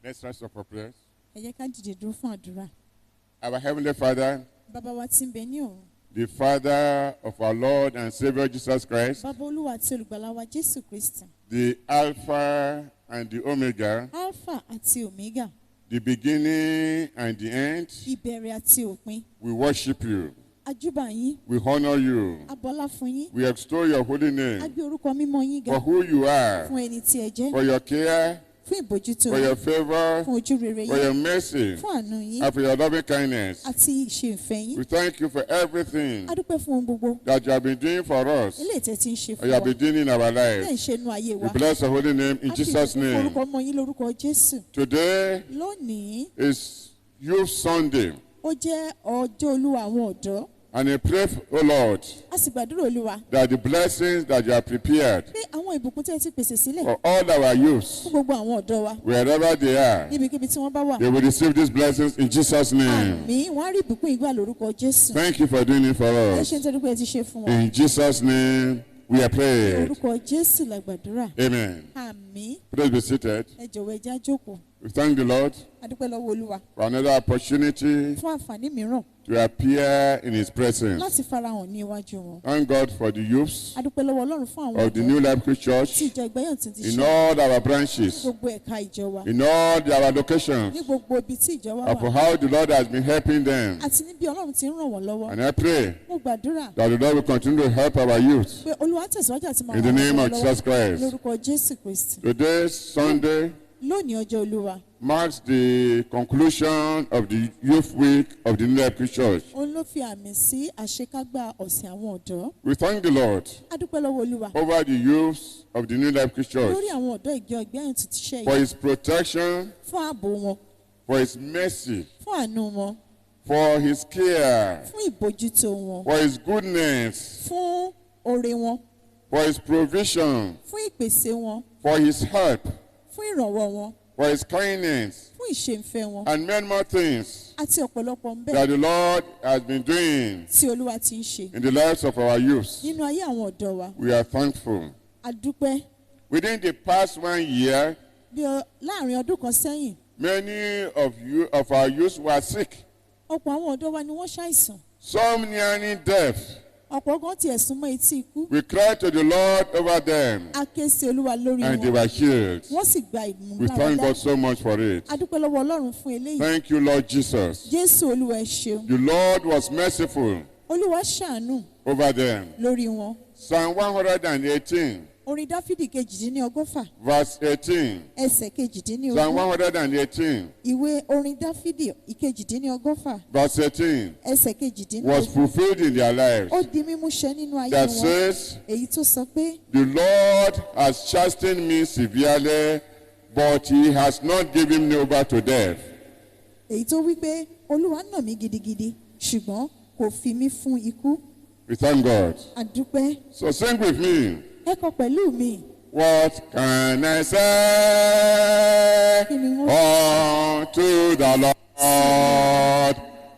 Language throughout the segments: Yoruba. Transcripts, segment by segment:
Let's rise up for prayers. Ẹ jẹ́ ká dìde dúró fún àdúrà. Our Heavenly Father, Bàbá wa tí ń bẹ ní ọ̀run. the Father of our Lord and Savior Jesus Christ, Bàbá Olúwa àti olùgbàlà wa Jésù Kristi. the Alpha and the Omega, Alpha àti Omega. the beginning and the end, Ìbẹ̀rẹ̀ àti òpin. we worship you. Ajúbà yín. We honor you. Abọ́lá fún yín. We extol your holy A name gbé orúkọ mímọ́ yín ga. for who you are, Fún ẹni tí ẹ jẹ́. for your care, Fún ìbójútó. for your favor, Fún ojú rere for yín. your mercy, Fún àánú yín. and for your loving kindness. Àti ìṣe ìfẹ́ yín. We thank you for everything A dúpẹ́ fún ohun gbogbo. that you have been doing for us, Eléyìí tẹ́ ti ń ṣe and fún you wa. have been doing in our Bẹ́ẹ̀ ń lives. ṣe inú ayé We wa. bless your holy name in A fi Jesus' ìbùkún fún name. orúkọ mọ́ yín lórúkọ Jésù. Today Lónìí, is Youth Sunday, ó jẹ́ ọjọ́ Olúwa àwọn ọ̀dọ́. and I pray, O Lord, A sì gbàdúrà Olúwa that the blessings that you have prepared pé àwọn ìbùkún tẹ́ ẹ ti pèsè sílẹ̀ for all our youths, fún gbogbo àwọn ọ̀dọ́ wa wherever they are, níbikíbi tí wọ́n bá wà. they will receive these blessings in Jesus' name. Àmín, wọ́n á rí ìbùkún ìgbà lórúkọ Jésù. Thank you for doing it for Ẹ us. ṣe nítorí pé ẹ ti ṣe fún wa. In Jesus' name, we are prayed. Orúkọ Jésù la gbàdúrà. Amen. Àmín. Please be seated. Ẹ jọ̀wọ́ ẹ já jókòó. We thank the Lord A dúpẹ́ lọ́wọ́ Olúwa for another opportunity fún àǹfààní mìíràn to appear in His presence. láti farahàn ní iwájú wọn. Thank God for the youths A dúpẹ́ lọ́wọ́ Ọlọ́run fún àwọn of the ọ̀dọ́ New Life Christian tí Church ìjọ ìgbẹ́yàn ti ti in ṣe all our branches, gbogbo ẹ̀ka ìjọ wa in all our locations, ní gbogbo ibi tí ìjọ wa and for wà how the Lord has been helping them. àti níbi Ọlọ́run ti ń ràn wọ́n lọ́wọ́. And I pray Mo gbàdúrà that the Lord will continue to help our youth pé Olúwa tẹ̀síwájú àti máa in the ràn name wọ́n of lọ́wọ́ Jesus Christ. lórúkọ Jésù Kristi. Today, Sunday, Lónìí ọjọ́ Olúwa marks the conclusion of the Youth Week of the New Life Christian Church. òun ló fi àmì sí àṣekágbá ọ̀sìn àwọn ọ̀dọ́. We thank the Lord A dúpẹ́ lọ́wọ́ Olúwa over the youths of the New Life Christian lórí Church àwọn ọ̀dọ́ ìjọ ìgbẹ́yàn ti ti ṣe for yìí His protection, fún ààbò wọn for His mercy, fún àánú wọn for His care, fún ìbójútó wọn for His goodness, fún oore wọn for His provision, fún ìpèsè wọn for His help, fún ìrànwọ́ wọn for His kindness, fún ìṣeǹfẹ́ wọn and many more things àti ọ̀pọ̀lọpọ̀ ń bẹ that the Lord has been doing tí Olúwa ti ń ṣe in the lives of our youths. nínú ayé àwọn ọ̀dọ́ wa. We are thankful. A dúpẹ́ Within the past 1 year, láàrin ọdún kan sẹ́yìn many of our youths were sick, ọ̀pọ̀ àwọn ọ̀dọ́ wa ni wọ́n ṣàìsàn some nearing death. ọ̀pọ̀ gan tiẹ̀ súnmọ́ etí ikú. We cried to the Lord over them, A ké sí Olúwa lórí and they wọn were healed. wọ́n sì gba We thank ìmúláradá. God so much for it. A dúpẹ́ lọ́wọ́ Ọlọ́run fún eléyìí. Thank you, Lord Jesus. Jésù Olúwa ẹ ṣeun. The Lord was merciful Olúwa ṣàánú over them. lórí wọn. Psalm 118, Orin Dáfídì kejìdínlọ́gọ́fà verse 18. ẹsẹ̀ Psalm kejìdínlógún. 118, Ìwé orin Dáfídì ìkejìdínlọ́gọ́fà verse 18, ẹsẹ̀ was kejìdínlógún. fulfilled in their lives. Ó di mímúṣẹ nínú ayé That wọn. says, Èyí tó sọ pé the Lord has chastened me severely, but He has not given me over to death. èyí tó wí pé Olúwa nà mí gidigidi ṣùgbọ́n kò fi mí fún ikú. We thank God. A dúpẹ́. So sing with me. Ẹ kọ pẹ̀lú mi. What can I say Kí ni wọ́n unto the Lord?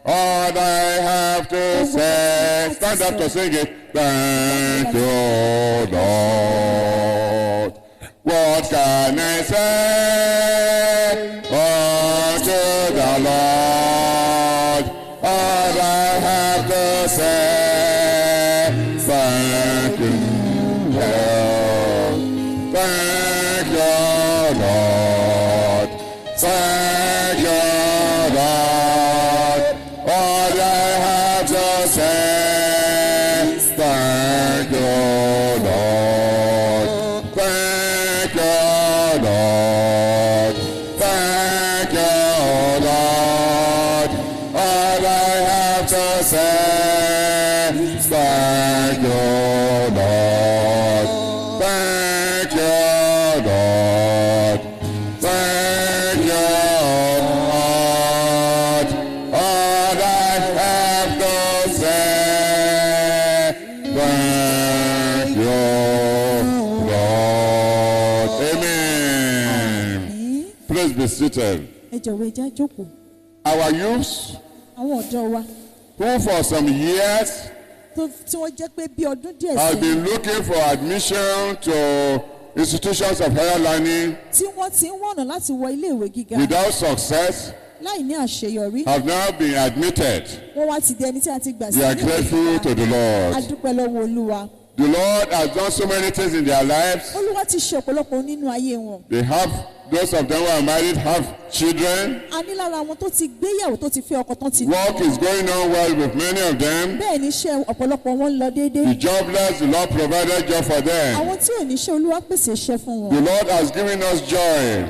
All I have to say. Stand up to sing it. Thank you, Lord. What can I say unto the Lord? All I have to say. Thank you, Lord. Thank you, Lord. Thank you, Lord. All I have to say, thank you, Lord. Thank you, Lord. Thank you, Lord. All I have to say, thank you, Lord. Thank you, Lord. Thank you, Lord. All I have to say, thank you, Lord. Amen. Please be seated. ẹ jọ̀wọ́ ẹ já jókòó. Our youths, Àwọn ọ̀dọ́ wa who for some years tí wọ́n jẹ́ pé bí ọdún díẹ̀ have sẹ́yìn been looking for admission to institutions of higher learning tí wọ́n ti ń wọ̀nà láti wọ iléèwé gíga without success láì ní àṣeyọrí have now been admitted. wọ́n wá ti di ẹni tí a ti gbà sí We are iléèwé grateful to the a Lord. dúpẹ́ lọ́wọ́ olúwa The Lord has done so many things in their lives. olúwa ti ṣe ọ̀pọ̀lọpọ̀ nínú ayé wọn They have, those of them who are married have children. a ní lára àwọn tó ti gbéyàwó tó ti fẹ́ ọkọ tán ti Work is going on well with many of them. bẹ́ẹ̀ ni iṣẹ́ ọ̀pọ̀lọpọ̀ wọn ń lọ déédéé The jobless, the Lord provided job for them. àwọn tí ò ní iṣẹ́ olúwa pèsè iṣẹ́ fún The wọn Lord has given us joy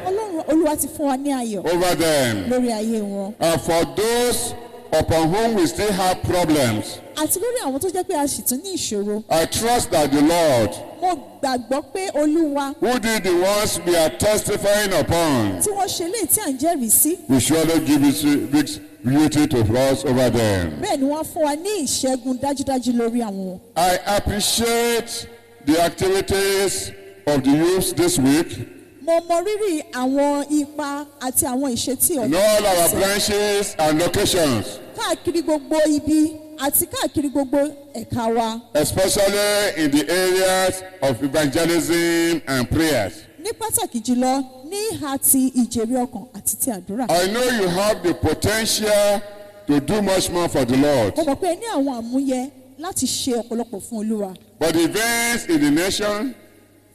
olúwa ti fún wa ní ayọ̀ over them. lórí ayé wọn And for those upon whom we still have problems, àti lórí àwọn tó jẹ́ pé a sì tún ní ìṣòro I trust that the Lord, mo gbàgbọ́ pé olúwa who did the ones we are testifying upon, tí wọ́n ṣe léyìí tí à ń jẹ́rìí sí will surely give his big beauty to us over them. bẹ́ẹ̀ ni wọ́n fún wa ní ìṣẹ́gun dájúdájú lórí àwọn. I appreciate the activities of the youth this week mo mọ rírì àwọn ipa àti àwọn ìṣetí in all our branches and locations, káàkiri gbogbo ibi àti káàkiri gbogbo ẹ̀ka wa especially in the areas of evangelism and prayers. ní pàtàkì jùlọ ní ìhà ti ìjèrè ọkàn àti ti àdúrà. I know you have the potential to do much more for the Lord, mo mọ̀ pé ẹ ní àwọn àmúyẹ láti ṣe ọ̀pọ̀lọpọ̀ fún olúwa but the events in the nation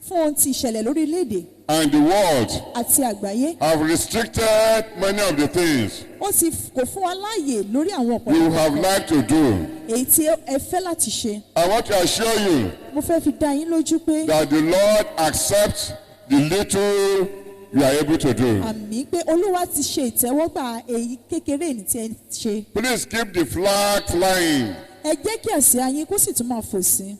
fún ohun tí ìṣẹ̀lẹ̀ lórílẹ̀‐èdè and the world àti àgbáyé have restricted many of the things ó ti kò fún wa láàyè lórí àwọn you ọ̀pọ̀lọpọ̀ have liked to do. èyí tí ẹ fẹ́ láti ṣe. I want to assure you mo fẹ́ fi dá yín lójú pé that the Lord accepts the little you are able to do. àmì pé olúwa ti ṣe ìtẹ́wọ́gbà èyí kékeré ní tí ẹ ṣe. Please keep the flag flying. ẹ jẹ́ kí àsíá yín kó sì tún máa fò sí.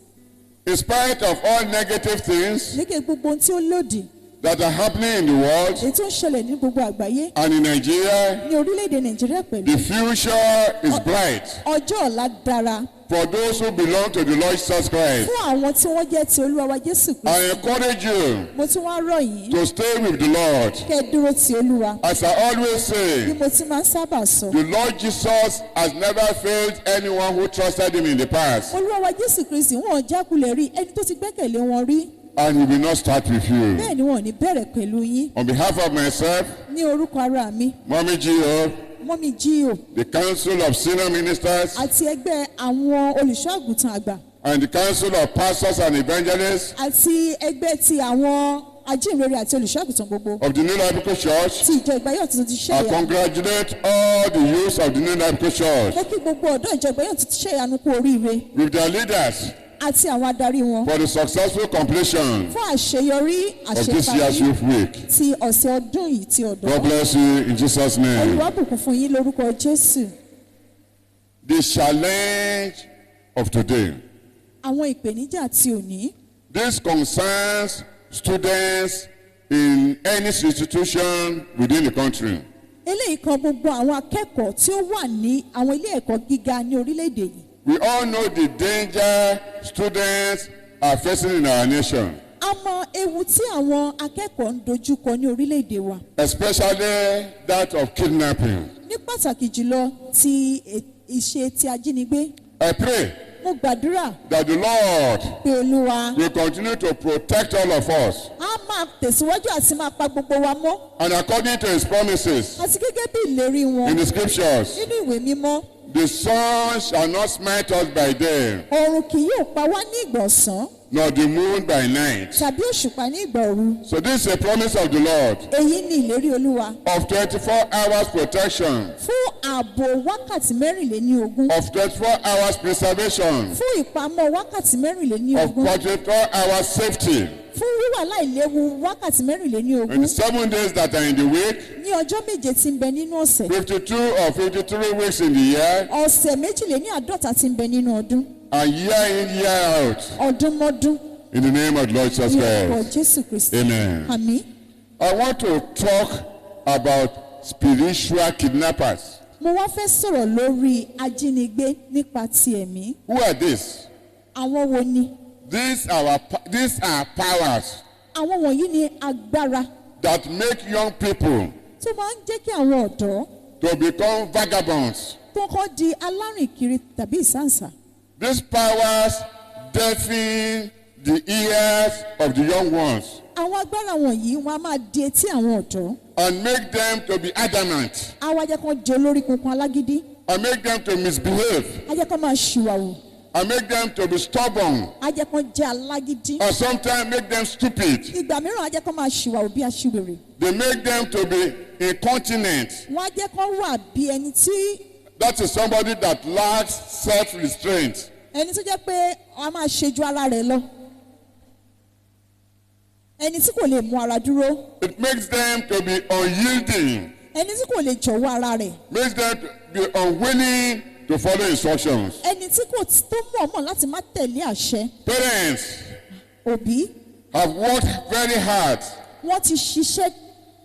In spite of all negative things lékè gbogbo ohun tí ó lòdì that are happening in the world èyí tó ń ṣẹlẹ̀ ní gbogbo àgbáyé and in Nigeria, ní orílẹ̀-èdè nàìjíríà pẹ̀lú. the future is bright ọjọ́ ọ̀la dára for those who belong to the Lord Jesus Christ. fún àwọn tí wọ́n jẹ́ ti olúwa wa jésù kristu. I encourage you mo tún wá rọ̀ yín to stay with the Lord. kẹ́ ẹ dúró ti olúwa. As I always bí say, mo ti máa ń sábà sọ. the Lord Jesus has never failed anyone who trusted him in the past, olúwa wa jésù kristu wọn ò jákulẹ̀ rí ẹni tó ti gbẹ́kẹ̀lé wọn rí and he will not start with you. bẹ́ẹ̀ ni wọn ò ní bẹ̀rẹ̀ pẹ̀lú yín. On behalf of myself, ní orúkọ ara mi Mommy Gio, mọ́mí jíò the Council of Senior Ministers, àti ẹgbẹ́ àwọn olùṣọ́ àgùntàn àgbà and the Council of Pastors and Evangelists àti ẹgbẹ́ ti àwọn ajínrere àti olùṣọ́ àgùntàn gbogbo of the New Life Church, ti ìjọ ìgbáyọ̀ tuntun ti ṣe I ìyanu. congratulate all the youths of the New Life Church mo kí gbogbo ọ̀dọ́ ìjọ ìgbáyọ̀ tuntun ti ṣe ìyanu kú oríire with their leaders àti àwọn adarí wọn for the successful completion fún àṣeyọrí of this year's àṣeparí Youth Week. ti ọ̀sẹ̀ ọdún yìí ti ọ̀dọ́. God bless you in Jesus' name. olúwa bùkún fún yín lórúkọ jésù. The challenge of today. àwọn ìpèníjà ti òní This concerns students in any institution within the country. eléyìí kan gbogbo àwọn akẹ́kọ̀ọ́ tí ó wà ní àwọn ilé ẹ̀kọ́ gíga ní orílẹ̀-èdè yìí. We all know the danger students are facing in our nation, a mọ ewu tí àwọn akẹ́kọ̀ọ́ ń dojúkọ ní orílẹ̀-èdè wa especially that of kidnapping. ní pàtàkì jùlọ ti ìṣe ti ajínigbé. I pray mo gbàdúrà that the Lord pé olúwa will continue to protect all of us, á máa tẹ̀síwájú àti máa pa gbogbo wa mọ́ and according to his promises àti gẹ́gẹ́ bí ìlérí wọn in the scriptures, nínú ìwé mímọ́. the sun shall not smite us by day, oòrùn kì yóò pa wá ní ìgbà ọ̀sán nor the moon by night. tàbí òṣùpá ní ìgbà òru. So this is a promise of the Lord èyí ni ìlérí olúwa of 24 hours protection, fún ààbò wákàtí mẹ́rìnléníogún of 24 hours preservation, fún ìpamọ́ wákàtí of mẹ́rìnléníogún 24 hours safety. fún wíwà láìléwu wákàtí In mẹ́rìnléníogún the 7 days that are in the week, ní ọjọ́ méje tí ń bẹ nínú ọ̀sẹ̀ 52 or 53 weeks in the year, ọ̀sẹ̀ méjìléníàádọ́ta tí ń bẹ nínú ọdún and year in, year out, ọdúnmọ́dún in the name of the Lord Jesus ní orúkọ Christ. jésù kristi. Amen. àmín. I want to talk about spiritual kidnappers. mo wá fẹ́ sọ̀rọ̀ lórí ajínigbé nípa ti ẹ̀mí. Who are these? àwọn wo ni? These are powers àwọn wọ̀nyí ni agbára that make young people tó máa ń jẹ́ kí àwọn ọ̀dọ́ to become vagabonds. tó kọ́ di alárìnkiri tàbí ìsáǹsà. These powers deafen the ears of the young ones àwọn agbára wọ̀nyí wọn a máa di etí àwọn ọ̀dọ́. and make them to be adamant á wá jẹ́ kán jẹ́ olórí kunkun alágídí. and make them to misbehave á jẹ́ kán máa ṣìwàwù. and make them to be stubborn á jẹ́ kán jẹ́ alágídí. or sometimes make them stupid. ìgbà mìíràn á jẹ́ kán máa ṣìwàwù bí aṣiwèrè. They make them to be incontinent. wọ́n á jẹ́ kán wà bí ẹni tí That is somebody that lacks self-restraint. ẹni tó jẹ́ pé wọ́n á máa ṣe ju ara rẹ̀ lọ. ẹni tí kò lè mú ara dúró. It makes them to be unyielding. ẹni tí kò lè jọ̀wọ́ ara rẹ̀. Makes them to be unwilling to follow instructions. ẹni tí kò tó mọ̀ọ́mọ̀ láti má tẹ̀lé àṣẹ. Parents òbí have worked very hard wọ́n ti ṣiṣẹ́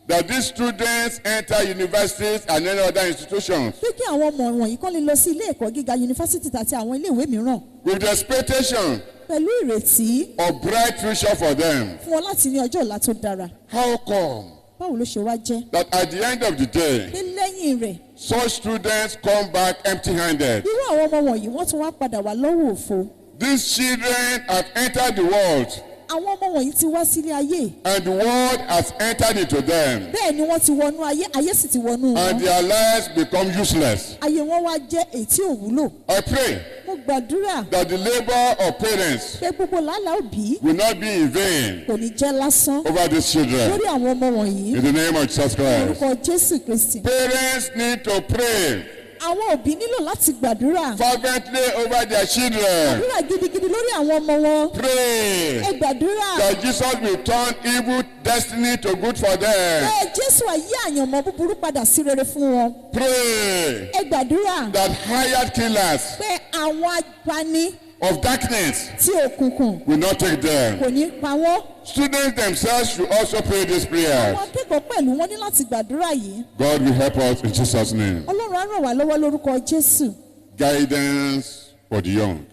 that these students enter universities and any other institutions pé kí àwọn ọmọ wọ̀nyí kán lè lọ sí ilé ẹ̀kọ́ gíga yunifásítì àti àwọn ilé ìwé mìíràn with the expectation pẹ̀lú ìrètí of bright future for them. fún wọn láti ní ọjọ́ ọ̀la tó dára. How come báwo ló ṣe wá jẹ́ that at the end of the day, pé lẹ́yìn rẹ̀ such students come back empty-handed? irú àwọn ọmọ wọ̀nyí wọ́n tún wá padà wá lọ́wọ́ òfo. These children have entered the world àwọn ọmọ wọ̀nyí ti wá sílé ayé and the world has entered into them bẹ́ẹ̀ ni wọ́n ti wọnú ayé ayé sì ti wọnú and wọn. their lives become useless. ayé wọn wá jẹ́ èyí tí ò wúlò. I pray mo gbàdúrà that the labor of parents pé gbogbo làálàá òbí will not be in vain kò ní jẹ́ lásán over these children. lórí àwọn ọmọ wọ̀nyí. In the name of Jesus Christ. orúkọ Jésù Kristi. Parents need to pray àwọn òbí nílò láti gbàdúrà. fervently over their children. gbàdúrà gidigidi lórí àwọn ọmọ wọn. Pray ẹ gbàdúrà. that Jesus will turn evil destiny to good for them. ẹ Jésù ayé àyànmọ́ búburú padà sí rere fún wọn. Pray ẹ gbàdúrà. that hired killers pé àwọn apani of darkness tí òkùnkùn will not take them. kò ní pa wọ́n. Students themselves should also pray these prayers. àwọn akẹ́kọ̀ọ́ pẹ̀lú wọn ní láti gbàdúrà yìí. God will help us in Jesus' name. Ọlọ́run á ràn wá lọ́wọ́ lórúkọ Jésù. Guidance for the young.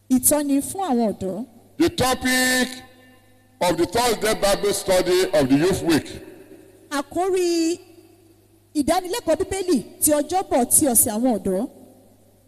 ìtọ́ni fún àwọn ọ̀dọ́. The topic of the Thursday Bible study of the Youth Week àkórí ìdánilẹ́kọ̀ọ́ bíbélì ti ọjọ́bọ̀ ti ọ̀sẹ̀ àwọn ọ̀dọ́.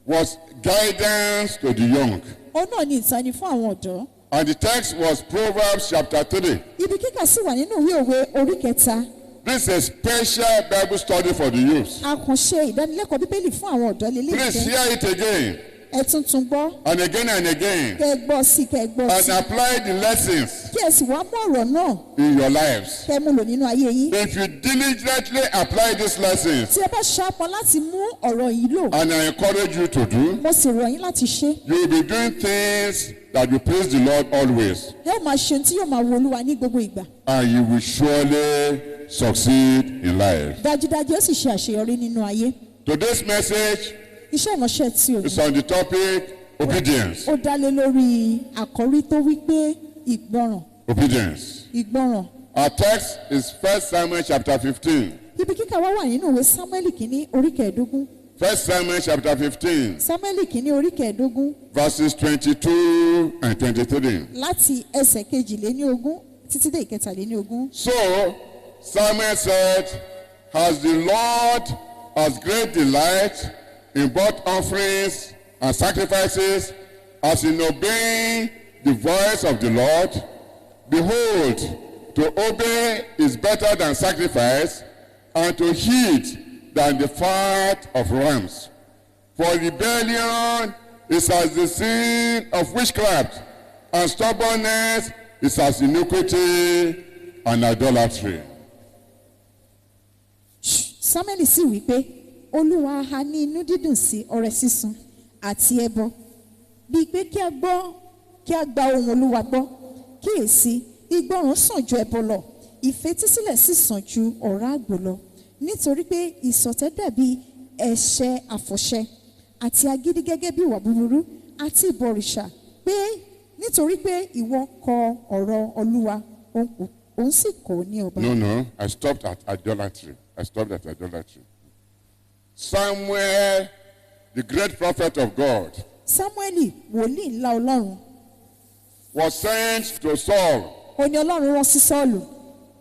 was guidance to the young. òun náà ni ìtọ́ni fún àwọn ọ̀dọ́. And the text was Proverbs chapter 3. ibi kíkà sì wà nínú ìwé òwe orí kẹta. This is a special Bible study for the youth. àkànṣe ìdánilẹ́kọ̀ọ́ bíbélì fún àwọn ọ̀dọ́ Please lélẹ́yìí. hear it again ẹ tuntun gbọ́. and again and again kẹ́ ẹ gbọ́ sí kẹ́ ẹ gbọ́ and sí. apply the lessons kí ẹ sì wá mú ọ̀rọ̀ náà in your lives. kẹ́ ẹ mú lò nínú ayé yín. If you diligently apply these lessons, tí ẹ bá ṣàpọ̀ láti mú ọ̀rọ̀ yìí lò. and I encourage you to do, mo sì rọ̀ yín láti ṣe. you will be doing things that will please the Lord always, ẹ ó máa ṣe ohun tí yóò máa wo Olúwa ní gbogbo ìgbà. and you will surely succeed in life. dájúdájú ó sì ṣe àṣeyọrí nínú ayé. Today's message iṣẹ́ ìránṣẹ́ tí o ní. is on the topic obedience. ó dá lé lórí àkọ́rí tó wí pé ìgbọràn. Obedience. ìgbọràn. Our text is 1 Samuel chapter 15. ibi kíkà wá wà nínú ìwé Sámúẹ́lì kìíní orí kẹẹ̀ẹ́dógún. 1 Samuel chapter 15, Sámúẹ́lì kìíní orí kẹẹ̀ẹ́dógún verses 22 and 23. láti ẹsẹ̀ kejìléníogún títí dé ìkẹtàléníogún. So Samuel said, as the Lord has great delight in both offerings and sacrifices, as in obeying the voice of the Lord, behold, to obey is better than sacrifice, and to heed than the fat of rams. For rebellion is as the sin of witchcraft, and stubbornness is as iniquity and idolatry. Sámúẹ́lì sì wí pé Olúwa ha ní inú dídùn sí ọrẹ sísun àti ẹbọ bíi pé kí a gba ohùn Olúwa gbọ́ kíyèsí ìgbọràn sàn ju ẹbọ lọ ìfetísílẹ̀ sì sàn ju ọ̀rá àgbò lọ nítorí pé ìṣọ̀tẹ̀ dàbí ẹ̀ṣẹ̀ àfọ̀ṣẹ àti agídí gẹ́gẹ́ bí ìwà búburú àti ìbọ̀rìṣà pé nítorí pé ìwọ kọ ọ̀rọ̀ Olúwa òun sì kọ̀ ní ọba. No, I stopped at idolatry. Samuel, the great prophet of God, Sámúẹ́lì wòlíì ńlá Ọlọ́run was sent to Saul, ó ní Ọlọ́run rán sí Sọ́ọ̀lù.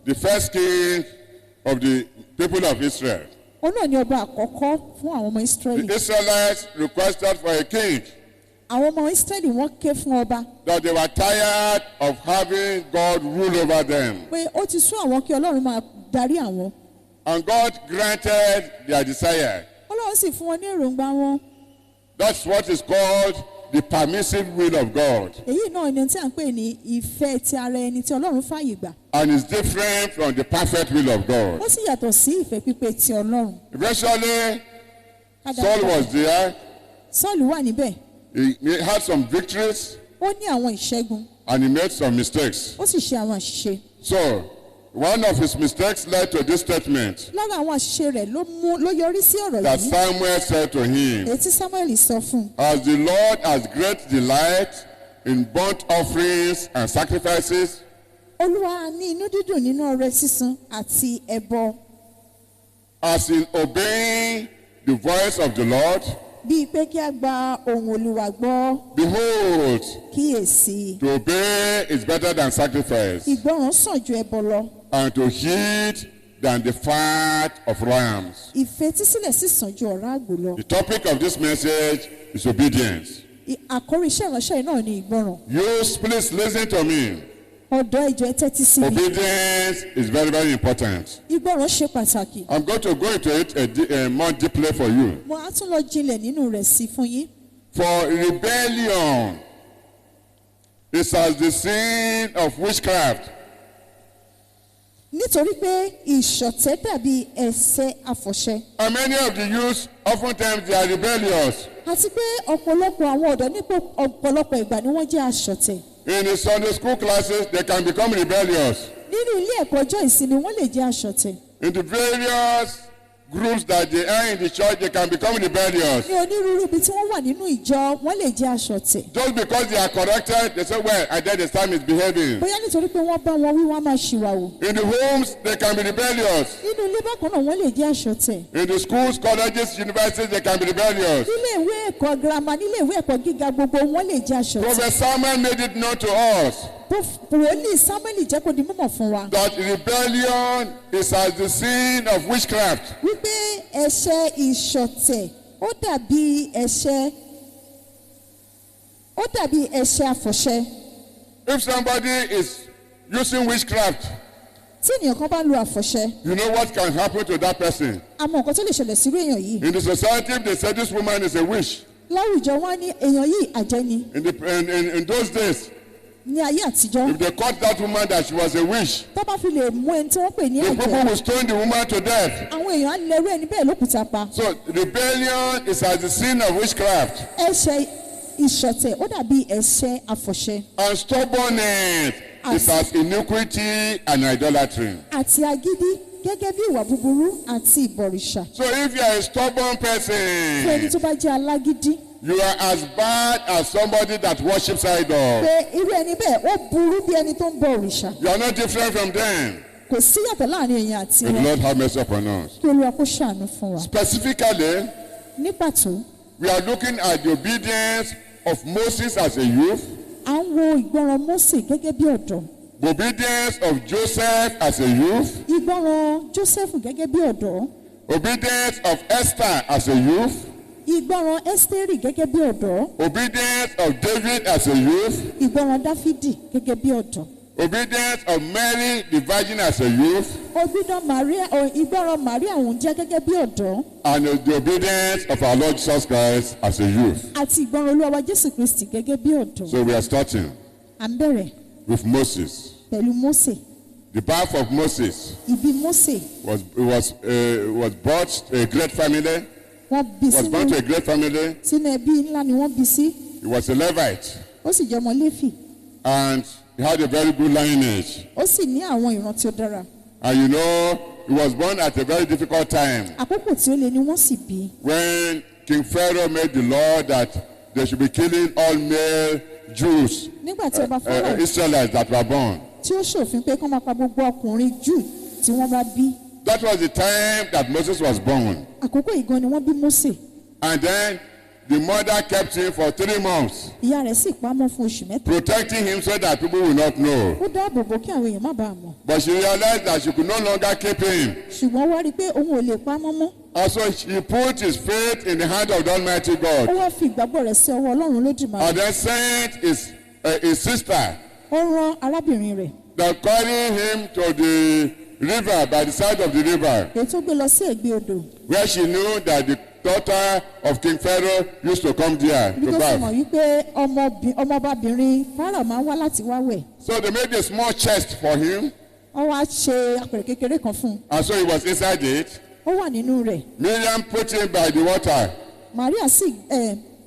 the first king of the people of Israel. Ó náà ní ọba àkọ́kọ́ fún àwọn ọmọ Ísírẹ́lì. The Israelites requested for a king, àwọn ọmọ Ísírẹ́lì wọ́n ké fún ọba that they were tired of having God rule over them. pé ó ti sún àwọn kí Ọlọ́run máa darí àwọn. And God granted their desire. Ọlọ́run sì fún wọn ní èròǹgbà wọn. That's what is called the permissive will of God. èyí náà ni tí à ń pè ní ìfẹ́ ti ara ẹni tí Ọlọ́run fàyè gbà. And it's different from the perfect will of God. ó sì yàtọ̀ sí ìfẹ́ pípé ti Ọlọ́run. Eventually, Saul was there. Sọ́ọ̀lù wà níbẹ̀. He had some victories ó ní àwọn ìṣẹ́gun and he made some mistakes. ó sì ṣe àwọn àṣìṣe. So, one of his mistakes led to this statement lára àwọn àṣìṣe rẹ̀ ló yọrí sí ọ̀rọ̀ that yìí. Samuel said to him, èyí tí Samuel sọ fún un. as the Lord has great delight in burnt offerings and sacrifices, Olúwa ní inú dídùn nínú ọrẹ sísun àti ẹbọ. as in obeying the voice of the Lord, bíi pé kí a gba ohùn Olúwa gbọ́. behold, kíyèsí. to obey is better than sacrifice, ìgbọràn sàn ju ẹbọ lọ. and to heed than the fat of rams. ìfetísílẹ̀ sì sàn ju ọ̀rá àgbò lọ. The topic of this message is obedience. àkórí iṣẹ́ ìránṣẹ́ náà ni ìgbọràn. You please listen to me. ọ̀dọ́ ìjọ ẹ tẹ́tí sí mi. Obedience is very, very important. ìgbọràn ṣe pàtàkì. I'm going to go into it more deeply for you. mo á tún lọ jinlẹ̀ nínú rẹ̀ sí fún yín. For rebellion is as the sin of witchcraft. nítorí pé ìṣọ̀tẹ̀ dàbí ẹ̀ṣẹ̀ àfọ̀ṣẹ. And many of the youths, oftentimes they are rebellious. àti pé ọ̀pọ̀lọpọ̀ àwọn ọ̀dọ́ nípò ọ̀pọ̀lọpọ̀ ìgbà ni wọ́n jẹ́ aṣọ̀tẹ̀. In the Sunday school classes, they can become rebellious. nínú ilé ẹ̀kọ́ ọjọ́ ìsinmi wọ́n lè jẹ́ aṣọ̀tẹ̀. In the various groups that they are in the church, they can become rebellious. ní onírúurú ibi tí wọ́n wà nínú ìjọ wọ́n lè jẹ́ aṣọ̀tẹ̀. Just because they are corrected, they say, well, I did the time is behaving. bóyá nítorí pé wọ́n bá wọn wí wọ́n á máa ṣìwàwò. In the homes, they can be rebellious. nínú ilé bákan náà wọ́n lè jẹ́ aṣọ̀tẹ̀. In the schools, colleges, universities, they can be rebellious. nílé ìwé ẹ̀kọ́ girama nílé ìwé ẹ̀kọ́ gíga gbogbo wọ́n lè jẹ́ aṣọ̀tẹ̀. Prophet Samuel made it known to us wòlíì Sámúẹ́lì jẹ́ kó di mímọ̀ fún wa. that rebellion is as the sin of witchcraft. wípé ẹ̀ṣẹ̀ ìṣọ̀tẹ̀ ó dàbí ẹ̀ṣẹ̀ àfọ̀ṣẹ. If somebody is using witchcraft, tí ènìyàn kan bá lo àfọ̀ṣẹ. you know what can happen to that person. àmọ́ nǹkan tó lè ṣẹlẹ̀ sírú èèyàn yìí. In the society, if they say this woman is a witch, láwùjọ wọn ní èèyàn yìí àjẹ́ ni. in those days, ní ayé àtijọ́. if they caught that woman that she was a witch, tó bá fi lè mú ẹni tí wọ́n pè ní the people àjẹ́. will stone the woman to death. àwọn èèyàn á lẹ́rú ẹni bẹ́ẹ̀ lókùúta pa. So rebellion is as the sin of witchcraft. ẹ̀ṣẹ̀ ìṣọ̀tẹ̀ ó dàbí ẹ̀ṣẹ̀ àfọ̀ṣẹ. And stubbornness is as iniquity and idolatry. àti agídí gẹ́gẹ́ bí ìwà búburú àti ìbọ̀rìṣà. So if you are a stubborn fún ẹni person, tó bá jẹ́ alágídí. you are as bad as somebody that worships idol. pé irú ẹni bẹ́ẹ̀ ó burú bí ẹni tó ń bọ òrìṣà. You are not different from them. kò sí yàtọ̀ láàrin èèyàn àti May the wọn. Lord have mercy upon us. kí Olúwa kó ṣàánú fún wa. Specifically, ní pàtó we are looking at the obedience of Moses as a youth, à ń wo ìgbọràn Mósè gẹ́gẹ́ bí ọ̀dọ́. the obedience of Joseph as a youth, ìgbọràn Jósẹ́fù gẹ́gẹ́ bí ọ̀dọ́. obedience of Esther as a youth, ìgbọràn Ẹ́sítérì gẹ́gẹ́ bí ọ̀dọ́. obedience of David as a youth, ìgbọràn Dáfídì gẹ́gẹ́ bí ọ̀dọ́. obedience of Mary the Virgin as a youth, ìgbọràn Màríà òun jẹ́ gẹ́gẹ́ bí ọ̀dọ́. and the obedience of our Lord Jesus Christ as a youth. àti ìgbọràn Olúwa wa Jésù Kristi gẹ́gẹ́ bí ọ̀dọ́. So we are starting à ń bẹ̀rẹ̀ with Moses. pẹ̀lú Mósè. The birth of Moses ìbí Mósè was brought to a great family, wọ́n bí was born to sínú a great family. ẹbí ńlá ni wọ́n bí sí. He was a Levite, ó sì jẹ́ ọmọ Léfì. and he had a very good lineage. ó sì ní àwọn ìran tí ó dára. And you know, he was born at a very difficult time àkókò tí ó le ni wọ́n sì bí. when King Pharaoh made the law that they should be killing all male Jews, nígbà tí ọba Fáráò Israelites that were born. tí ó ṣòfin pé kán máa pa gbogbo ọkùnrin Júù tí wọ́n bá bí. That was the time that Moses was born. àkókò yìí gan ni wọ́n bí Mósè. And then the mother kept him for 3 months, ìyá rẹ̀ sì pamọ́ fún oṣù mẹ́ta. protecting him so that people will not know. ó dáàbò bò kí àwọn èèyàn má bàa mọ̀. But she realized that she could no longer keep him. ṣùgbọ́n wá rí i pé òun ò lè pamọ́ mọ́. And so she put his faith in the hand of the Almighty ó God. wá fi ìgbàgbọ́ rẹ̀ sí ọwọ́ Ọlọ́run Olódùmarè. And then sent his sister ó rán arábìnrin rẹ̀ that carried him to the river, by the side of the river, èyí tó gbé lọ sí ẹ̀gbẹ́ odò. where she knew that the daughter of King Pharaoh used to come there bí to tó sì mọ̀ bath. wípé ọmọbabìnrin Fáráò máa ń wá láti wá wẹ̀. So they made a small chest for him, wọ́n wá ṣe àpẹẹrẹ kékeré kan fún un. and so he was inside it. ó wà nínú rẹ̀. Miriam put him by the water, Màríà sì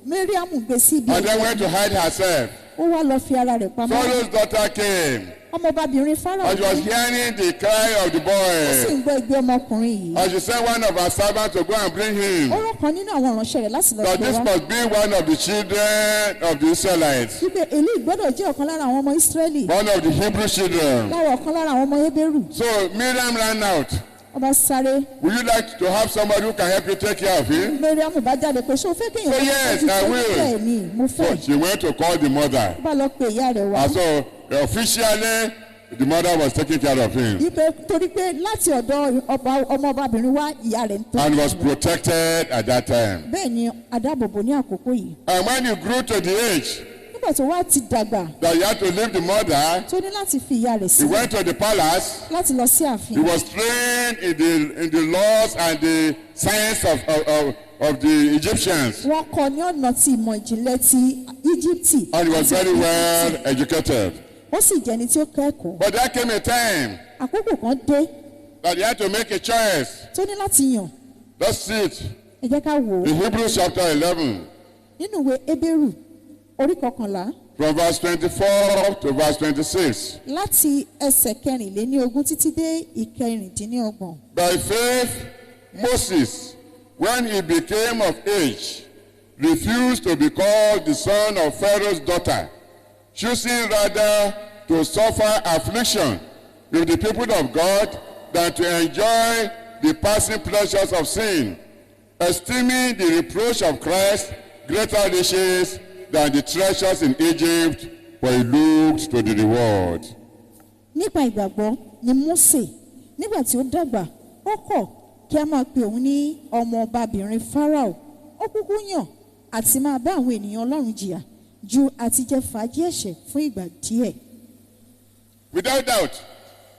Máríàmù gbé sí ibi and then ẹ̀gbẹ́. went to hide herself. ó wá lọ fi ara rẹ̀ pamọ́. Pharaoh's daughter came, ọmọbabìnrin Fáráò and she was ó hearing the cry of the sì boy. ń gbọ́ igbe ọmọkùnrin yìí. And she sent one of her servants to go and bring him. ó rán kan nínú àwọn ìránṣẹ́ rẹ̀ láti lọ That gbé this wá. must be one of the children of the Israelites, wípé eléyìí gbọ́dọ̀ jẹ́ ọ̀kan lára àwọn ọmọ Ísírẹ́lì. one of the Hebrew children. lára ọ̀kan lára àwọn ọmọ Hébérù. So Miriam ran out. ọba sáré. Would you like to have somebody who can help you take care of him? Máríàmù bá jáde pé ṣé o fẹ́ kéèyàn Oh, yes, I will. bẹ́ẹ̀ ni mo So fẹ́. she went to call the mother. ó bá lọ pe ìyá rẹ̀ wá. And so officially, the mother was taking care of him wípé torí pé láti ọ̀dọ̀ ọmọbabìnrin wá ìyá rẹ̀ ń tọ́. and was protected at that time. bẹ́ẹ̀ ni adábòbò ní àkókò yìí. And when he grew to the age nígbà tó wá ti dàgbà that he had to leave the mother, tó ní láti fi ìyá rẹ̀ he sílẹ̀ went to the palace. láti lọ sí He ààfin. was trained in the laws and the science of the Egyptians. wọ́n kọ́ ní ọ̀nà ti ìmọ̀ ìjìnlẹ̀ ti Íjíbítì. And he was very well educated. ó sì jẹ́ ẹni tí ó kẹ́kọ̀ọ́. But there came a time àkókò kan dé that he had to make a choice. tó ní láti yàn. Let's see it. ẹ jẹ́ ká wò ó In Hebrews chapter 11, nínú ìwé Hébérù orí kọkànlá from verse 24 to verse 26. láti ẹsẹ̀ kẹrìnléníogún títí dé ìkẹrìndínlọ́gbọ̀n. By faith, Moses, when he became of age, refused to be called the son of Pharaoh's daughter, choosing rather to suffer affliction with the people of God than to enjoy the passing pleasures of sin, esteeming the reproach of Christ greater riches than the treasures in Egypt, for he looked to the reward. nípa ìgbàgbọ́ ni Mósè nígbà tí ó dàgbà ó kọ̀ kí a máa pe òun ní ọmọ ọbabìnrin Fáráò. ó kúkú yàn àti máa bá àwọn ènìyàn Ọlọ́run jìyà ju àti jẹ fàájì ẹ̀ṣẹ̀ fún ìgbà díẹ̀. Without doubt,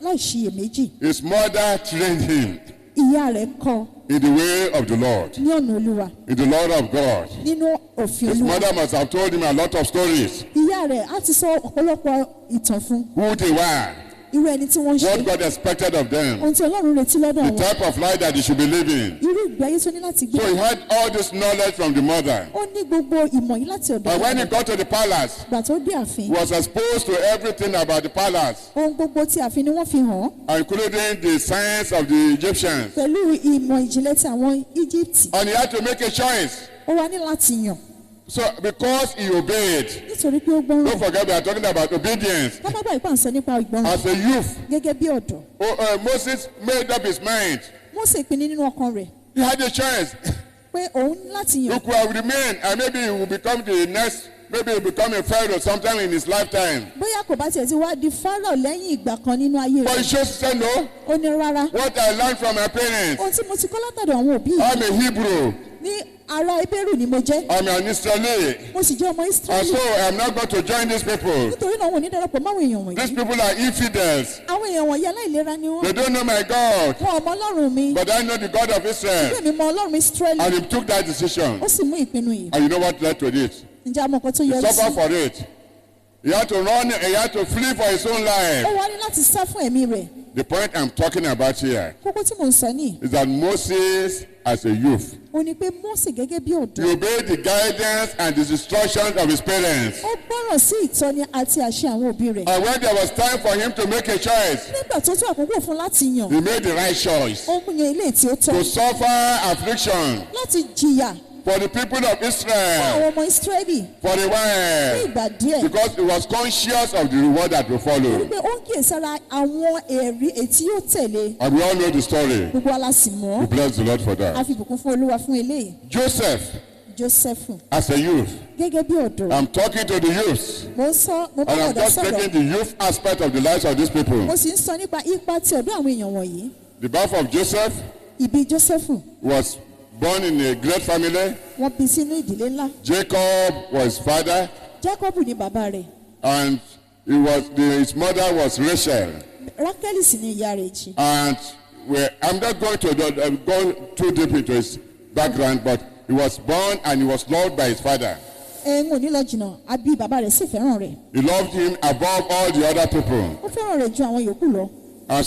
láì ṣiyèméjì his mother trained him ìyá rẹ̀ kọ́ in the way of the Lord, ní ọ̀nà Olúwa in the Lord of God. nínú òfin His Olúwa. mother must have told him a lot of stories. ìyá rẹ̀ á ti sọ ọ̀pọ̀lọpọ̀ ìtàn fún Who they were, irú ẹni tí wọ́n ń ṣe what God expected of them, ohun tí Ọlọ́run retí lọ́dọ̀ the wọn type of life that they should be living. irú ìgbé ayé tó ní láti gbé. So he had all this knowledge from the mother. ó ní gbogbo ìmọ̀ yìí láti ọ̀dọ̀ And when he rẹ̀. got to the palace, ìgbà tó dé ààfin he was exposed to everything about the palace, ohun gbogbo tí ààfin ni wọ́n fi hàn án including the science of the Egyptians. pẹ̀lú ìmọ̀ ìjìnlẹ̀ ti àwọn Íjíbítì. And he had to make a choice. ó wá ní láti yàn So because he obeyed, nítorí pé ó gbọ́ràn. don't forget we are talking about obedience. ká má bàa ìpà ń sọ nípa ìgbọràn As a youth, gẹ́gẹ́ bí ọ̀dọ́. Moses made up his mind. Mósè pinnu nínú ọkàn rẹ̀ He had a choice. pé òun ní láti He yàn could have remained, and maybe he will become the next, maybe he will become a pharaoh sometime in his lifetime. bóyá kò bá tiẹ̀ ti wá di Fáráò lẹ́yìn ìgbà kan nínú ayé But he rẹ̀. chose to say no. ó ní rárá What I learned from my parents, ohun tí mo ti kọ́ látọ̀dọ̀ àwọn òbí yìí I'm a Hebrew, ní ará Hébérù ni mo jẹ́ I'm an Israeli, mo sì jẹ́ ọmọ and Ísírẹ́lì so I'm not going to join these people. nítorí náà wọn ò ní darapọ̀ máwọn èèyàn These wọ̀nyí. people are infidels. àwọn èèyàn wọ̀nyí aláìlera ni wọ́n. They don't know my God, wọn ò mọ Ọlọ́run mi but I know the God of Israel. bẹ́ẹ̀ mi mọ Ọlọ́run Ísírẹ́lì. And he took that decision. ó sì mú ìpinnu yìí. And you know what led to it? ǹjẹ́ àmọ́ nǹkan tó He yọrí suffered sí. for it. He had to run, he had to flee for his own ó life. wá ní láti sá fún ẹ̀mí rẹ̀. The point I'm talking about here kókó tí mò ń sọ ní is that Moses, as a youth, ó ní pé Mósè gẹ́gẹ́ bí he ọ̀dọ́ obeyed the guidance and the instructions of his parents. ó gbọ́ràn sí ìtọ́ni àti àṣẹ àwọn òbí rẹ̀. And when there was time for him to make a choice, nígbà tó tó àkókò fún láti yàn he made the right choice ó mú yan ilé tí ó tọ́ to suffer affliction láti jìyà for the people of fún Israel àwọn ọmọ Ísírẹ́lì for a ní while, ìgbà díẹ̀. because he was conscious of the reward that will follow. wípé ó ń kíyèsára àwọn ẹ̀rí ètí yóò tẹ̀lé And we all know the story. gbogbo ala sì mọ̀ We bless the Lord for a that. fi ìbùkún fún Olúwa fún eléyìí. Joseph, Jósẹ́fù as a youth. gẹ́gẹ́ bí ọ̀dọ́. I'm talking to the youths. Mo bá And I'm ọ̀dọ́ just sọ̀rọ̀. taking the youth aspect of the lives of these people. Mo sì ń sọ nípa ipa ti ọ̀dọ́ àwọn èèyàn wọ̀nyí. The birth of Joseph Ìbí Jósẹ́fù, was born in a great family. wọ́n bí sínú ìdílé ńlá. Jacob was his father, Jákọ́bù ni bàbá rẹ̀. and his mother was Rachel. Rákẹ́lì sì ni ìyá rẹ̀ jì. And I'm not going to go too deep into his background, but he was born and he was loved by his father. N ò ní lọ jìnnà, àbí bàbá rẹ̀ sì fẹ́ràn rẹ̀. He loved him above all the other people. Ó fẹ́ràn rẹ̀ ju àwọn yòókù lọ. And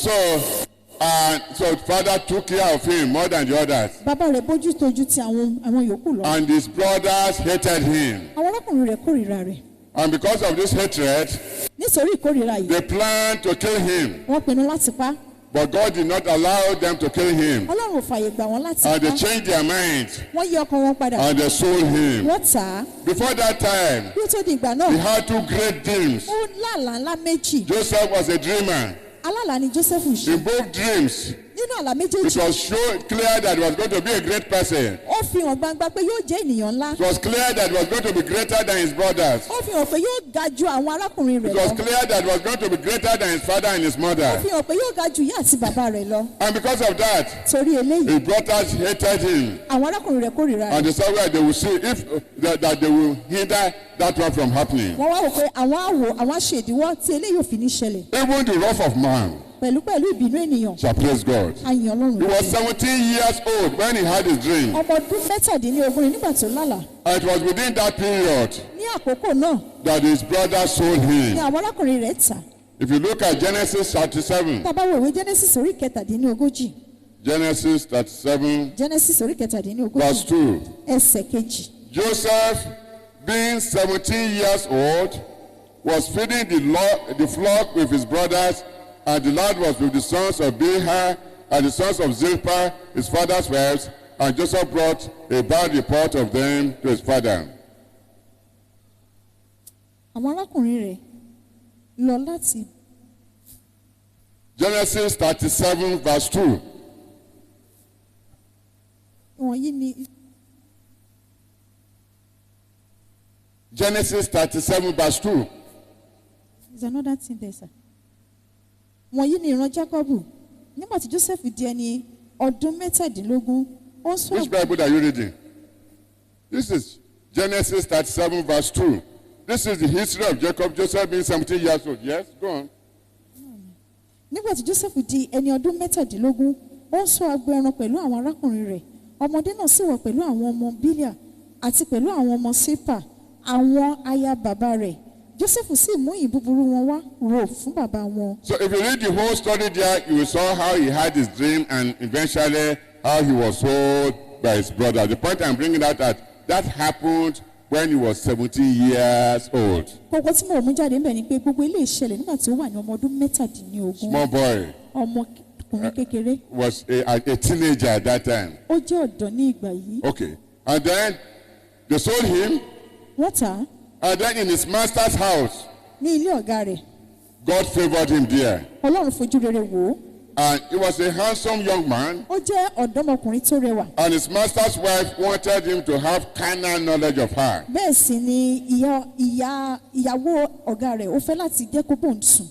so father took care of him more than the others. Bàbá rẹ̀ bójú tójú ti àwọn yòókù lọ. And his brothers hated him. Àwọn arákùnrin rẹ̀ kórìíra rẹ̀. And because of this hatred, Nítorí ìkórìíra yìí, they planned to kill him. wọ́n pinnu láti pa. But God did not allow them to kill him. Ọlọ́run ò fààyè gbà wọ́n láti And they pa. changed their minds Wọ́n yí ọkàn wọn padà. and they sold him. Wọ́n tà á. Before that time, Bí ó tó di ìgbà he náà, had two great dreams. ó lálàá ńlá méjì. Joseph was a dreamer. Alálàá ni Jósẹ́fù ṣe. In both dreams, Nínú àlá it méjèèjì, was clear that he was going to be a great person. ó fi hàn gbangba pé yóò jẹ́ ènìyàn ńlá. It was clear that he was going to be greater than his brothers. Ó fi hàn pé yóò ga ju àwọn arákùnrin rẹ̀ It was lọ. clear that he was going to be greater than his father and his Ó mother. fi hàn pé yóò ga ju ìyá àti bàbá rẹ̀ lọ. And because of that, Torí eléyìí, his brothers hated him. àwọn arákùnrin rẹ̀ kórìíra And rẹ̀. they said, well, they will see if that they will hinder that one from happening. Wọ́n wá wò pé àwọn àwò àwọn aṣèdíwọ́ tí eléyìí ò fi ní ṣẹlẹ̀. Even the wrath of man Pẹ̀lú ìbínú ènìyàn, shall praise God. àyàn Ọlọ́run He rẹ̀. was 17 years old when he had his dream. Ọmọ ọdún mẹ́tàdínlógún ni nígbà tó lálàá. And it was within that period Ní àkókò náà that his brother sold ni him. àwọn arákùnrin rẹ̀ tà. If you look at Genesis 37, Tá a bá wo ìwé Genesis orí kẹtàdínlógójì. Genesis 37, Genesis orí verse kẹtàdínlógójì. 2. Ẹsẹ̀ kejì. Joseph, being 17 years old, was feeding the flock with his brothers, and the lad was with the sons of Bilhah and the sons of Zilpah, his father's wives, and Joseph brought a bad report of them to his father. Àwọn arákùnrin rẹ̀ lọ láti Genesis 37, verse 2. wọ̀nyí ni Genesis 37, verse 2. is another thing there sir. Wọ̀nyí ni ìran Jákọ́bù. Nígbà tí Joseph di ẹni ọdún mẹ́tàdínlógún, ó ń sọ Which Bible are you reading? This is Genesis 37, verse 2. This is the history of Jacob, Joseph being 17 years old. Yes, go on. Nígbà tí Joseph di ẹni ọdún mẹ́tàdínlógún, ó ń sọ agbo ẹran pẹ̀lú àwọn arákùnrin rẹ̀. Ọmọdé náà sì wà pẹ̀lú àwọn ọmọ Bílíà àti pẹ̀lú àwọn ọmọ Sípà, àwọn aya bàbá rẹ̀. Joseph sì mú ìyìn búburú wọn wá rò fún bàbá wọn. So if you read the whole story there, you will saw how he had his dream and eventually how he was sold by his brother. The point I'm bringing out that happened when he was 17 years old. Gbogbo tí mo mú jáde ńbẹ̀ ni pé gbogbo ilé ìṣẹ̀lẹ̀ nígbà tí ó wà ní ọmọ ọdún mẹ́tàdínlógún. Small boy Ọmọkùnrin kékeré. was a teenager at that time. Ó jẹ́ ọ̀dọ́ ní ìgbà yìí. Okay. And then they sold him. Wọ́n tà á And then in his master's house, ní ilé ọ̀gá rẹ̀. God favored him there. Ọlọ́run fojú rere wò ó. And he was a handsome young man. Ó jẹ́ ọ̀dọ́mọkùnrin tó rẹwà. And his master's wife wanted him to have carnal knowledge of her. Bẹ́ẹ̀ sì ni ìyàwó ọ̀gá rẹ̀ ó fẹ́ láti jẹ́ kó bóun sùn.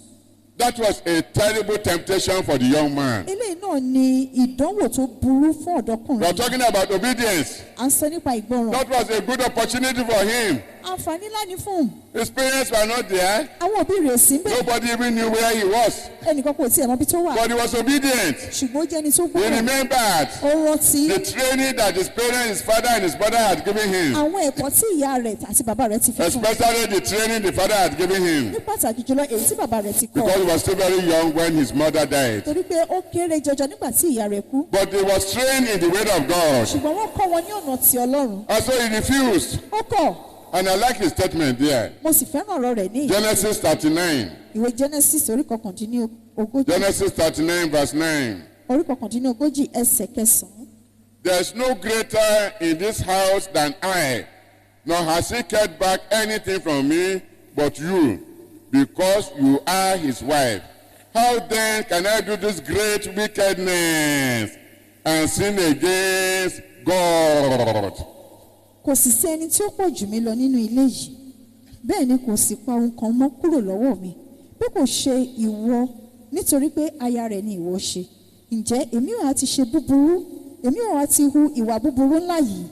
That was a terrible temptation for the young man. Eléyìí náà ni ìdánwò tó burú fún We are ọ̀dọ́kùnrin. talking about obedience. À ń sọ nípa ìgbọràn. That was a good opportunity for him. Àǹfààní ńlá ni fún un. His parents were not there. Àwọn òbí rẹ̀ ò sí ńbẹ̀. Nobody even knew where he was. Ẹnìkan kò tiẹ̀ mọ ibi tó wà. But he was obedient. Ṣùgbọ́n ó jẹ́ ẹni tó He gbọ́ràn. remembered Ó rántí the training that his parents, his father and his mother had given him. àwọn ẹ̀kọ́ tí ìyá rẹ̀ àti bàbá rẹ̀ ti fi fún un. Especially the training the father had given him. Ní pàtàkì jùlọ èyí tí bàbá rẹ̀ ti kọ́. Because he was still very young when his mother died. Torí pé ó kéré jọjọ nígbà tí ìyá rẹ̀ kú. But he was trained in the way of God. Ṣùgbọ́n wọ́n kọ́ wọn ní ọ̀nà ti Ọlọ́run. And so he refused. Ó kọ̀. And I like his statement there. Mo sì fẹ́ràn ọ̀rọ̀ rẹ̀ ní Genesis 39. ìwé Genesis orí kọkàndínlógójì. Genesis 39 verse 9. Orí kọkàndínlógójì ẹsẹ̀ kẹsàn-án. There is no greater in this house than I, nor has he kept back anything from me but you, because you are his wife. How then can I do this great wickedness and sin against God? kò sì sí ẹni tí ó pọ̀ jù mí lọ nínú ilé yìí bẹ́ẹ̀ ni kò sì pa ohun kan mọ́ kúrò lọ́wọ́ mi bí kò ṣe ìwọ nítorí pé aya rẹ̀ ni ìwọ ṣe ǹjẹ́ èmi ò ti ṣe búburú èmi ò ti hu ìwà búburú ńlá yìí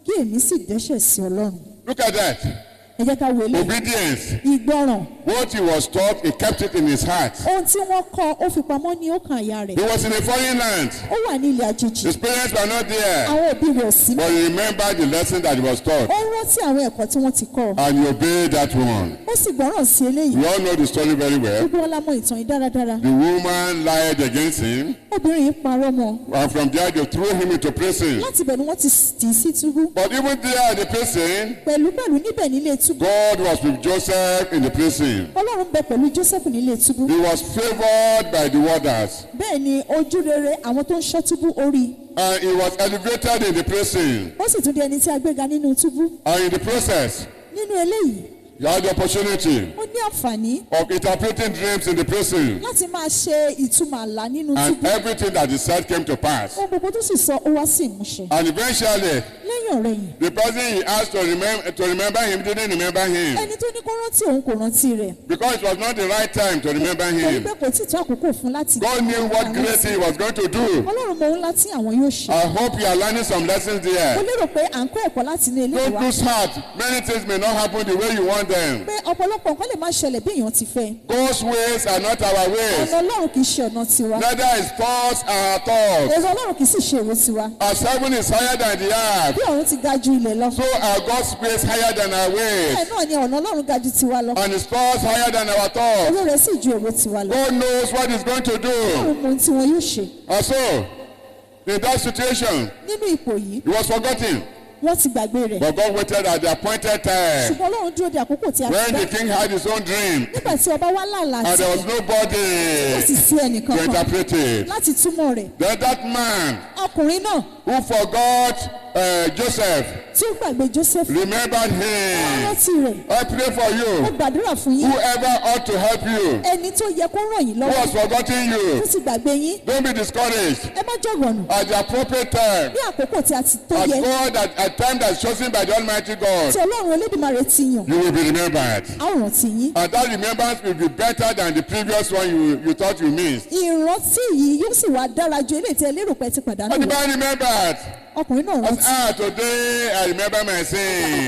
kí èmi sì dẹ́ṣẹ̀ sí Ọlọ́run. Look at that. ẹ jẹ́ ká wo eléyìí. Obedience. ìgbọràn. What he was taught, he kept it in his heart. ohun tí wọ́n kọ́ ó fi pamọ́ ní ọkàn àyà rẹ̀. He was in a foreign land. ó wà ní ilẹ̀ àjèjì. His parents were not there. àwọn òbí rẹ̀ ò sí But mọ́. he remembered the lesson that he was taught. ó rántí àwọn ẹ̀kọ́ tí wọ́n ti kọ́. And he obeyed that one. ó sì gbọ́ràn sí eléyìí. We all know the story very well. gbogbo ọlá mọ ìtàn yìí dáradára. The woman lied against him. obìnrin yìí parọ́ mọ́. And from there they threw him into prison. láti bẹ̀ ni wọ́n ti tì í sí túbú. But even there at the prison, pẹ̀lúpẹ̀lú níbẹ̀ nílé túbú. God was with Joseph in the prison. Ọlọ́run bẹ pẹ̀lú Jósẹ́fù nílé túbú. He was favored by the warders. bẹ́ẹ̀ ni ojú rere àwọn tó ń ṣọ́ túbú orí. And he was elevated in the prison. ó sì tún di ẹni tí a gbéga nínú túbú. And in the process, nínú eléyìí he had the opportunity ó ní àǹfààní of interpreting dreams in the prison. láti máa ṣe ìtumọ̀ àlá nínú And túbú. everything that he said came to pass. ohun gbogbo tó sì sọ ó wá sí ìmúṣẹ. And eventually, lẹ́yìn ọ̀rẹ̀yìn the person he asked to remember him didn't remember him. ẹni tó ní kó rántí òun kò rántí rẹ̀. Because it was not the right time to remember torí him. pé kò tí ì tó àkókò fún láti. God knew what great thing he was going to do. Ọlọ́run mọ ohun láti àwọn yóò ṣe. I hope you are learning some lessons mo there. lérò pé à ń kọ́ ẹ̀kọ́ láti ní ilé Don't wa. lose heart. Many things may not happen the way you want them. pé ọ̀pọ̀lọpọ̀ nǹkan lè má ṣẹlẹ̀ bí èèyàn ti fẹ́. God's ways are not our ways. ọ̀nà Ọlọ́run kì í ṣe ọ̀nà tiwa. Neither his thoughts are our thoughts. èrò Ọlọ́run kì í sì ṣe èrò tiwa. As heaven is higher than the earth, bí ọ̀run ti ga ju ilẹ̀ lọ. so are God's ways higher than our ways. bẹ́ẹ̀ náà ni ọ̀nà Ọlọ́run ga ju tiwa lọ. And his thoughts higher than our thoughts. èrò rẹ̀ sì ju èrò tiwa lọ. God knows what he's going to do. Ọlọ́run mọ ohun tí wọn yóò ṣe. And so, in that situation, nínú ipò yìí he was forgotten. wọ́n ti gbàgbé rẹ̀. But God waited at the appointed time. ṣùgbọ́n Ọlọ́run dúró de àkókò tí a When ti the dá. king had his own dream, nígbà tí ọba wá lálàá and tí there was kò nobody sì sí ẹnìkan to kan interpret it. láti túmọ̀ rẹ̀. Then that man ọkùnrin náà who forgot Joseph tí ó gbàgbé Joseph remembered him. rántí rẹ̀. I pray for ó you. gbàdúrà fún yín. Whoever ought to help you, ẹni tó yẹ kó ràn yín who has lọ́wọ́ forgotten you, tó sì gbàgbé yín. don't be discouraged. ẹ má jọ̀gbọ̀nù. At the appropriate time, ní àkókò tí a ti tó at yẹ God, at time that's chosen by the Almighty God, tí Ọlọ́run Olódùmarè ti yàn you will be remembered. á ò rántí yín. And that remembrance will be better than the previous one you thought you missed. ìrántí yìí yóò sì wá dára ju eléyìí tí ẹ lérò pé ti pàdánù But the lọ. man remembered. ọkùnrin náà rántí. Today I remember my sin.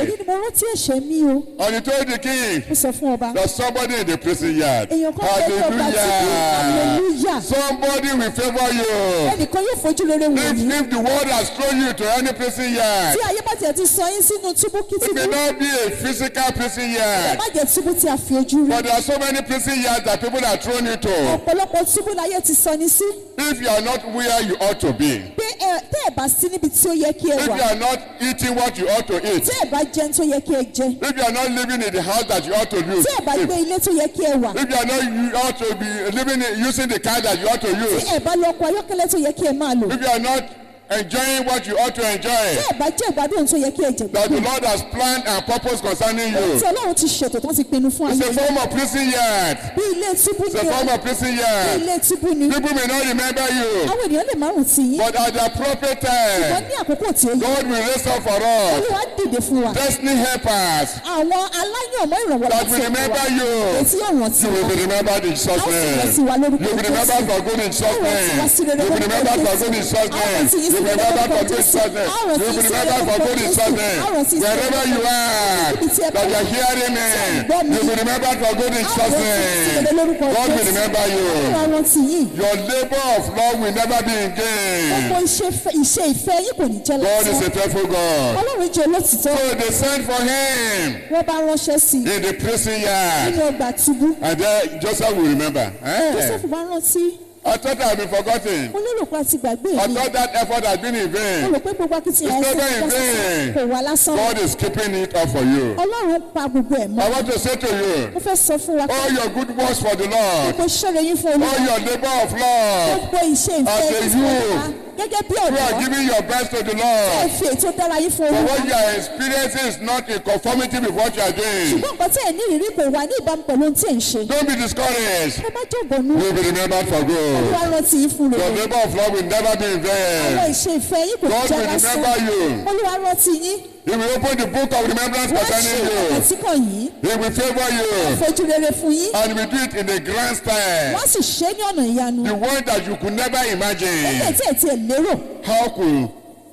èyí ni mo rántí ẹ̀ṣẹ̀ mi o. And he told the king, ó sọ fún ọba. there's somebody in the prison yard. èèyàn kan fẹ́ kí ọba ti kú hallelujah. Somebody will favor you. ẹnìkan yóò fojú rere wò If yín. the world has thrown you to any prison yard, tí ayé bá tiẹ̀ ti sọ yín sínú túbú it may kìtìbú. not be a physical prison ẹ yard, má jẹ́ túbú tí a fi ojú rí. but there are so many prison yards that people are thrown into. ọ̀pọ̀lọpọ̀ túbú láyé ti sọ ní sí. If you are not where you ought to be, pé tẹ́ ẹ bá sí níbi tí ó yẹ kí ẹ if you wà. are not eating what you ought to eat, tí ẹ bá jẹun tó yẹ kí ẹ jẹ. if you are not living in the house that you ought to live, tí ẹ bá gbé ilé tó yẹ kí ẹ wà. if you are not you ought to be living using the car that you ought to tí use, ẹ bá lọ ọkọ̀ ayọ́kẹ́lẹ́ tó yẹ kí ẹ máa lò. if you are not enjoying what you ought to tí enjoy, ẹ bá jẹ́ ìgbádùn tó yẹ kí ẹ jẹ that the gbádùn. Lord has planned and purpose concerning ohun you. tí Ọlọ́run ti ṣètò tó ti pinnu fún It's ayé a yín. form of prison yard. bí ilé túbú It's a ni o. form of prison bí yard. ilé túbú ni. People may not remember you, àwọn ènìyàn lè márùn tì yín. but at the appropriate wọ́n time, ní àkókò tí ó yẹ. God will raise up for us Olúwa dìde fún wa. destiny helpers àwọn aláyànmọ́ ìrànwọ́ that láti will ẹ̀kọ́ wa. remember you. ètí yóò rántí You will wa. be remembered in Jesus' a ó sì name. rántí wa lórúkọ You will be remembered for good in Jesus' name. You will be remembered for good in Jesus' name. You will be remembered for good in Jesus' name. You will be remembered for good in Jesus' name. Wherever you are, that you are hearing me, you will be remembered for good in Jesus' name. God will remember you. Olúwa rántí yín. Your labor of love will never be in gbogbo vain. iṣẹ́ ìfẹ́ yín kò ní jẹ́ God is lásán. a faithful God. Ọlọ́run jẹ́ olótìtọ́. So they sent for him wọ́n bá ránṣẹ́ sí i in the prison yard. nínú ọgbà túbú. And then Joseph will remember. Joseph bá rántí. I thought I had been forgotten. mo lérò pé a ti gbàgbé I mi. thought that effort had been in mo vain. rò pé gbogbo akitiyan It's ẹsẹ̀ never in vain. kò wá lásán. God is keeping it up for you. Ọlọ́run pa gbogbo ẹ̀ mọ́. I want to say to you, mo fẹ́ sọ fún wa pé all your good works for the Lord, gbogbo iṣẹ́ rẹ̀ yín fún all Olúwa. your labor of love, gbogbo iṣẹ́ ìfẹ́ As a yín fún Olúwa. youth, gẹ́gẹ́ bí you are ọ̀dọ́. giving your best to the ẹ Lord. fi ètò dára yín fún But Olúwa. what you are experiencing is not in conformity with what you are doing. ṣùgbọ́n nǹkan tí ẹ̀ ní ìrírí kò wà ní ìbámu pẹ̀lú ohun tí ẹ̀ ń ṣe. Don't be discouraged. ẹ má jọ̀gbọ̀nú. You will be remembered for good. Olúwa rántí yín fún Your rere. labor of love will never be in àwọn vain. iṣẹ́ ìfẹ́ yín kò ní God jẹ́ will lásán. remember you. Olúwa rántí yín. He will open the book of remembrance wọ́n ṣe concerning you. àtìkọ́ yìí. He will favor you. fojú rere fún yín. And we do it in a grand style. wọ́n sì ṣe é ní ọ̀nà ìyanu. The one that you could never ilé imagine. tí ẹ̀ tí ẹ̀ lérò. How could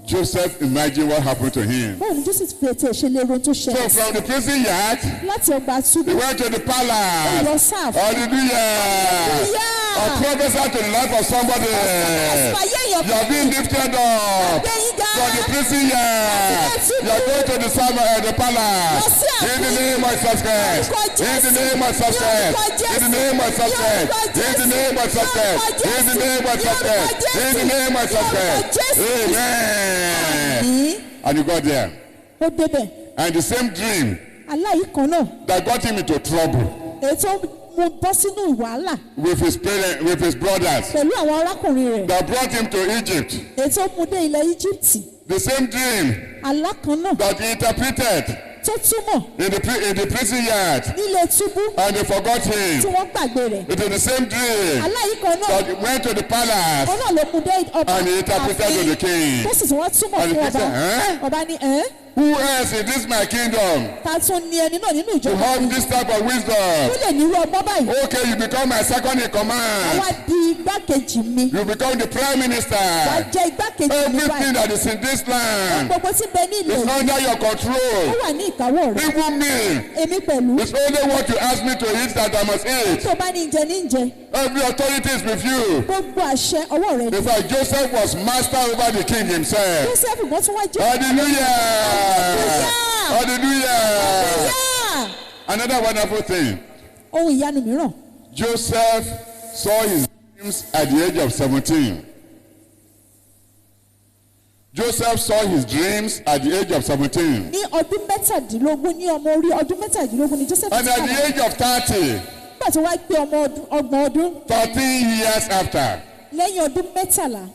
Joseph imagine what happened to him? báwo ni Joseph fi ètò ìṣẹ̀lẹ̀ ro tó So ṣẹlẹ̀ sí? from the prison yard, láti ọgbà túbú. he went to the ó lọ palace. sáàfù. Hallelujah. I prophesy to the life of somebody. àsìkò ayé èèyàn You are being lifted up gbé yín ga. from the prison yard. You are going to the palace. In the name of Jesus Christ. In the name of Jesus Christ. In the name of Jesus Christ. In the name of Jesus Christ. In the name of Jesus Christ. In the name of Jesus Christ. Amen. ní And he got there. ó débẹ̀. And the same dream aláyìí kan náà that got him into trouble ètò mo bọ́ sínú wàhálà with his parents, with his brothers, pẹ̀lú àwọn arákùnrin rẹ̀. that brought him to Egypt. ètò mú dé ilẹ̀ Íjíbítì. The same dream àlá kan náà that he interpreted tó túmọ̀ in the prison yard, nílé túbú and they forgot tí him. wọ́n gbàgbé rẹ̀. It is the same dream aláyìí kan náà that he went to the palace òun náà ló mú dé ọba and he interpreted to the king. tó sì tún wọ́n túmọ̀ And the fún king ọba. said, ọba ní ẹ́ Who else in this my kingdom ta tún ní ẹni náà nínú to ìjọba have mi this type of ó wisdom? lè nírú ọgbọ́n báyìí. Okay, you become my second in àwa command. di igbákejì mi. You become the prime wàá minister. jẹ igbákejì mi Everything báyìí. that is in this land gbogbo tí bẹ ní ilẹ̀ is yìí under your ó control. wà ní ìkáwọ́ rẹ̀. Even me, èmi pẹ̀lú it's only what you ask me to eat that I must eat. tó bá ní jẹ ní jẹ. Every authority is with you. gbogbo àṣẹ ọwọ́ rẹ̀ ni. In fact, Joseph was master over the king himself. Joseph gbọ́n tún wá jẹ́. Hallelujah! Hallelujah! Hallelujah! Another wonderful thing. ohun ìyanu mìíràn. Joseph saw his dreams at the age of 17. Joseph saw his dreams at the age of 17. ní ọdún mẹ́tàdínlógún ní ọmọ orí ọdún mẹ́tàdínlógún ni Joseph And ti at wà. the age of 30, nígbà tó wá gbé ọgbọ̀n ọdún 13 years after, lẹ́yìn ọdún mẹ́tàlá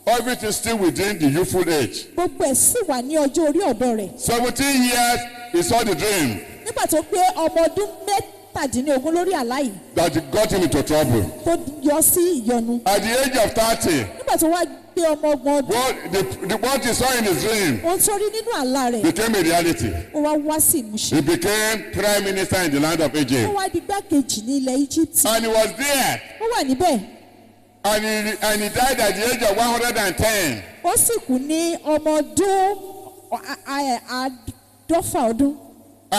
everything still within the youthful age. gbogbo ẹ̀ sì wà ní ọjọ́ orí ọ̀dọ́ rẹ̀. 17 years, he saw the dream nígbà tó pé ọmọ ọdún mẹ́tàdínlógún lórí àlá yìí that got him into trouble. tó yọ sí ìyọnu. At the age of 30, nígbà tó wá gbé ọmọ ọgbọ̀n ọdún what he saw in his dream ohun tó rí nínú àlá rẹ̀ became a reality. ó wá wá sí ìmúṣẹ. He became prime minister in the land of ó Egypt. wá di igbákejì ní ilẹ̀ Egypt. And he was there. ó wà níbẹ̀ And he died at the age of 110. ó sì kú ní ọmọ ọdún àádọ́fà ọdún.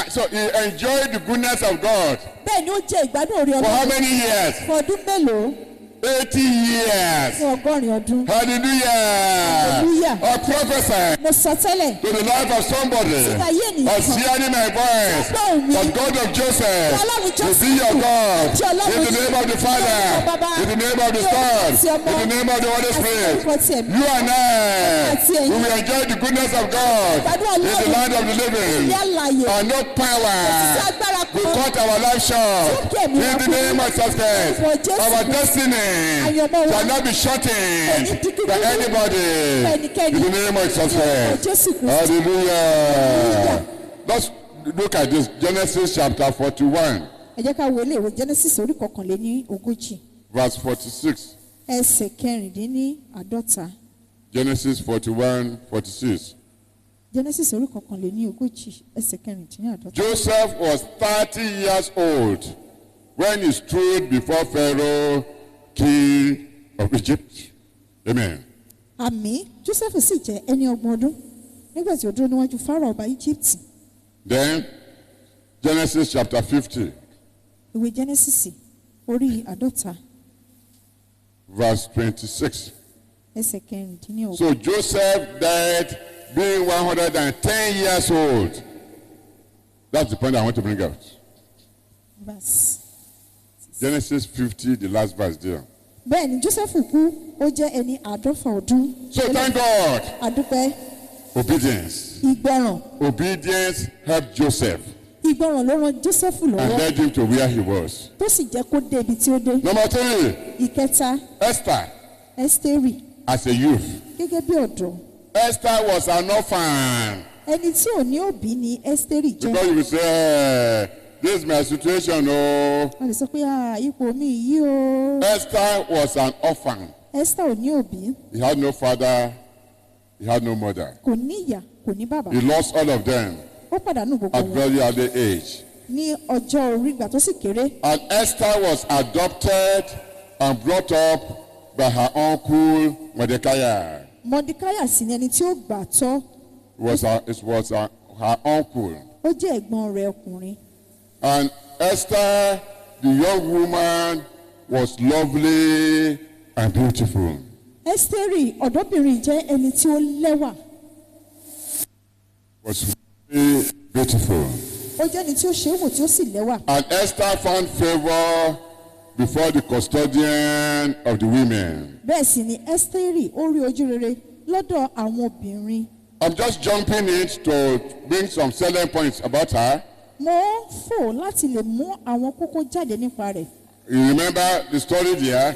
So he enjoyed the goodness of God. bẹ́ẹ̀ ni ó jẹ́ ìgbádùn orí For how ọlọ́run many years? fún ọdún mélòó 80 years. fún ọgọ́rin ọdún. Hallelujah. Hallelujah. I prophesy mo sọ tẹ́lẹ̀ to the life of somebody. ayé ènìyàn Of hearing my voice. Ọlọ́run mi. The God of Joseph Ọlọ́run will Joseph. be your God. Tí Ọlọ́run In the mi. name of the Father. Ní orúkọ Baba. In the name of the Ní orúkọ ti Son. Ọmọ. In the name of the Holy Àti Spirit. orúkọ ti ẹ̀mí. You and I, Àti ẹ̀yin. we will enjoy the goodness of God Ìgbádùn in the Ọlọ́run. land of the living. Ilé àlàyé. And no sí power agbára will kan. cut our life short. Sókè mi In the wá name of Jesus Christ. Orúkọ Jésù. Our destiny Àyànmọ́ wa. shall not be shortened Kò ní di by kíkúrú. anybody. Ẹnikẹ́ni. In the name of Jesus Orúkọ Christ. Jésù Kristi. Hallelujah. Let's look at this. Genesis chapter 41, ẹ jẹ́ ká wo ilé ìwé Genesis orí kọkànléní ogójì verse 46. ẹsẹ̀ kẹrìndínní àádọ́ta. Genesis 41, 46. Genesis orí kọkànléní ogójì ẹsẹ̀ kẹrìndínní àádọ́ta. Joseph was 30 years old when he stood before Pharaoh, king of Egypt. Amen. àmì Joseph sì jẹ́ ẹni ọgbọ̀n ọdún nígbà tí ó dúró níwájú Fáráò ọba Egypt. Then, Genesis chapter 50, ìwé Genesis orí àádọ́ta verse 26. ẹsẹ̀ kẹrìndínní ogún. So Joseph died being 110 years old. That's the point I want to bring out. verse. Genesis 50, the last verse there. bẹ́ẹ̀ ni Joseph kú ó jẹ́ ẹni àádọ́fà ọdún. So thank God. àdúpẹ́ Obedience. ìgbọràn Obedience helped Joseph ìgbọràn ló ran Joseph and lọ́wọ́ led him to where he was. tó sì jẹ́ kó dé ibi tí ó dé. Number 3, ìkẹta Esther Ẹ́sítérì as a youth. gẹ́gẹ́ bí ọ̀dọ́ Esther was an orphan. ẹni tí ò ní òbí ni Ẹ́sítérì jẹ́. Because you will say, this is my situation. Oh, wọ́n lè sọ pé ipò mi yìí o. Esther was an orphan. Esther ò ní òbí He had no father He had no mother. kò ní ìyá kò ní bàbá. He lost all of them ó pàdánù gbogbo at wọn very early age. ní ọjọ́ orí ìgbà tó sì kéré. And Esther was adopted and brought up by her uncle Mordecai. Mọ́díkáyà sì ni ẹni tí ó gbà tọ́. It was her uncle. ó jẹ́ ẹ̀gbọ́n rẹ̀ ọkùnrin. And Esther, the young woman, was lovely and beautiful. Ẹ́sítérì ọ̀dọ́bìnrin jẹ́ ẹni tí ó lẹ́wà. Was really beautiful. ó jẹ́ ẹni tí ó ṣe é wò tí ó sì lẹ́wà. And Esther found favor before the custodian of the women. bẹ́ẹ̀ sì ni Ẹ́sítérì ó rí ojú rere lọ́dọ̀ àwọn obìnrin. I'm just jumping in to bring some selling points about her. mo ń fò láti lè mú àwọn kókó jáde nípa rẹ̀. You remember the story there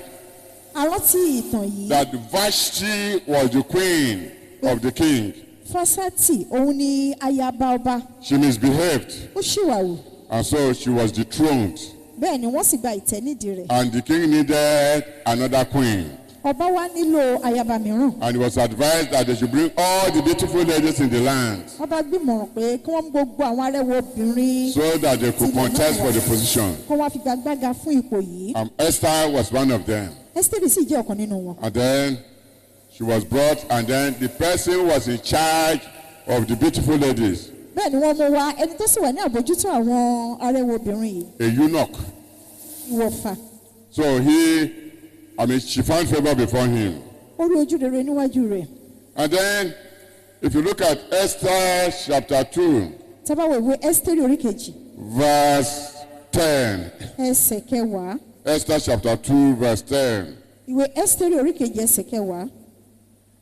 a rántí ìtàn yìí. that Vashti was the queen of the king. Fásátì òun ni ayaba ọba. She misbehaved, ó ṣìwàwù. and so she was dethroned. bẹ́ẹ̀ ni wọ́n sì gba ìtẹ́ nídìí rẹ̀. And the king needed another queen. ọba wa nílò ayaba mìíràn. And it was advised that they should bring all the beautiful ladies in the land wọ́n bá gbìmọ̀ràn pé kí wọ́n mú gbogbo àwọn arẹwà obìnrin. so that they could contest for the position. kí wọ́n fi gbàgbága fún ipò yìí. Esther was one of them. Ẹ́sítérì sì jẹ́ ọ̀kan nínú wọn. And then she was brought, and then the person who was in charge of the beautiful ladies, bẹ́ẹ̀ ni wọ́n mú wa ẹni tó sì wà ní àbójútó àwọn arẹwà obìnrin yìí. a eunuch. ìwọ̀fà. So she found favor before him. ó rí ojú rere níwájú rẹ̀. And then, if you look at Esther chapter 2, tá bá wo ìwé Ẹ́sítérì orí kejì. verse 10. ẹsẹ̀ kẹwàá. Esther chapter 2, verse 10. ìwé Ẹ́sítérì orí kejì ẹsẹ̀ kẹwàá.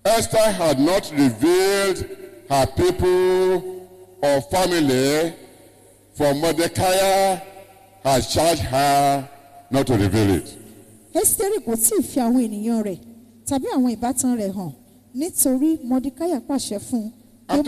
Esther had not revealed her people or family, for Mordecai had charged her not to reveal it. Ẹ́sítérì kò tí ì fi àwọn ènìyàn rẹ̀ tàbí àwọn ìbátan rẹ̀ hàn nítorí Mọ́díkáyà pàṣẹ fún un. I'm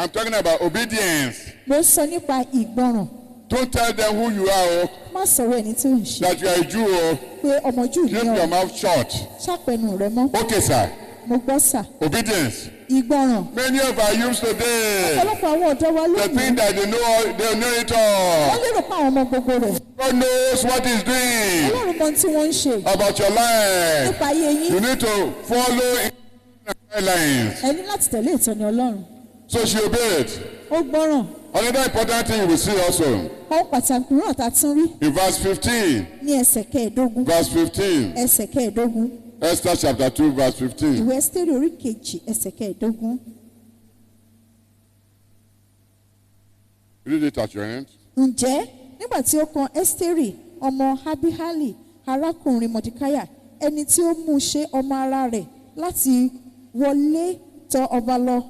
talking about obedience. mo sọ nípa ìgbọràn. Don't tell them who you are, má sọ̀rọ̀ ẹni tí ò ń ṣe. that you are a Jew. pé ọmọ Júù ni Keep your ọ́. mouth shut. ṣàpẹnu rẹ mọ́. Okay, sir. mo gbọ́ sà. Obedience. ìgbọràn. Many of our youths today, ọ̀pọ̀lọpọ̀ àwọn ọ̀dọ́ wa they lónìí. think that they know it wọ́n all. lérò pé àwọn ọmọ gbogbo rẹ̀. God knows what He's doing Ọlọ́run mọ ohun tí wọ́n ń ṣe. about your life. nípa ayé yín. You need to follow in the guidelines. ẹ ní láti tẹ̀lé ìtọ́ni Ọlọ́run. So she obeyed. ó gbọ́ràn. Another important thing you will see also ohun pàtàkì mìíràn tá a tún rí in verse 15. ní ẹsẹ̀ kẹẹ̀ẹ́dógún. Verse 15. ẹsẹ̀ kẹẹ̀ẹ́dógún. Esther chapter 2, verse 15. ìwé Ẹ́sítérì orí kejì ẹsẹ̀ kẹẹ̀ẹ́dógún. Read it at your end. ǹjẹ́ nígbà tí ó kan Ẹ́sítérì ọmọ Abihali arákùnrin Mọ̀díkáyà ẹni tí ó mú ṣe ọmọ ara rẹ̀ láti wọlé tọ̀ ọba lọ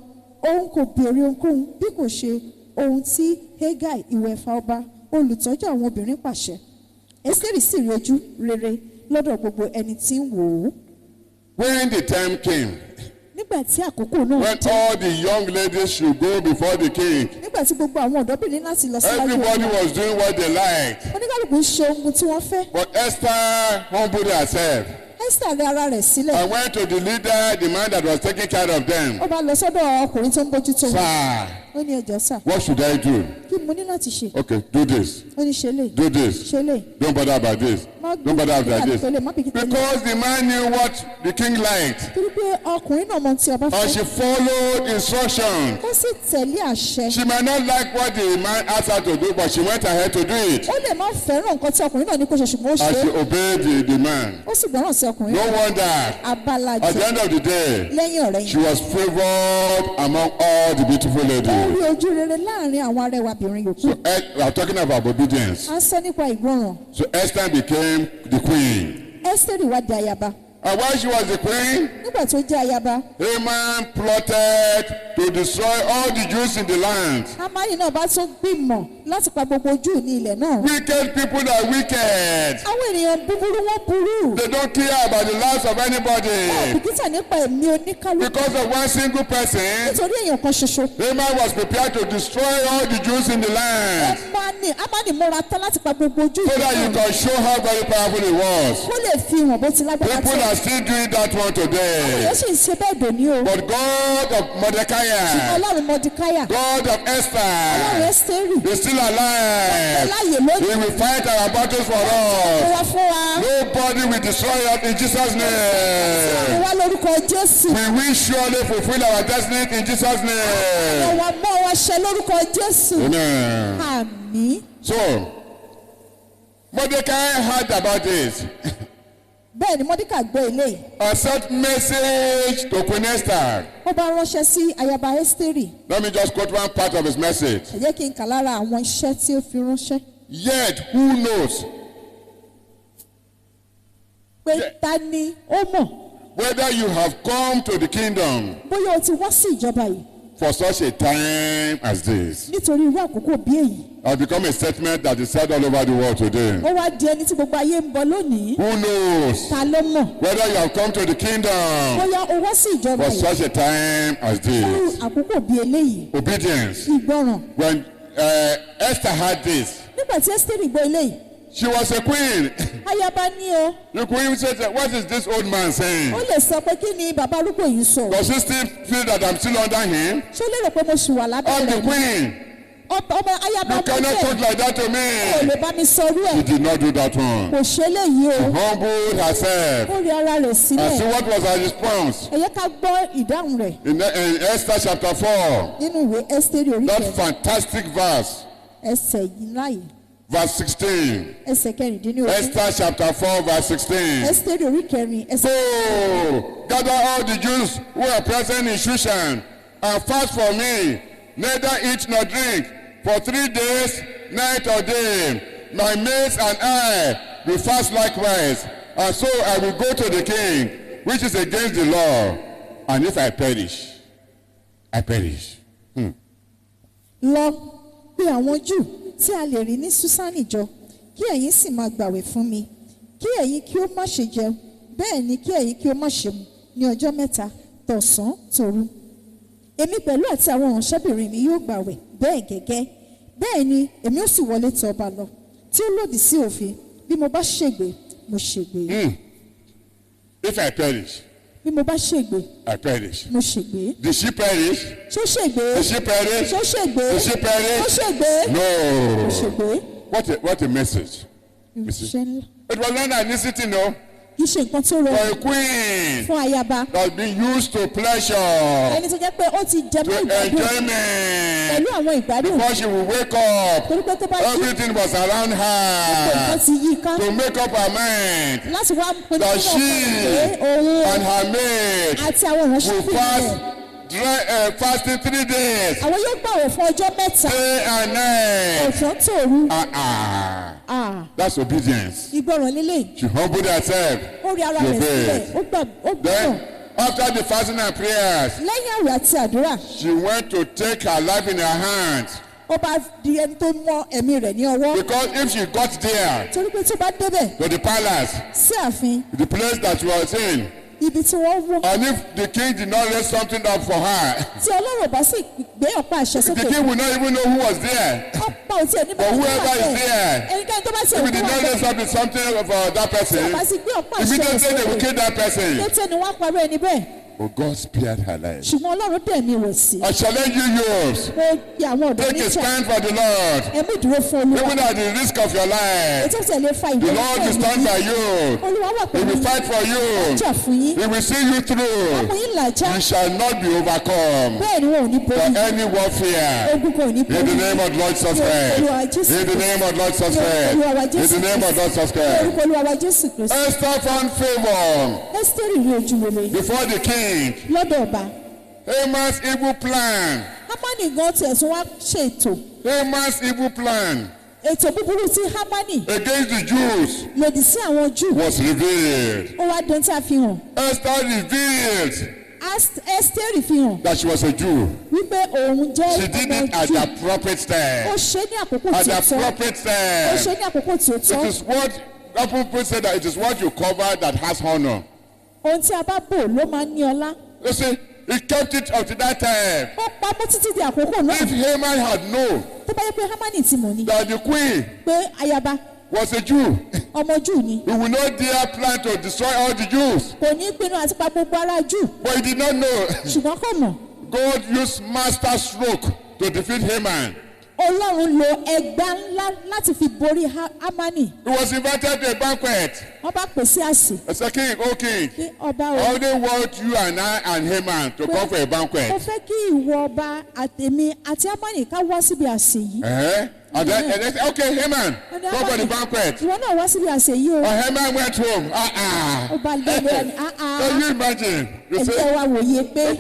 òun kò béèrè ohunkóhun bí kò ṣe ohun tí Hegai ìwẹ̀fà ọba olùtọ́jú àwọn obìnrin pàṣẹ. Ẹ́sítérì sì rí ojú rere lọ́dọ̀ gbogbo ẹni tí ń wò ó. When the time came, nígbà tí àkókò náà when all the young ladies should go before the king, nígbà tí gbogbo àwọn ọ̀dọ́bìnrin láti lọ síwájú everybody ọba was doing what they liked. oníkálùkù ń ṣe ohun tí wọ́n fẹ́. But Esther humbled herself Ẹ́sítérì rẹ ara rẹ̀ sílẹ̀. and went to the leader, the man that was taking care of them. ó bá lọ sọ́dọ̀ ọkùnrin tó ń bójútó wọn. Sir, ó ní ẹjọ́ sà what should I do? kí mo ní láti ṣe. Okay, do this. ó ní ṣe lè Do this. ṣe lè. Don't bother about this. Don't bother about this. Because the man knew what the king liked. torí pé ọkùnrin náà mọ tí ọba And fẹ́. she followed instructions. ó sì tẹ̀lé àṣẹ. She might not like what the man asked her to do, but she went ahead to do it. ó lè má fẹ́ràn nǹkan tí ọkùnrin náà ní kó ṣe ṣùgbọ́n ó ṣe And she é. obeyed the man. ó sì gbọ́ràn sí ọkùnrin No náà. wonder, abalajẹ at the end of the day, lẹ́yìn ọ̀rẹ́ she yìí. was favored among all the beautiful ó ladies. rí ojú rere láàrin àwọn arẹwàbìnrin yòókù. So we are talking about obedience. a ń sọ nípa ìgbọràn. So Esther became the queen. Ẹ́sítérì wá di ayaba. And while she was the queen, nígbà tó jẹ́ ayaba. Haman plotted to destroy all the Jews in the land. Hámánì náà bá tún gbìmọ̀ láti pa gbogbo Júù ní ilẹ̀ náà. Wicked people are wicked. àwọn ènìyàn búburú wọ́n burú. They don't care about the lives of anybody. bìkítà nípa ẹ̀mí oníkálukú. Because of one single person, nítorí èèyàn kan ṣoṣo. Haman was prepared to destroy all the Jews in the land. Hámánì múra tán láti pa gbogbo Júù So that you can show how very powerful it was. kó lè fi hàn bó ti lágbára People tó. are still doing that one today. èèyàn sì ń ṣe bẹ́ẹ̀ dòní o. But God of Mordecai, Ọlọ́run Mọ́díkáyà, God of Ọlọ́run Esther, Ẹ́sítérì, is still alive. láàyè He lónìí. will fight our battles for Ó us. wá fún wa. Nobody will destroy us in Jesus' Ó name. wá lórúkọ Jésù. We will surely fulfill our destiny in Jesus' Ó name. wá bọ́ wa ṣe lórúkọ Jésù. Amen. Àmín. So, Mordecai heard about this Bẹ́ẹ̀ ni Mọ́díkà gbọ́ eléyìí. and sent message to Queen Esther. Ó bá ránṣẹ́ sí ayaba Ẹ́sítérì. Let me just quote one part of his message. Ẹ jẹ́ kí n kà lára àwọn iṣẹ́ tí ó fi ránṣẹ́. Yet, who knows Pé ta ni ó mọ̀ whether you have come to the kingdom bóyá o ti wá sí ìjọba yìí for such a time as this? nítorí irú àkókò bí èyí. Has become a statement that is said all over the world today. Ó wá di ẹni tí gbogbo ayé ń bọ lónìí. Who knows Ta ló mọ̀ whether you have come to the kingdom bóyá o wá sí ìjọba for yìí such a time as fún this? àkókò bí eléyìí. Obedience. Ìgbọràn. When Esther had this, Nígbà tí Ẹ́sítérì gbọ́ eléyìí, she was a queen. ayaba ní o. The queen said, what is this old man saying? Ó lè sọ pé kí ni bàbá arúgbó yìí sọ. Does he still feel that I'm still under him? Ṣé ó lérò pé mo ṣì wà lábẹ́ I'm the rẹ̀ ni? queen. Ọmọ ayaba You ọmọ cannot bẹ́ẹ̀ talk like that to kò me. lè bá mi sọrú She ẹ̀. did not do that one. Kò ṣe eléyìí o. Humbled herself. Ó rí ara rẹ̀ And see sílẹ̀. what was her response? Ẹ jẹ́ ká gbọ́ ìdáhùn rẹ̀ In Esther chapter 4, nínú ìwé Ẹ́sítérì orí that kẹrin. fantastic verse, Ẹsẹ̀ yìí láyìí. verse 16. Ẹsẹ̀ kẹrìndínlógún. Esther chapter 4, verse 16. Ẹ́sítérì orí kẹrin. Ẹsẹ̀ Go, gather all the Jews who are present in Shushan and fast for me, neither eat nor drink, for 3 days, night or day. My maids and I will fast likewise, and so I will go to the king, which is against the law. And if I perish, I perish. lọ pé àwọn Júù tí a lè rí ní Súsánì jọ kí ẹ̀yin sì máa gbàwẹ̀ fún mi kí ẹ̀yin kí ó má ṣe jẹun bẹ́ẹ̀ ni kí ẹ̀yin kí ó má ṣe mu ní ọjọ́ mẹ́ta tọ̀sán tòru. Èmi pẹ̀lú àti àwọn ìránṣẹ́bìnrin mi yóò gbàwẹ̀ bẹ́ẹ̀ gẹ́gẹ́ bẹ́ẹ̀ ni èmi ó sì wọlé tọ̀ ọba lọ tí ó lòdì sí òfin bí mo bá ṣègbé mo ṣègbé. If I perish, Bí mo bá ṣègbé I perish. mo ṣègbé. Did she perish? Ṣó ṣègbé? Did she perish? Ṣó ṣègbé? Did she Ṣó perish? ṣègbé? No. Ṣègbé. What a message. Ìṣe ńlá. It was not an easy thing, no. Kì í ṣe nǹkan tó For rọrùn a queen fún ayaba. that's been used to pleasure, Ẹni tó jẹ́ pé ó ti jẹ to mọ́ ìgbádùn enjoyment. pẹ̀lú àwọn ìgbádùn Before she will wake up, torí pé tó bá jí everything was around nǹkan her ti yí ká to make up her mind láti wá pinnu that nínú she ọkàn pé òun and her maid àti àwọn will ìránṣẹ́bìnrin fast, rẹ̀ fasting 3 days, àwọn yóò gbàwẹ̀ fún ọjọ́ mẹ́ta day and night. ọ̀sán tòru. That's obedience. Ìgbọràn lílé She humbled herself. ó rí ara She rẹ̀ sílẹ̀ obeyed. ó gbọ́ràn. Then, after the fasting and prayers, Lẹ́yìn àwẹ̀ àti àdúrà she went to take her life in her hands. ó bá di ẹni tó mọ ẹ̀mí rẹ̀ ní ọwọ́ Because if she got there torí pé tó bá débẹ̀ to the palace, sí ààfin the place that she was in, ibi tí wọ́n wọ̀ and if the king did not raise something up for her, tí Ọlọ́run bá sì gbé ọ̀pá àṣẹ the sókè king would not even know who was there. ọ̀pá ò tiẹ̀ ní But whoever is there, ẹnikẹ́ni tó bá tiẹ̀ if he wọ́n did not raise up something for that tí person, ọ̀pá sì gbé ọ̀pá àṣẹ immediately they will sókè kill that person. létí ni wọ́n parọ́ ẹni bẹ́ẹ̀ But God spared her life. ṣùgbọ́n Ọlọ́run dẹ̀mí rẹ̀ sí I challenge you, youths. ó yẹ àwọn ọ̀dọ́ Take a níjà stand for the Lord. ẹ̀mí ìdúró fún Olúwa Even at the risk of your life, ètò ìtẹ̀lé fa the ìbọn Lord will stand by you. Olúwa wà He pẹ̀lú will fight for you. jà fún yín He will see you through. ọmọ yín làjá You shall not be overcome bẹ́ẹ̀ ni wọn ò ní for borí any warfare. ogun kan ò ní In the borí name of Lord Jesus Christ. In the name of Lord Jesus Christ. In the name of Lord Jesus Christ. orúkọ Olúwa wa Jésù Kristi. Esther found favor Ẹ́sítérì rí ojú rere before the king. lọ́dọ̀ ọba Haman's evil plan. Hámánì gan tiẹ̀ tún wá ṣètò Haman's evil plan ètò búburú tí Hámánì against the Jews lòdì sí àwọn Júù was revealed. ó wá dán tí a fi hàn Esther revealed Ẹ́sítérì fi hàn that she was a Jew. wípé òun jẹ́ She did ọmọ it at Júù the appropriate ó time. ṣe ní àkókò At tí the ó tọ́ appropriate ó time. ṣe ní àkókò tí ó tọ́ It is what people say that it is what you cover that has honor. ohun tí a bá bò ló máa ń ní ọlá You see, he kept it up to that time. ó pamọ́ títí di àkókò náà If Haman had known tó bá yẹ pé Hámánì ti mọ̀ ni that the queen pé ayaba was a Jew. ọmọ Júù ni. He would not dare plan to destroy all the Jews. kò ní pinnu àti pa gbogbo ará Júù. But he did not know. ṣùgbọ́n kò mọ̀. God used master stroke to defeat Haman. Ọlọ́run lo ẹgbà ńlá láti fi borí Hámánì. He was invited to a banquet. wọ́n bá pè sí àsè. I said, King, oh King, pé ọba I o. only want you and I and Haman to come for a mo banquet. fẹ́ kí ìwọ ọba àtèmi àti Hámánì ká wá síbi àsè yìí. And they said, okay, Haman, come for the banquet. ìwọ náà wá síbi àsè yìí o. Haman went home. ọba lẹ́lẹ́ ni Can you imagine? You ẹ̀jẹ̀ say, wa wòye pé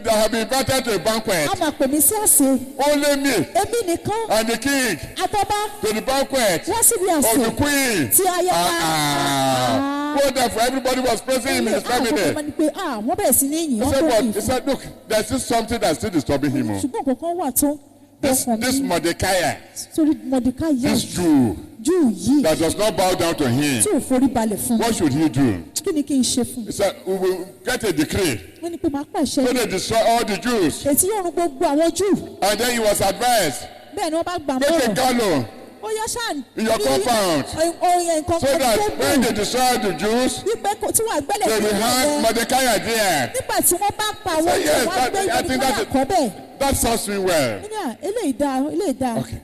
they have been invited to a banquet. a máa pè mí sí àsè. Only me èmi nìkan and the king àtọ́bá to the banquet wá síbi of àsè the queen. tí ayaba. Wonderful. Everybody was praising him in his family. wọ́n bẹ̀rẹ̀ sí ní yìn He wọ́n said, tó what? yìn He said, look, there's still something that's still disturbing him. ṣùgbọ́n kankan wà tó This Mordecai, sórí Mọ̀dékáì this Jew Júù yìí that does not bow down to him, tí ò forí balẹ̀ fún what should he do? kí ni kí n ṣe fún He said, we will get a decree wọ́n ní pé máa pàṣẹ so they destroy all the Jews. ètí yóò run gbogbo àwọn Júù And then he was advised, bẹ́ẹ̀ ni wọ́n bá gbà make a mọ́rọ̀ gallows ó yá ṣáà in your compound oyin nǹkan so kan that tó when they bù destroy the Jews, wípé tí wọ́n àgbẹ̀lẹ̀ they sí will hang ilẹ̀ Mordecai there. nígbà tí wọ́n bá pa àwọn So, yes, Júù wọ́n gbé I think Mọ̀dékáì that's àkọ́bẹ̀ That sounds me well. eléyìí dáa Okay.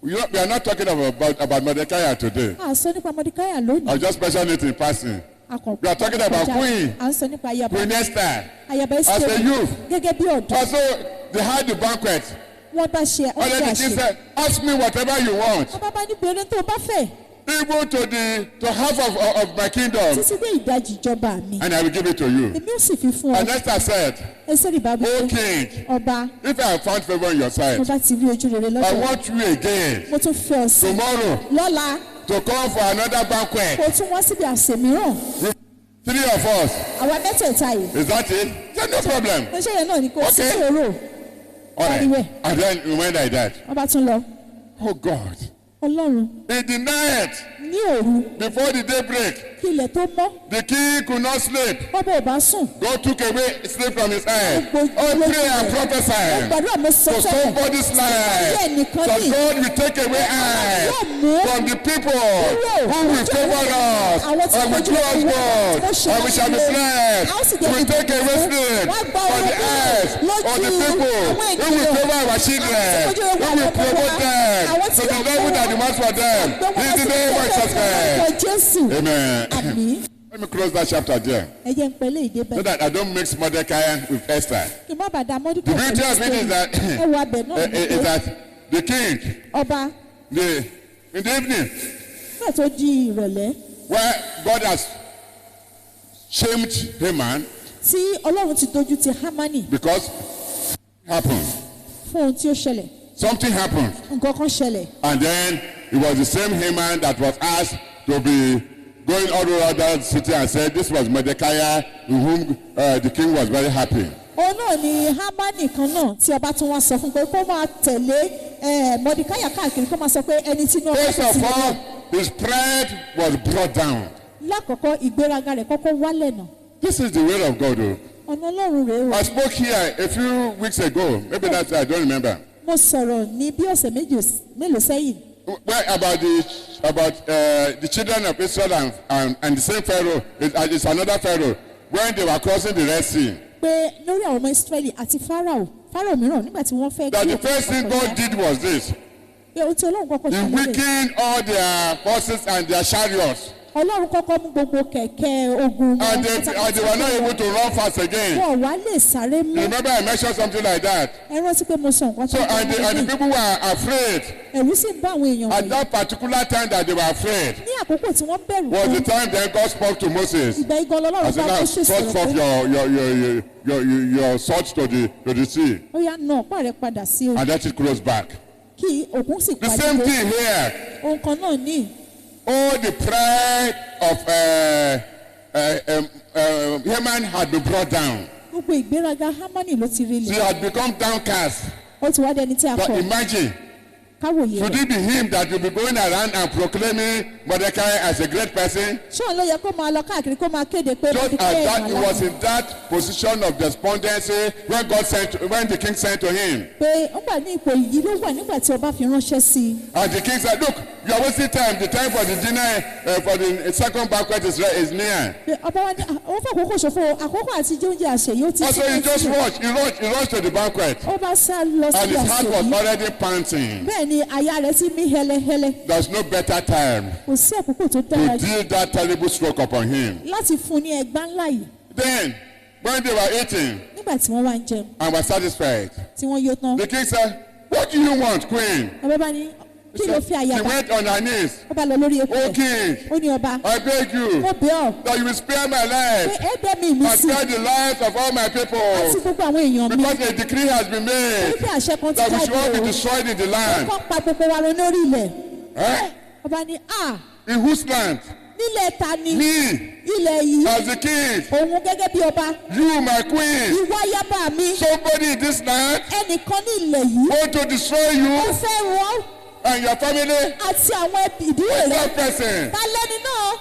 We are not talking about Mordecai today. a sọ nípa Mọ̀dékáì lónìí I'll just mention it in passing. We are talking about Queen. à ń sọ nípa ayaba Queen Esther. ayaba As a Ẹ́sítérì youth. gẹ́gẹ́ bí ọ̀dọ́ Also, they had the banquet. wọ́n bá ṣe And then the ọjọ́ king àṣẹ said, ask me whatever you want. wọ́n bá ní bèrè tó bá fẹ́ Even to half of my kingdom. títí dé ìdajì ìjọba mi And I will give it to you. èmi ò sì fi fún ọ And Esther said, Ẹ́sítérì bá wí O pé king, ọba if I have found favor in your mo sight, bá ti rí ojú rere I lọ́dọ̀ want you again mo tún fẹ́ ọ sí tomorrow lọ́la to come for another banquet. kó tún wá síbi àsè mìíràn Three of us. àwa mẹ́tẹ̀ẹ̀ta yìí Is that it? Yeah, no problem. iṣẹ́ yẹn náà ni kò sí Okay. ìṣòro All right. Anyway. And then we went like that. wọ́n bá tún lọ Oh God. Ọlọ́run In the night, ní òru before the daybreak, kí ilẹ̀ tó mọ́ the king could not sleep. ọba ò bá sùn God took away sleep from his eye. Gbogbo Oh, lójú pray and rẹ̀. prophesy. gbàdúrà mo sọ For sẹ́yìn somebody's life. ayé ẹnìkan That ní God will take away eye yóò mú from the people who will favor us and will do us good. And we shall be blessed. We will take away sleep from the eyes of the people who will favor our children. Who will promote them to the level that demands for them. In the name of Jesus Christ. Jésù Amen. àmín Let me close that chapter there ẹ jẹ́ ń pẹ́lẹ́ ìdè so bẹ́ẹ̀ that I don't mix Mordecai with Esther. kí n má bàa dá mọ́dúkọ̀ The beauty of it is that ẹ wọ abẹ náà ní is pé that the king, ọba in the evening, náà tó di ìrọ̀lẹ́ where God has shamed Haman tí Ọlọ́run ti dojú ti Hámánì because happened. fún ohun tí ó ṣẹlẹ̀ Something happened. nǹkan kan ṣẹlẹ̀ And then it was the same Haman that was asked to be going all over the city and said this was Mordecai in whom the king was very happy. òun náà ni Hámánì kan náà tí ọba tún wá sọ fún pé kó máa tẹ̀lé Mọ̀dékáì káàkiri kó máa sọ pé ẹni tí inú ọba First tó of ti all, lọ his pride was brought down. lákọ̀ọ́kọ́ ìgbéraga rẹ̀ kọ́kọ́ wálẹ̀ náà This is the will of God. Oh. ọ̀nà Ọlọ́run rèé o I spoke here a few weeks ago. Maybe that's I don't remember. mo sọ̀rọ̀ ní bí ọ̀sẹ̀ mélòó sẹ́yìn Well, about the children of Israel and the same Pharaoh. It's another Pharaoh when they were crossing the Red Sea. pé lórí àwọn ọmọ Ísírẹ́lì àti Fáráò mìíràn nígbà tí wọ́n fẹ́ That the òkú first thing kọjá, God did was this: pé ohun tí Ọlọ́run kọ́kọ́ He ṣe lélẹ̀ weakened all their horses and their chariots, Ọlọ́run kọ́kọ́ mú gbogbo kẹ̀kẹ́ ogun wọn and they were not able to run fast again. wọn wá lè sáré You mọ́ remember I mentioned something like that. ẹ rántí pé mo sọ nǹkan So tó and the people were afraid. ẹ̀rù sì ń bá àwọn èèyàn At wọ̀nyí that particular time that they were afraid ní àkókò tí wọ́n bẹ̀rù was fún the time then God spoke to Moses. ìgbà igan I lọ́lọ́run said, bá now tó ṣe thrust sọ̀rọ̀ forth pé your sword to the sea ó yá nà ọ̀pá rẹ̀ padà sí orí and let it close back. kí òkun sì The same pàdé thing here. ohun kan náà ní All the pride of Haman had been brought down. gbogbo ìgbéraga Hámánì ló ti rí She lẹ̀ had become downcast. ó ti wá dẹni tí a But kọ̀ imagine, káwòye should rẹ̀ it be him that will be going around and proclaiming Mordecai as a great person? ṣé òun ló yẹ kó máa lọ káàkiri kó máa kéde pé Just Mọ̀dékáì as that, he was màlára in that position of despondency when the king sent to him. pé ó gbà ní ipò yìí ló wà nígbà tí ọba fi ránṣẹ́ sí i And the king said, look, You are wasting time. The time for the dinner, for the second banquet is near. ọba wa ní ó fẹ́ àkókò ṣòfò àkókò àti jẹ oúnjẹ àṣẹ yóò ti Also, he just rushed. He rushed to the banquet. ó bá sá lọ And sí his heart was àṣẹ already panting. bẹ́ẹ̀ ni àyà rẹ̀ ti mí hẹ́lẹ́hẹ́lẹ́ There's no better time kò sí àkókò tó dára to jù deal that terrible stroke upon him. láti fún ní ẹgbá ńlá yìí Then, when they were eating nígbà tí wọ́n wá ń jẹun and were satisfied, tí wọ́n yó tán the king said, "What do you want, queen?" ọba bá ní kí ló fi àyà She bá went on her knees. ọba lọ lórí eku "O rẹ̀ king, ó ní ọba I beg you ó bẹ̀ ọ́ that you will spare my pé life ẹ̀ẹ́dẹ́ mi mi and sí spare the lives of all my àti people, gbogbo àwọn èèyàn mi because a decree has been made wípé àṣẹ kan ti that we should all jáde be o destroyed in the land." kọ́ pa gbogbo wa lọ lórí ilẹ̀ Eh? ọba ní In whose land? nílẹ̀ ta ni Me, ilẹ̀ yìí as the king, òun gẹ́gẹ́ bí ọba you, my queen, ìwọ ayaba mi somebody in this land ẹnìkan ní ilẹ̀ yìí want to destroy ó you fẹ́ rọ́ and your family. àti àwọn ìdílé rẹ̀ That person ta lẹ́ni náà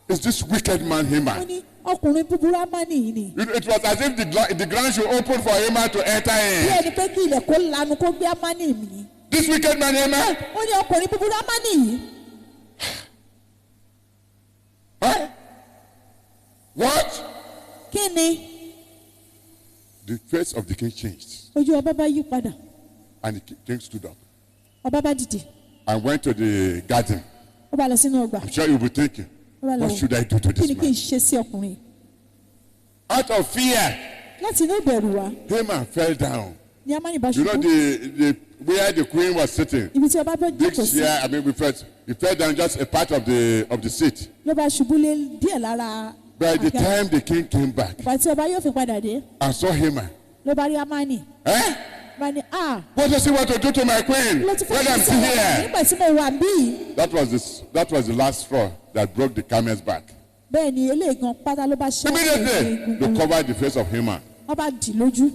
is this wicked man ó Haman. ní ọkùnrin búburú amáni yìí ni It was as if the ground should open for Haman to enter bí in. ẹni pé kí ilẹ̀ kó lanu kó gbé amáni mi This wicked man Haman. ó ní ọkùnrin búburú amáni yìí Huh? What? kí ni The face of the king changed, ojú ọba bá yí padà and the king stood up ọba bá dìde and went to the garden. ó bá lọ sínú ọgbà I'm sure you'll be thinking, ó bá lọ what wò should I do to kí ni this kí n man? ṣe sí ọkùnrin Out of fear, láti inú ìbẹ̀rù wá Haman fell down. ní amáni bá You know ṣubú where the queen was sitting. ibi tí ọba bá Big jókòó sí chair. I mean, he fell down just a part of the seat. ló bá ṣubú lé díẹ̀ lára By the àga. time the king came back ìgbà tí ọba yóò fi padà dé and saw Haman, ló bá rí amáni eh? bá ní What does he want to do to my queen? ló ti fẹ́ When ṣe I'm sí still ọba here. nígbà tí mo wà bí That was the last straw that broke the camel's back. bẹ́ẹ̀ ni eléyìí gan pátá ló bá ṣe Immediately, they covered the face of Haman. ọba dì lójú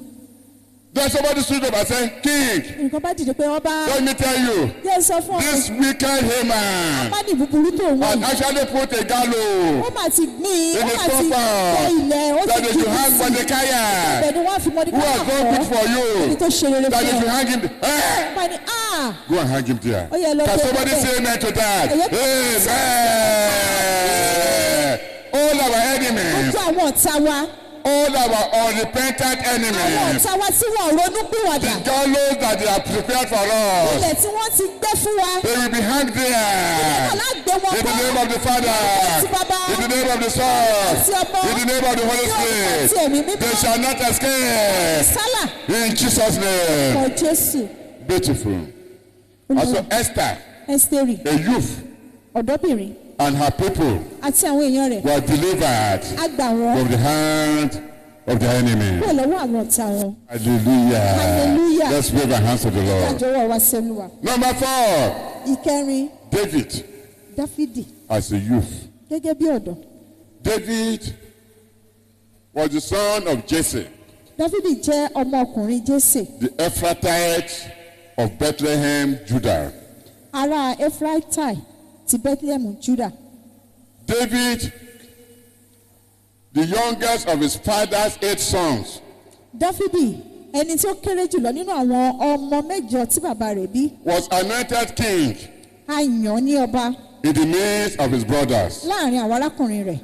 Then somebody stood up and said, "King, nǹkan bá dìde pé ọba let me tell you, yẹ sọ fún ọ this wicked Haman amáni búburú tó wọ has yìí actually put a gallows ó mà ti gbìn ó in his mà ti gbẹ compound ilẹ̀ ó that ti they gbìn should hang sí Mordecai, ibẹ̀ ni wọ́n fi mọ́ni who has done good for ẹni you, tó ṣe rere that they fún should ọ hang him. Eh? ọba ni Go and hang him there. Oh, yeah, Lord, Can yeah, somebody yeah. say amen to that? Yeah. Amen. All our enemies, ojú àwọn ọ̀tá wa all our unrepentant àwọn enemies, ọ̀tá wa tí wọ́n ronú pìwàdà the gallows that they have prepared for us, ilẹ̀ tí wọ́n ti gbé fún wa they will be hanged there. alágbé wọn In the name bọ́ of the Father, in the name of the Son, in the name of the Holy Spirit, they shall not escape. sálà In Jesus' name. ọ Jésù Beautiful. Also, Esther, Ẹ́sítérì a youth, ọ̀dọ́bìnrin and her people àti àwọn èèyàn rẹ̀ were delivered á gbà wọ́n from the hand of the enemy. kúrò lọ́wọ́ àwọn ọ̀tá wọn Hallelujah. Hallelujah. Let's wave our hands to the Lord. kájọwọ́ wa sí Olúwa. Number 4, ìkẹrin David Dáfídì as a youth. gẹ́gẹ́ bí ọ̀dọ́ David was the son of Jesse, Dáfídì jẹ́ ọmọ ọkùnrin Jésè the Ephrathite of Bethlehem, Judah. ará Efraitai ti Bethlehem Judah. David, the youngest of his father's 8 sons, Dáfídì ẹni tí ó kéré jùlọ nínú àwọn ọmọ mẹ́jọ tí bàbá rẹ̀ bí was anointed king a yàn ní ọba in the midst of his brothers. láàrin àwọn arákùnrin rẹ̀.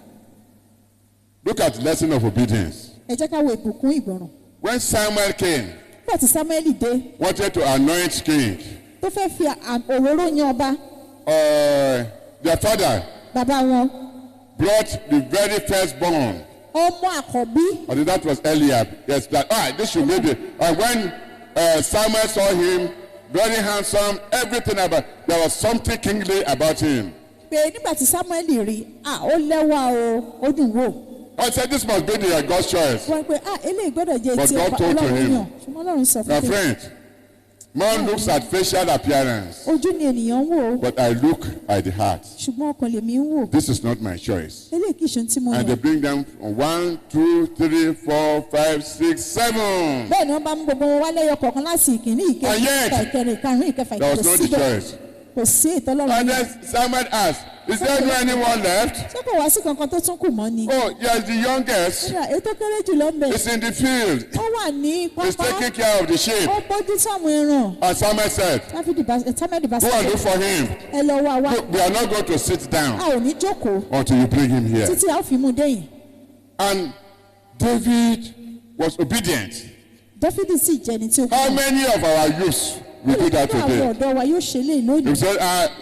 Look at the lesson of obedience. ẹ jẹ́ ká wo ìbùkún ìgbọràn. When Samuel came, nígbà tí Sámúẹ́lì dé wanted to anoint king, tó fẹ́ fi òróró yan ọba their father bàbá wọn brought the very firstborn. ọmọ àkọ́bí I think that was Eliab. Yes, this should be the. And when Samuel saw him, very handsome, everything about, there was something kingly about him. pé nígbà tí Sámúẹ́lì rí ó lẹ́wà o ó dùn wò. I said, this must be the God's choice. wọ́n pe eléyìí gbọ́dọ̀ jẹ́ But ti God told to Ọlọ́run him. yàn ṣùgbọ́n Ọlọ́run sọ My fún mi. friend, man looks at facial appearance, ojú ni ènìyàn ń wò ó but I look at the heart. ṣùgbọ́n ọkàn lèmi ń wò. This is not my choice. eléyìí kì í ṣe ohun tí mo And they yàn. bring them from 1, 2, 3, 4, 5, 6, 7. bẹ́ẹ̀ ni wọ́n bá mú gbogbo wọn wá lẹ́yọ kọ̀ọ̀kan láti ìkíní And yet, ìkẹta ìkẹrin ìkarùn-ún ìkẹfà That ìkẹfà was not the síbẹ̀ choice. kò sí ìtọ́lọ́run And yìí. then Samuel asked, is there no anyone left? ṣé kò wá sí kankan tó tún kù mọ́ ni. Oh, yes, the youngest kódà èyí tó kéré jù lọ ń bẹ̀. is in the field. ó wà ní He's pápá. taking care of the sheep. ó bójú tó àwọn ẹran. And Samuel said, Sámẹ́lì bá go and look sọ for him. ẹ lọ wá wá. Look, we are not going to sit a down ò ní jókòó until you bring him here. títí a ó fi mú un déyìn. And David was obedient. Dáfídì sì jẹni tí ó How many of our youths will do that nínú àwọn today? ọ̀dọ́ wa yóò ṣe lé lónìí. You say,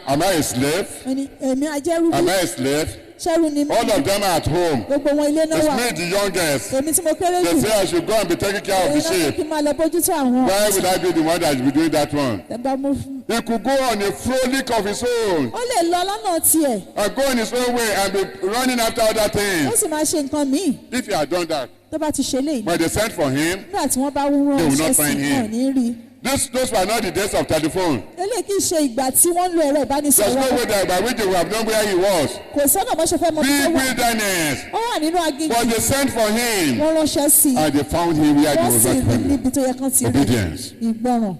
am I a slave? ẹni èmi ajẹ́rú Am bí I a slave? ṣẹ́rú ni mí. All of them are at home. gbogbo wọn ilé náà It's wà. me, the youngest. èmi tí mo kéré They jù. say I should go and be taking care of the èmi náà ní sheep. kí n máa lọ bójú tó àwọn. Why would I be the one that will be doing that one? ẹgbẹ́ mo fún. He could go on a frolic of his own ó lè lọ lọ́nà tiẹ̀. and go in his own way and be running after other ó things. sì máa ṣe nǹkan míì. If he had done that, tó bá ti ṣe léyìí. when they sent for him, nígbà tí wọ́n bá wúrọ̀ They will not ṣe sí find him. wọn ní rí. those were not the days of telephone. eléyìí kì í ṣe ìgbà tí wọ́n ń lo ẹ̀rọ There's no ìbánisọ̀rọ̀. way that by which they would have known where he was. kò sọ́nà bó ṣe fẹ́ mọ bí Big tó wà. wilderness. ó wà nínú aginjù. But they sent for him wọ́n ránṣẹ́ sí i. and they found him where he wọ́n was sì rí actually. níbi tó yẹ kán ti rí. Obedience. ìgbọràn.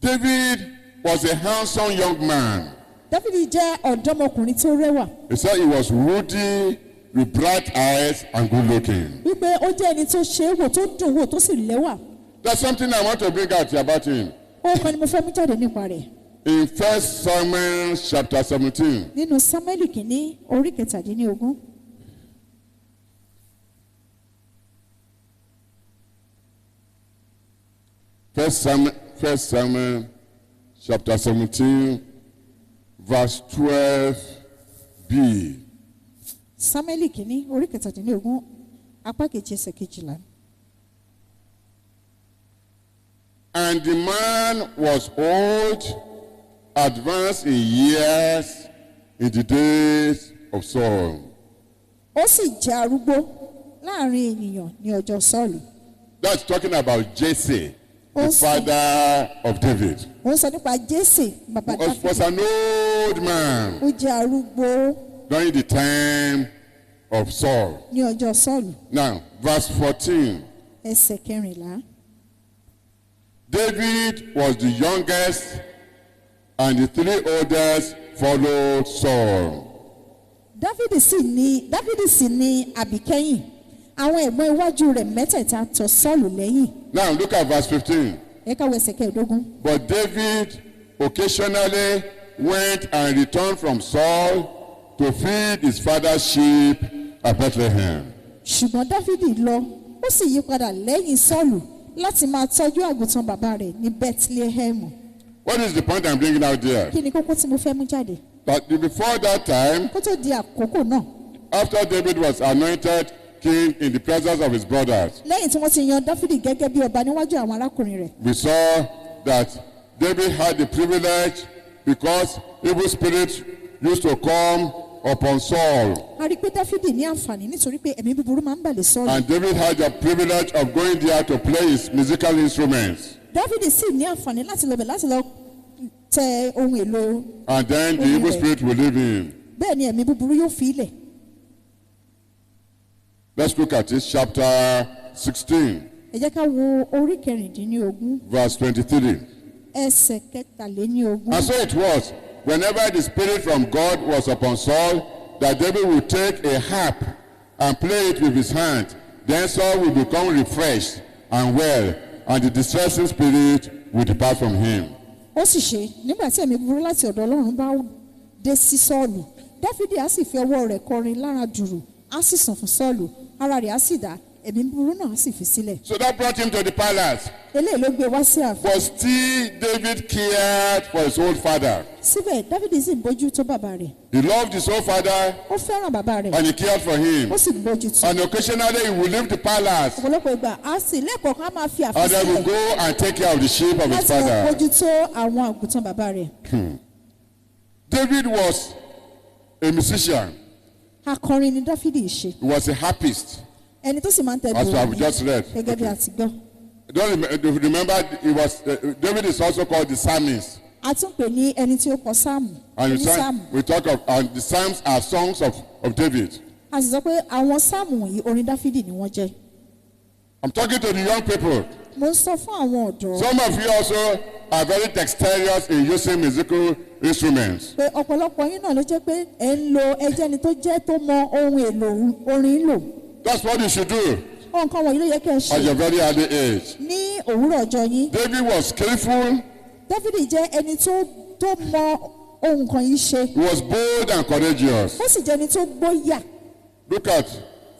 David was a handsome young man. Dáfídì jẹ́ ọ̀dọ́mọkùnrin tó rẹwà. He said he was ruddy with bright eyes and good looking. wípé ó jẹ́ ẹni tó ṣe é wò tó dùn wò tó sì lẹ́wà. There's something I want to bring out about him. ohun kan ni mo fẹ́ mú jáde nípa rẹ̀. In 1 Samuel chapter 17, nínú Sámúẹ́lì kìíní orí kẹtàdínlógún. First Samuel chapter 17, verse 12b. Sámúẹ́lì kìíní orí kẹtàdínlógún apá kejì ẹsẹ̀ kejìlá. And the man was old, advanced in years, in the days of Saul. ó sì jẹ́ arúgbó láàrin ènìyàn ní ọjọ́ Sọ́ọ̀lù. That's talking about Jesse, the Also- father of David. ó ń sọ nípa Jésè bàbá Was Dáfídì. an old man ó jẹ́ arúgbó during the time of Saul. ní ọjọ́ Sọ́ọ̀lù. Now, verse 14. ẹsẹ̀ kẹrìnlá. David was the youngest, and the three oldest followed Saul. Dáfídì sì ní àbíkẹ́yìn. àwọn ẹ̀gbọ́n iwájú rẹ̀ mẹ́tẹ̀ẹ̀ta tọ̀ Sọ́ọ̀lù lẹ́yìn. Now, look at verse 15. ẹ ká wo ẹsẹ̀ kẹẹ̀ẹ́dógún. But David occasionally went and returned from Saul to feed his father's sheep at Bethlehem. ṣùgbọ́n Dáfídì lọ ó sì yí padà lẹ́yìn Sọ́ọ̀lù láti máa tọ́jú àgùntàn bàbá rẹ̀ ní Bethlehem. What is the point I'm bringing out there? kí ni kókó tí mo fẹ́ mú jáde? But before that time, kó tó di àkókò náà after David was anointed king in the presence of his brothers, lẹ́yìn tí wọ́n ti yan Dáfídì gẹ́gẹ́ bí ọba níwájú àwọn arákùnrin rẹ̀. we saw that David had the privilege because evil spirits used to come upon Saul. a rí i pé Dáfídì ní àǹfààní nítorí pé ẹ̀mí búburú máa ń bà lé Sọ́ọ̀lù. And David had the privilege of going there to play his musical instruments. Dáfídì sì ní àǹfààní láti lọ bẹ̀ láti lọ tẹ ohun èlò. And then the evil spirit will leave him. bẹ́ẹ̀ ni ẹ̀mí búburú yóò fi ilẹ̀. Let's look at this chapter 16, ẹ jẹ́ ká wo orí kẹrìndínlógún verse 23. ẹsẹ̀ kẹtàléníogún. And so it was, whenever the spirit from God was upon Saul, that David would take a harp and play it with his hand. Then Saul would become refreshed and well, and the distressing spirit would depart from him. ó sì ṣe nígbà tí ẹ̀mí búburú láti ọ̀dọ̀ Ọlọ́run bá dé sí Sọ́ọ̀lù, Dáfídì á sì fi ọwọ́ rẹ̀ kọrin lára dùrù, á sì sàn fún Sọ́ọ̀lù, ara rẹ̀ á sì dá, ẹ̀mí búburú náà á sì fi sílẹ̀. So that brought him to the palace. eléyìí ló gbé wá sí ààfin. But still David cared for his old father. síbẹ̀ Dáfídì sì ń bójú tó bàbá rẹ̀. He loved his old father ó fẹ́ràn bàbá rẹ̀. and he cared for him. ó sì ń bójú tó. And occasionally he would leave the palace ọ̀pọ̀lọpọ̀ ìgbà á sì lẹ́ẹ̀kọ̀ọ̀kan á máa fi ààfin and then would sílẹ̀ go and take care of the sheep of his láti lọ father. bójú tó àwọn àgùntàn bàbá rẹ̀. David was a musician. akọrin ni Dáfídì ṣe. He was a harpist. ẹni tó sì máa ń tẹ̀lé As we have orin just read. gẹ́gẹ́ bí a ti gbọ́. Don't remember, he was David is also called the psalmist. a tún pè ní ẹni tí ó kọ sáàmù. And ní sáàmù. we talk of and the psalms are songs of David. a sì sọ pé àwọn sáàmù wọ̀nyí orin Dáfídì ni wọ́n jẹ́. I'm talking to the young people. mo ń sọ fún àwọn ọ̀dọ́ Some of you also are very dexterous in using musical instruments. pé ọ̀pọ̀lọpọ̀ yín náà ló jẹ́ pé ẹ̀ ń lo ẹjẹ́ ẹni tó jẹ́ tó mọ ohun èlò orin lò. That's what you should do ohun kan wọ̀nyí ló yẹ kẹ́ ẹ ṣe at your very early age. ní òwúrọ̀ ọjọ́ yín. David was skillful, Dáfídì jẹ́ ẹni tó mọ ohun kan yìí ṣe. he was bold and courageous. ó sì jẹ́ ẹni tó gbóyà. Look at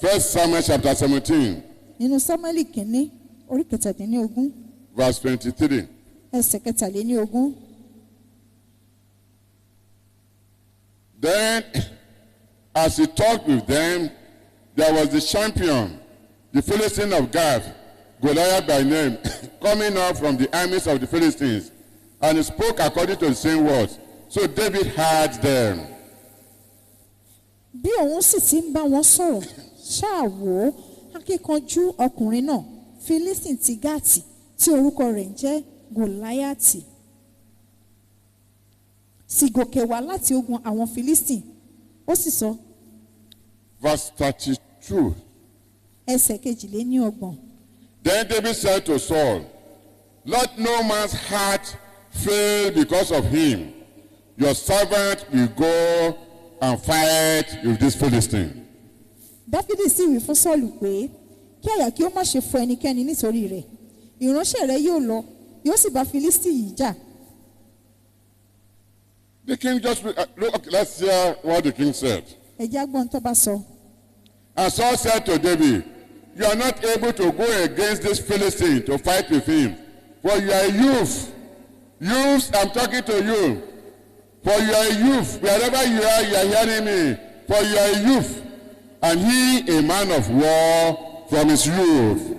1 Samuel chapter 17, nínú Sámúẹ́lì kìíní orí kẹtàdínlógún verse 23. ẹsẹ̀ kẹtàléníogún. Then, as he talked with them, there was the champion, the Philistine of Gath, Goliath by name, coming up from the armies of the Philistines, and he spoke according to the same words. So David heard them. bí òun sì ti ń bá wọn sọ̀rọ̀ ṣáà wò ó akíkanjú ọkùnrin náà Fílístì ti Gáàtì tí orúkọ rẹ̀ ń jẹ́ Gòláyátì sì gòkè wá láti ogun àwọn Fílístì ó sì sọ Verse 32. ẹsẹ̀ kejìléníọgbọ̀n. Then David said to Saul, let no man's heart fail because of him. Your servant will go and fight with this Philistine. Dáfídì sì wí fún Sọ́ọ̀lù pé kí àyà kí ó má ṣe fọ́ ẹnikẹ́ni nítorí rẹ̀ ìránṣẹ́ rẹ̀ yóò lọ yóò sì bá Fílístì yìí jà. The king just look, let's hear what the king said. ẹ jẹ́ á gbọ́ ohun tó bá sọ. And Saul said to David, you are not able to go against this Philistine to fight with him, for you are a youth. Youths, I'm talking to you. For you are a youth. Wherever you are hearing me. For you are a youth, and he a man of war from his youth.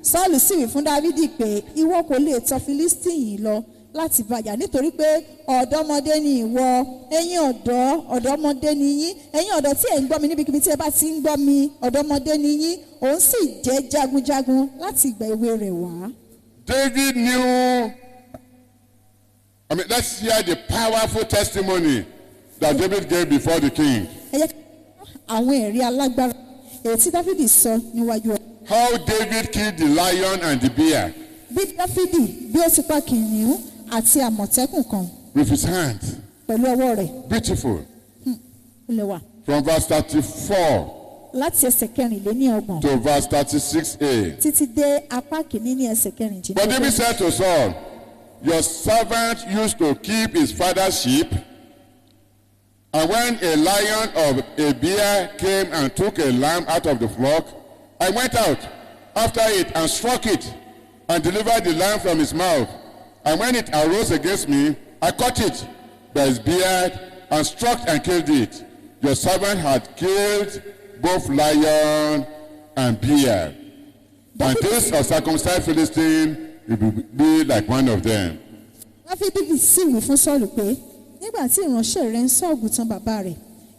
Sọ́ọ̀lù sì wí fún Dáfídì pé ìwọ kò lè tọ̀ Fílístì yìí lọ láti bàjà nítorí pé ọ̀dọ́mọdé ni ìwọ ẹ̀yin ọ̀dọ́mọdé ni yín ẹ̀yin ọ̀dọ́ tí ẹ̀ ń gbọ́ mi níbikíbi tí ẹ bá ti ń gbọ́ mi ọ̀dọ́mọdé ni yín òun sì jẹ́ jagunjagun láti ìgbà èwe rẹ̀ wá. David knew, let's hear the powerful testimony that David gave before the king. ẹ yẹ kí àwọn ẹ̀rí alágbára èyí tí Dáfídì sọ níwájú ẹ̀. How David killed the lion and the bear bí Dáfídì bí ó ti pa kìnìún àti àmọ̀tẹ́kùn kan with his hand. pẹ̀lú ọwọ́ rẹ̀. Beautiful. ó lè wà From verse 34 láti ẹsẹ̀ kẹrìnléníọgbọ̀n to verse 36a. títí dé apá kìíní ní ẹsẹ̀ But David kẹrìndínlógún. said to Saul, your servant used to keep his father's sheep, and when a lion or a bear came and took a lamb out of the flock, I went out after it and struck it and delivered the lamb from his mouth. And when it arose against me, I caught it by his beard and struck and killed it. Your servant had killed both lion and bear. And this uncircumcised Philistine will be like one of them. Dáfídì sì wí fún Sọ́ọ̀lù pé nígbà tí ìránṣẹ́ rẹ̀ ń ṣọ́ àgùntàn bàbá rẹ̀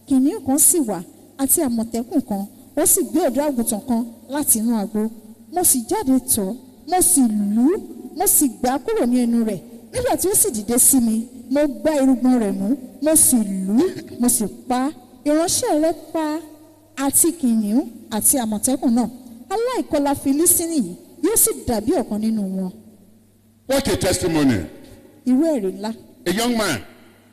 kìnìún kan sì wá àti àmọ̀tẹ́kùn kan ó sì gbé ọ̀dọ́ àgùntàn kan láti inú agbo mo sì jáde tọ̀ mo sì lù ú mo sì gbà á kúrò ní ẹnu rẹ̀ nígbà tí ó sì dìde sí mi mo gbá irùngbọ̀n rẹ̀ mú mo sì lù ú mo sì pa á. Ìránṣẹ́ rẹ̀ pa àti kìnìún àti àmọ̀tẹ́kùn náà aláìkọlà Fílístínì yìí yóò sì dàbí ọ̀kan nínú wọn. What a testimony. Irú ẹ̀rí ńlá. A young man,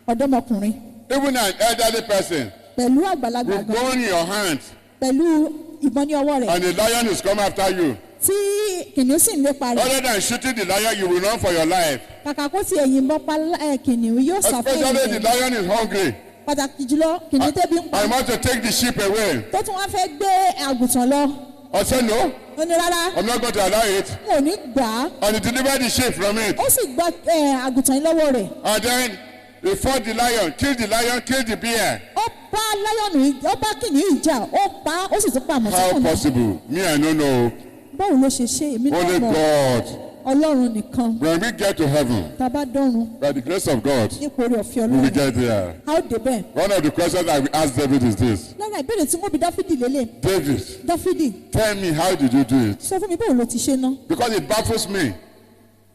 ọ̀dọ́mọkùnrin even an elderly person, pẹ̀lú àgbàlagbà with gan gun in your hand, pẹ̀lú ìbọn ní ọwọ́ rẹ̀ and a lion is coming after you. tí kìnìún sì ń lépa rẹ̀ Other than shooting the lion, you will run for your life. kàkà kó ti ẹ̀yìn bọ́ pa kìnìún yóò sá fún Especially the ẹ̀yìn lion is hungry. pàtàkì jùlọ kìnìún tẹ́bi ń pa I want to take the sheep away. tó tún wá fẹ́ gbé àgùntàn lọ I said, no, ó ní rárá I'm not going to allow it. wọn ò ní gbà á And he delivered the sheep from it. ó sì gba àgùntàn yìí lọ́wọ́ rẹ̀ And then he fought the lion, killed the bear. ó bá láyọ̀nù ó bá kìnìún ìjà ó pa á ó sì tún pa How àmọ̀tẹ́kùn náà possible? Me, I don't know. báwo ló ṣe ṣe èmi Only náà mọ̀ God. Ọlọ́run nìkan When we get to heaven, tá a bá dọ́run by the grace of God, nípa oore ọ̀fẹ́ we will Ọlọ́run get there. a ó débẹ̀. One of the questions that we asked David is this. lára ìbéèrè tí wọ́n bi Dáfídì lélẹ̀ David, Dáfídì tell me, how did you do it? sọ fún mi báwo ló ti ṣe ná Because it baffles me.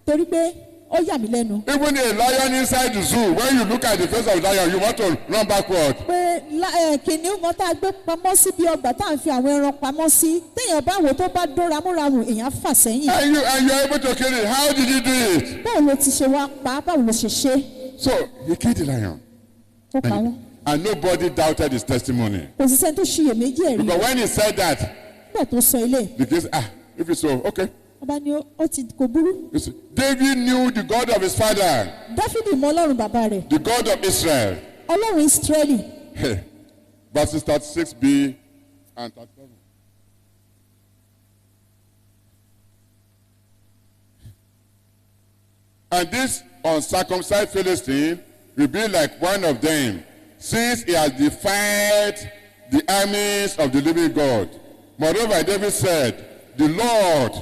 torí pé ó yà mí lẹ́nu. Even a lion inside the zoo, when you look at the face of the lion, you want to run backward. pé kìnìún kan tá a gbé pamọ́ sí bí ọgbà tá à ń fi àwọn ẹran pamọ́ sí téèyàn bá wò tó bá dó ramúramù èèyàn fà sẹ́yìn. And you are able to kill it. How did you do it? báwo ló ti ṣe wá pa á báwo ló ṣe ṣe. So he killed the lion. ó pa wọ́n. And nobody doubted his testimony. kò sí sẹ́ni tó ṣiyèméjì ẹ̀rí. Because when he said that, nígbà tó sọ ilé. the case, if it's so, okay. ọba ni ó ti kò burú. David knew the God of his father. dáfídì mọ ọlọ́run bàbá rẹ̀. The God of Israel. ọlọ́run israẹli. Verses 36b and 37. And this uncircumcised Philistine will be like one of them, since he has defied the armies of the living God. Moreover, David said, the Lord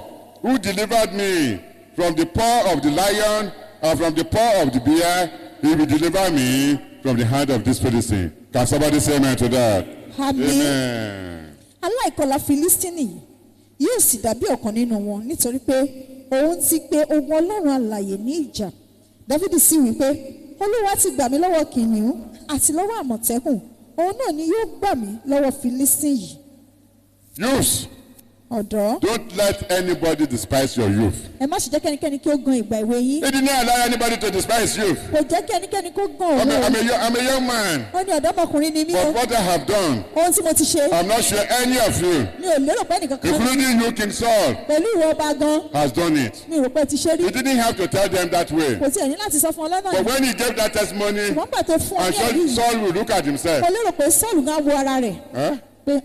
who delivered me from the paw of the lion and from the paw of the bear, he will deliver me from the hand of this Philistine. Can somebody say amen to that? Amen. aláìkọlà filistini yóò sì dàbí ọ̀kan nínú wọn nítorí pé òun ti pe ogun ọlọ́run alààyè ní ìjà. dávidi sì wí pé olúwa ti gbà mí lọ́wọ́ kìnìún àti lọ́wọ́ àmọ̀tẹ́kùn òun náà ni yóò gbà mí lọ́wọ́ filistin yìí. Youth, ọ̀dọ́. don't let anybody despise your youth. ẹ má ṣe jẹ́ kẹ́nikẹ́ni kí ó gan ìgbà ìwé yín. He did not allow anybody to despise youth. kò jẹ́ kẹ́nikẹ́ni kó gan òun. I'm a young man. ó ní ọ̀dọ́mọkùnrin ni mí o. But what I have done, ohun tí mo ti ṣe. I'm not sure any of you, mi ò lérò pé nìkan kan. including you, King Saul, pẹ̀lú ìwọ ọba gan. has done it. mi rò pé ti ṣe rí. He didn't have to tell them that way. kò tiẹ̀ ní láti sọ fún ọ lọ́nà But yìí. when he gave that testimony, wọ́n gbà tó fún ọ I'm ní ẹ̀rí sure yìí. Saul will look at himself. mo lérò pé sọ́ọ̀lù gan wo ara rẹ̀. Huh? pé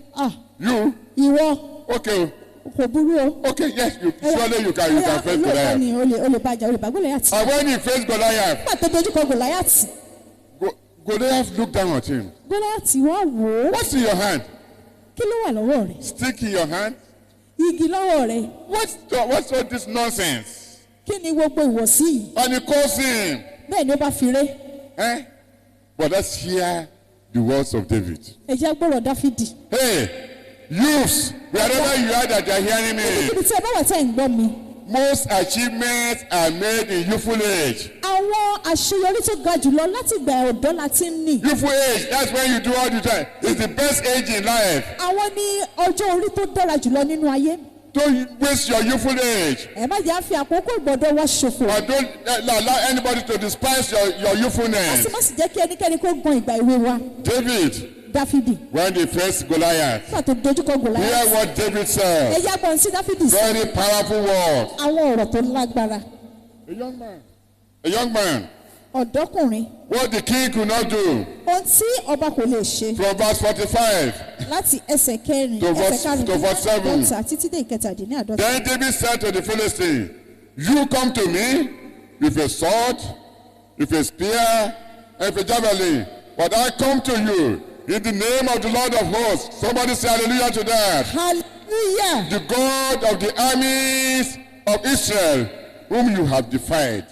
You? ìwọ Okay. kò burú o. Okay, yes, surely you can face Goliath. ni o lè bàjẹ́ o lè bá Gòláyátì. And when he faced Goliath, nígbà tó dojúkọ Gòláyátì. Goliath looked down at him. Gòláyátì wá wò ó. What's in your hand? kí ló wà lọ́wọ́ rẹ̀? Stick in your hand? igi lọ́wọ́ rẹ̀. What's all this nonsense? kí ni gbogbo ìwọ̀sí yìí? And he calls him. bẹ́ẹ̀ ni ó bá fi ré. But let's hear the words of David. ẹ jẹ́ gbọ́rọ̀ Dáfídì. Hey, youths, wherever you are that you are hearing me, ibi tí ẹ bá wà tẹ́ ń gbọ́ mi. most achievements are made in youthful age. àwọn àṣeyọrí tó ga jùlọ láti ìgbà ọ̀dọ́ la ti ń ní. Youthful age, that's when you do all the time. It's the best age in life. àwọn ní ọjọ́ orí tó dára jùlọ nínú ayé. Don't waste your youthful age. ẹ má jẹ́ àfi àkókò ìgbọ̀dọ̀ wa ṣòfò. Or don't allow anybody to despise your youthfulness. má sì jẹ́ kí ẹnikẹ́ni kó gan ìgbà ìwé wa. David, Dáfídì. when they faced Goliath, nígbà tó dojúkọ hear Gòláyátì. what David ẹ said. yá gbọ́n sí Dáfídì sí. Very powerful word. àwọn ọ̀rọ̀ tó lágbára. A young man. ọ̀dọ́kùnrin. What the king could not do. ohun tí ọba kò lè ṣe. From verse 45. láti ẹsẹ̀ kẹrin To verse- ẹsẹ̀ to verse 7. karùn-ún títí dé ìkẹtàdínláàdọ́ta. Then David said to the Philistine, you come to me with a sword, with a spear, and with a javelin, but I come to you in the name of the Lord of hosts. Somebody say hallelujah to that. hallelujah. The God of the armies of Israel, whom you have defied.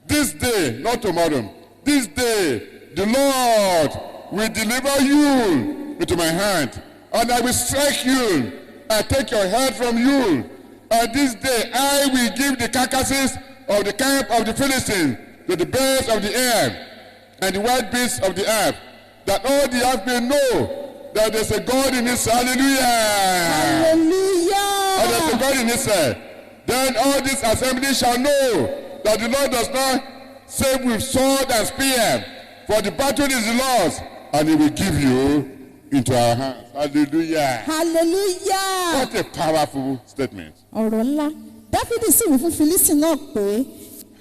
This day, not tomorrow, this day, the Lord will deliver you into my hand, and I will strike you and take your head from you. And this day I will give the carcasses of the camp of the Philistines to the birds of the air and the wild beasts of the earth, that all the earth may know that there's a God in Israel. Hallelujah! And there's a hallelujah. God in Israel. Then all this assembly shall know that the Lord does not save with sword and spear, for the battle is the Lord's, and he will give you into our hands. Hallelujah. hallelujah. What a powerful statement. ọ̀rọ̀ ńlá. Dáfídì sì wí fún Fílísítì náà pé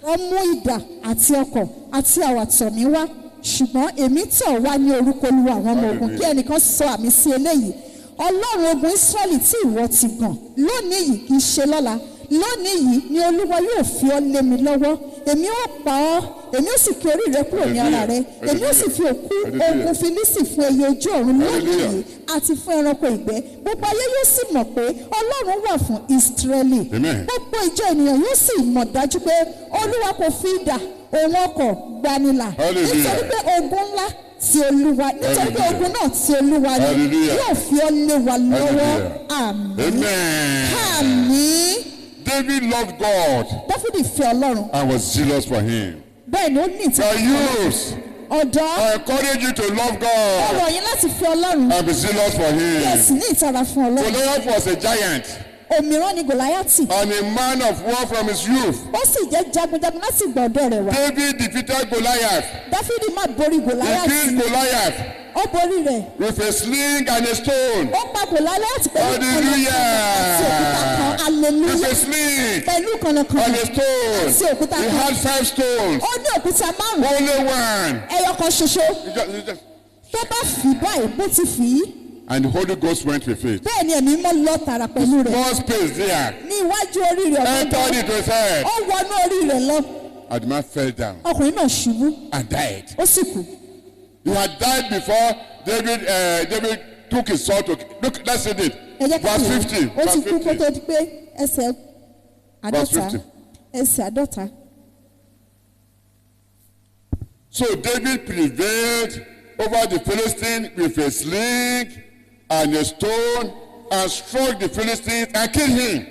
wọ́n mú idà àti ọ̀kọ̀ àti àwàtọ̀ mi wá ṣùgbọ́n èmi tọ̀ wá ní orúkọ Olúwa àwọn ọmọ ogun kí ẹnìkan sọ àmì sí eléyìí. Ọlọ́run ogun Ísírẹ́lì tí ìwọ ti gàn lónìí yìí kì í ṣe lọ́la. Lónìí yìí ni Olúwa yóò fi ọ́ lé mi lọ́wọ́. Èmi ó pa ọ́, èmi ó sì ké orí rẹ kúrò ní ara rẹ. Èmi ó sì fi òkú ogun Fílísítì fún ẹyẹ ojú ọ̀run lónìí yìí àti fún ẹranko ìgbẹ́. Gbogbo ayé yóò sì mọ̀ pé Ọlọ́run wà fún Ísírẹ́lì. Amen. Gbogbo ìjọ ènìyàn yóò sì mọ̀ dájú pé Olúwa kò fi idà òun ọkọ̀ gbanilà. Hallelujah. Nítorí pé ogun ńlá ti Olúwa nítorí pé ogun náà ti Olúwa ni Hallelujah. yóò fi ọ́ lé wa lọ́wọ́. Hallelujah. Àmín. Amen. Àmín. David loved God. Dáfídì Dáfídì fẹ́ Ọlọ́run. and was zealous for him. Bẹ́ẹ̀ ni ó ní The ìtàn. youths, Ọ̀dọ́ I encourage you to love God ọ̀rọ̀ yín láti fẹ́ Ọlọ́run. and be zealous for Kí ẹ sì him. ní ìtara fún Ọlọ́run. Goliath was a giant Òmíràn ni Gòláyátì. and a man of war from his youth. Ó sì jẹ́ jagunjagun láti ìgbà ọ̀dọ́ rẹ̀ wá. David defeated Goliath. Dáfídì má borí He Gòláyátì. killed Goliath Ó borí rẹ̀. with a sling and a stone. Ó pa Gòláyátì pẹ̀lú Hallelujah. àti òkúta kan. With Hallelujah. a sling Pẹ̀lú kànnàkànnà. and a stone. Àti òkúta He kan. had 5 stones. Ó ní òkúta márùn-ún. Only one. Ẹyọ kan ṣoṣo. He just- Tó bá fì í báyìí bó ti fì í. And the Holy Ghost went with it. Bẹ́ẹ̀ ni ẹ̀mí mọ́ lọ tààrà pẹ̀lú rẹ̀. More space there. Ní iwájú orí rẹ̀ Entered into his head. ó wọnú orí rẹ̀ lọ. And the man fell down Ọkùnrin náà ṣubú. and died. Ó sì kú. He had died before David took his sword to look. Let's read it. Ẹ jẹ́ ká Verse wò ó. 50. Ó ti Verse kú kó 50. tó di pé ẹsẹ̀ Verse àádọ́ta. 50. Ẹsẹ̀ àádọ́ta. So David prevailed over the Philistine with a sling and a stone and struck the Philistines and killed him.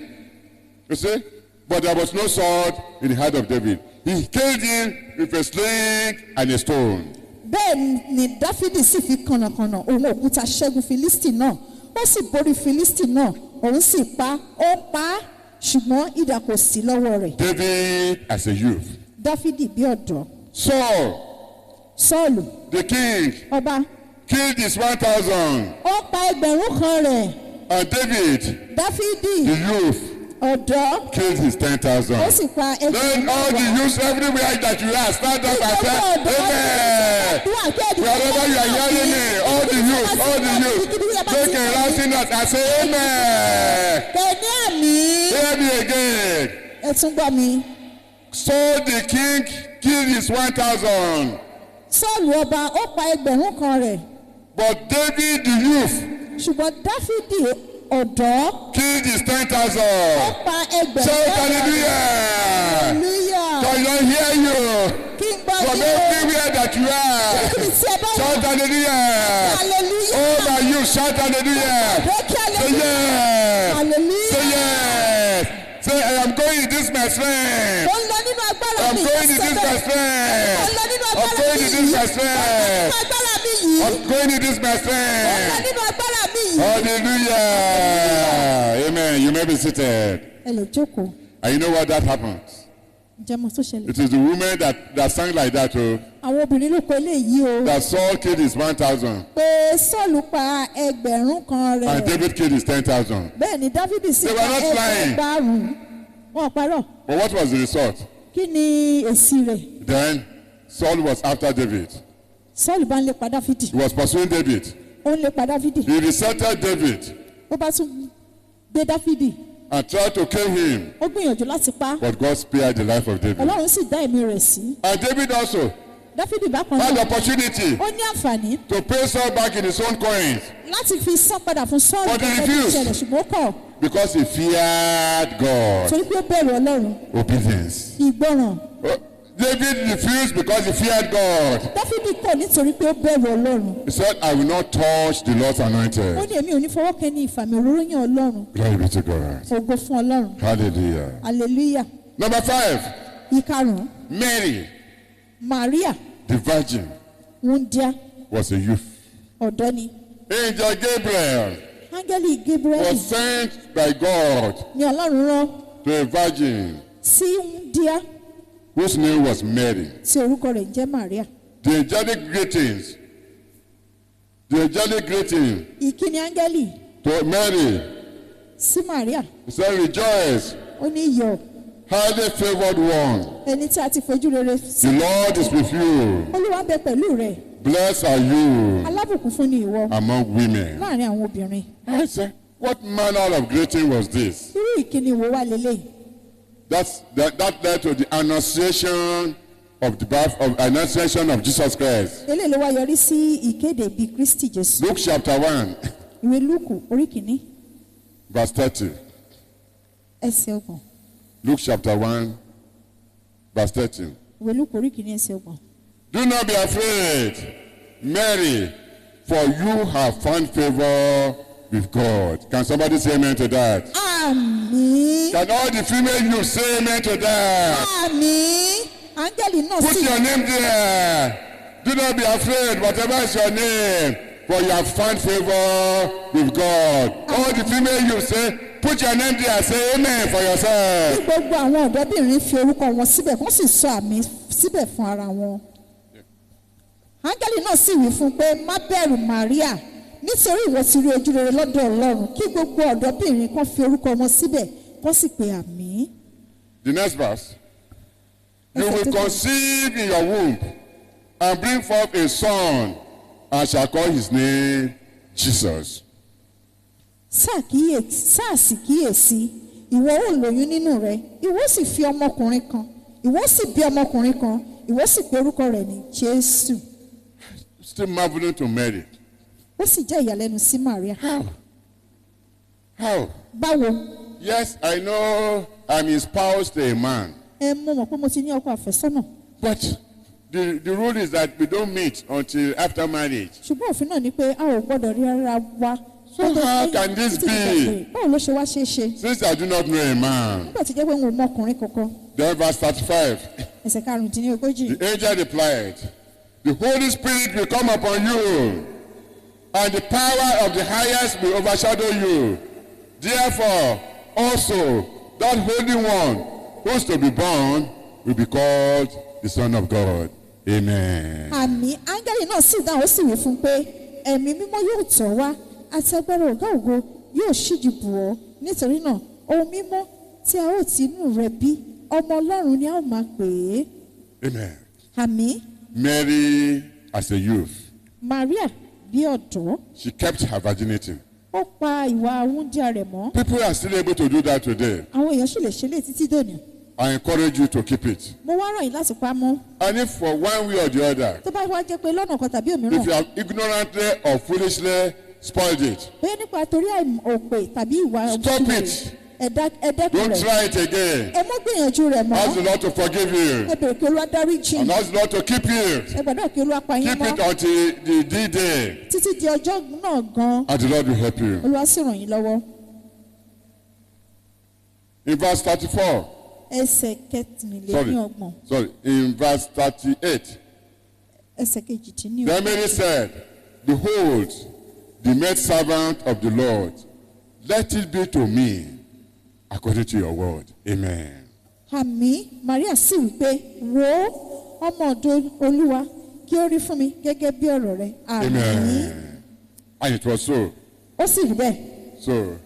You see? But there was no sword in the hand of David. He killed him with a sling and a stone. Bẹ́ẹ̀ ni Dáfídì sì fi kànnàkànnà òun òkúta ṣẹ́gun Fílístì náà. Ó sì borí Fílístì náà. Òun sì pa á. Ṣùgbọ́n idà kò sí lọ́wọ́ rẹ̀. David as a youth. Dáfídì bí ọ̀dọ́. Saul, Sọ́ọ̀lù the king, ọba. killed his 1,000. Ó pa ẹgbẹ̀rún kan rẹ̀. And David, Dáfídì the youth, ọ̀dọ́. killed his 10,000. Ó sì pa Let ẹgbẹ̀rún all the mẹ́wàá. youths everywhere that you are stand up and say, Amen. Wherever you are hearing me, all the youth, take a rising up and say, Amen. Kẹ̀ní àmì. Hear me again. Ẹ tún gbọ́ mi. So the king killed his 1,000. Sọ́ọ̀lù ọba ó pa ẹgbẹ̀rún kan rẹ̀. But David the youth Ṣùgbọ́n Dáfídì ọ̀dọ́ killed his 10,000. ó pa ẹgbẹ̀rún Shout kan rẹ̀. hallelujah. Hallelujah. Can I hear you? Kí n gbọ́ From yín o. everywhere that you are. Ibi tí ẹ bá wà. Shout hallelujah. Hallelujah. Oh my you shout hallelujah. Bẹ́ẹ̀kì Say hallelujah. yes. Hallelujah. Say yes. Say I am going in this my strength. Mo ń lọ nínú agbára I'm mi. going in this my strength. Mo ń lọ nínú I'm agbára going mi in this my yìí. strength. Nínú agbára mi yìí. I'm going in this my Mo ń lọ strength. nínú agbára mi yìí. Hallelujah. Amen. You may be seated. Ẹ lè jókòó. And you know what that happened? Ǹjẹ́ mo tó ṣẹlẹ̀? It is the woman that sang like that, oh, Àwọn obìnrin ló kọ eléyìí o. that Saul killed his 1,000 Pé Sọ́ọ̀lù pa ẹgbẹ̀rún kan rẹ̀. and David killed his 10,000. Bẹ́ẹ̀ ni Dáfídì sì They pa were not lying. ẹgbẹ̀rún. Wọ́n parọ́. But what was the result? Kí ni èsì rẹ̀? Then Saul was after David. Sọ́ọ̀lù bá ń lépa Dáfídì. He was pursuing David. Ó ń lépa Dáfídì. He resented David Ó bá tún gbé Dáfídì. and tried to kill him. Ó gbìyànjú láti pa á. But God spared the life of David. Ọlọ́run sì dá ẹ̀mí rẹ̀ sí. And David also Dáfídì bákan had the náà. opportunity Ó ní àǹfààní to pay Saul back in his own coins láti fi san padà fún Sọ́ọ̀lù But he gẹ́gẹ́ bí refused. ìṣẹ̀lẹ̀ ṣùgbọ́n ó kọ̀. because he feared God. Torí pé ó bẹ̀rù Ọlọ́run. Obedience. Ìgbọràn. Oh, David refused because he feared God. Dáfídì kọ̀ nítorí pé ó bẹ̀rù Ọlọ́run. He said, I will not touch the Lord's Ó anointed. ní èmi ò ní fọwọ́ kẹ́ni ìfàmì òróró yàn Ọlọ́run. Glory be to God. Ògo fún Ọlọ́run. Hallelujah. Hallelujah. Number 5, Ìkarùn-ún. Mary, Màríà the virgin, wúndíá was a youth. ọ̀dọ́ ni. Angel Gabriel Áńgẹ́lì Gabriel was sent by God ni Ọlọ́run rán to a virgin sí wúndíá whose name was Mary. tí orúkọ rẹ̀ ń jẹ́ Màríà. The angelic greetings, the angelic greeting Ìkíni áńgẹ́lì to Mary. sí Màríà. He said, rejoice, Ó ní iyọ̀ highly favored one. ẹni tí a ti fojú rere sí. The Lord is with you. Olúwa bẹ pẹ̀lú rẹ̀. Blessed are you Alábùkún fún ni ìwọ among women. láàrin àwọn obìnrin. I said, what manner of greeting was this? Irú ìkíni wo wá lélẹ̀? That led to the annunciation of the birth of annunciation of Jesus Christ. Eléyìí ló wá yọrí sí ìkéde bíi Kristi Jésù. Luke chapter 1, Ìwé Lúùkù orí kìíní verse 30. ẹsẹ̀ ọgbọ̀n. Luke chapter 1, verse 30. Ìwé Lúùkù orí kìíní ẹsẹ̀ ọgbọ̀n. Do not be afraid, Mary, for you have found favor with God. Can somebody say amen to that? Àmín. Can all the female youth say amen to that? Àmín. Áńgẹ́lì náà Put sì your name there. Do not be afraid, whatever is your name, for you have found favor with God. All the female youth say, put your name there, say amen for kí yourself. gbogbo àwọn ọ̀dọ́bìnrin fi orúkọ wọn síbẹ̀ kó sì sọ àmì síbẹ̀ fún ara wọn. Áńgẹ́lì náà sì wí fún un pé má bẹ̀rù Màríà nítorí ìwọ ti rí ojú rere lọ́dọ̀ Ọlọ́run, kí gbogbo ọ̀dọ́bìnrin kan fi orúkọ wọn síbẹ̀ kó sì pe àmì. The next verse. You will conceive in your womb and bring forth a son, and shall call his name Jesus. Sáà sì kíyèsí ìwọ ó lóyún nínú rẹ, ìwọ sì fi ọmọkùnrin kan, ìwọ sì bí ọmọkùnrin kan, ìwọ sì pe orúkọ rẹ̀ ní Jésù. Still marveling to Mary. Ó sì jẹ́ ìyàlẹ́nu sí Màríà. How? Báwo? Yes, I know I'm espoused to a man. Mo mọ̀ pé mo ti ní ọkọ àfẹ́sọ́nà. But the rule is that we don't meet until after marriage. Ṣùgbọ́n òfin náà ni pé a ò gbọ́dọ̀ rí ara wa. So how can this be? Báwo ló ṣe wá ṣe é ṣe? Since I do not know a man. Nígbà tí jẹ́ pé n ò mọ ọkùnrin kankan. Then verse 35. Ẹsẹ̀ karùndínlógójì. The angel replied, the Holy Spirit will come upon you, and the power of the highest will overshadow you. Therefore, also, that Holy One who is to be born will be called the Son of God. Amen. Àmì áńgẹ́lì náà sì dáhùn ó sì wí fún un pé ẹ̀mí mímọ́ yóò tọ̀ wá àti agbára ọ̀gá ògo yóò ṣíji bù ọ́, nítorí náà ohun mímọ́ tí a ó ti inú rẹ̀ bí ọmọ Ọlọ́run ni a ó máa pè é. Amen. Àmì. Mary, as a youth, Maria bí ọ̀dọ́. she kept her virginity. Ó pa ìwà wúndíá rẹ̀ mọ́. People are still able to do that today. Àwọn èèyàn sì lè ṣe lé títí dòní. I encourage you to keep it. Mo wá ràn yín láti pa á mọ́. And if for one way or the other, Tó bá wá jẹ́ pé lọ́nà kan tàbí if òmíràn. you have ignorantly or foolishly spoiled it, Bóyá nípa torí òpè tàbí ìwà stop òṣèlú it. ẹ̀dẹ́kun Don't rẹ̀. try it again. Ẹ mọ́ gbìyànjú rẹ̀ mọ́. Ask the Lord to forgive you. Ẹ bèrè kí Olúwa dáríjì. And ask the Lord to keep it. Ẹ gbàdúrà kí Olúwa pa yín Keep it mọ́. until the D-Day. Títí di ọjọ́ náà gan. And the Lord will help you. Olúwa sì ràn yín lọ́wọ́. In verse 34. Ẹsẹ̀ kẹtìlélọ́gbọ̀n. Sorry. In verse 38. Ẹsẹ̀ kejìdínlọ́gbọ̀n. Then Mary said, behold, the maidservant of the Lord, let it be to me according to your word. Amen. Àmì Maria sì wí pé wo ọmọ ọ̀dọ̀ Olúwa kí ó rí fún mi gẹ́gẹ́ bí ọ̀rọ̀ rẹ̀. Àmì. Amen. And it was so. Ó sì rí bẹ́ẹ̀. So,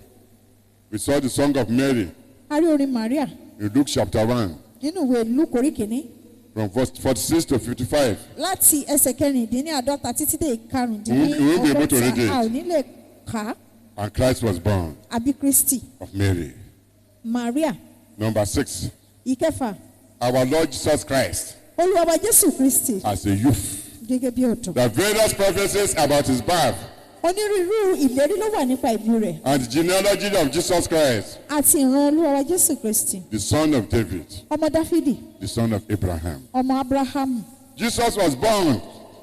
we saw the song of Mary A rí orin Maria in Luke chapter 1, nínú ìwé Lúùkù orí kìíní from verse 46 to 55. láti ẹsẹ̀ kẹrìndínláàdọ́ta títí dé We won't be able to read ìkarùndínlọ́gọ́ta. it. A ò ní lè kà á. And Christ was born Àbí Kristi. of Mary. Maria Number 6, ìkẹfà our Lord Jesus Christ Olúwa wa Jésù Kristi as a youth. gẹ́gẹ́ bí ọ̀dọ́. The various prophecies about his birth Onírúurú ìlérí ló wà nípa ìbí rẹ̀ and the genealogy of Jesus Christ, àti ìran Olúwa wa Jésù Kristi. the son of David, Ọmọ Dáfídì, the son of Abraham. ọmọ Ábúráhámù, Jesus was born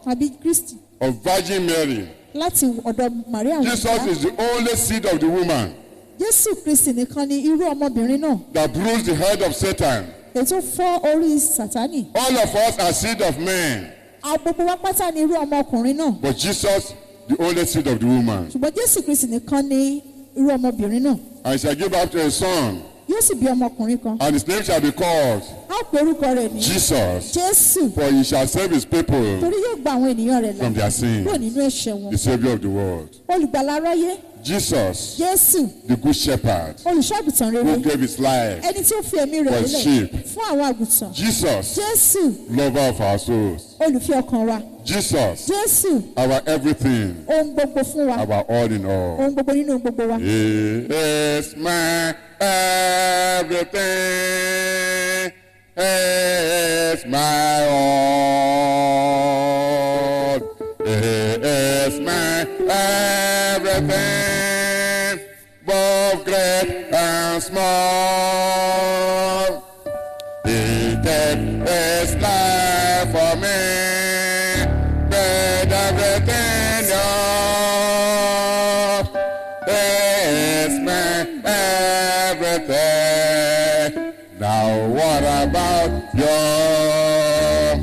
àbí Kristi of Virgin Mary. láti ọ̀dọ̀ Maria Jesus Wùdá. is the only seed of the woman Jésù Kristi nìkan ni irú ọmọbìnrin náà that bruised the head of Satan. ètò fọ́ orí Sátánì. All of us are seed of men, Àwọn gbogbo wa pátá ni irú ọmọkùnrin náà. but Jesus, the only seed of the woman. Ṣùgbọ́n Jésù Kristi nìkan ni irú ọmọbìnrin náà. And shall give birth to a son, Yóò sì bí ọmọkùnrin kan. and his name shall be called A ó pe orúkọ rẹ̀ ní Jesus, Jésù. for he shall save his people, Torí yóò gba àwọn ènìyàn rẹ̀ là from their sins. kúrò nínú ẹ̀ṣẹ̀ wọn. the Savior of the world. Olùgbàlà aráyé Jesus, Jésù the good shepherd, olùṣọ́àgùtàn rere who gave his life. ẹni tí ó fi ẹ̀mí rẹ̀ For lélẹ̀ sheep. fún àwọn àgùntàn. Jesus, Jésù lover of our souls. olùfẹ́ ọkàn wa. Jesus, Jésù our everything, ohun gbogbo fún wa. our all in all. Ohun gbogbo nínú ohun gbogbo wa. He is my everything. He is my all. He is my everything, both great and small. He gave his life for me, made everything yours. He is my fair. Now what about your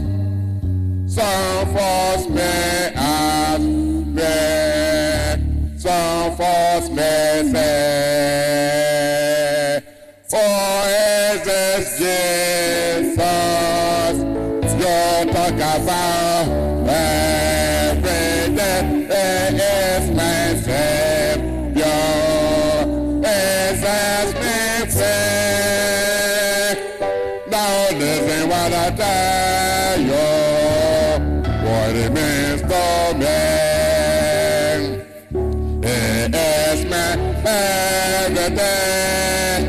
some folks may ask where, some folks may say, oh, is this Jesus you talk about every day? Is my Savior, is my friend. Now listen what I tell you, what it means to me. It is my everything,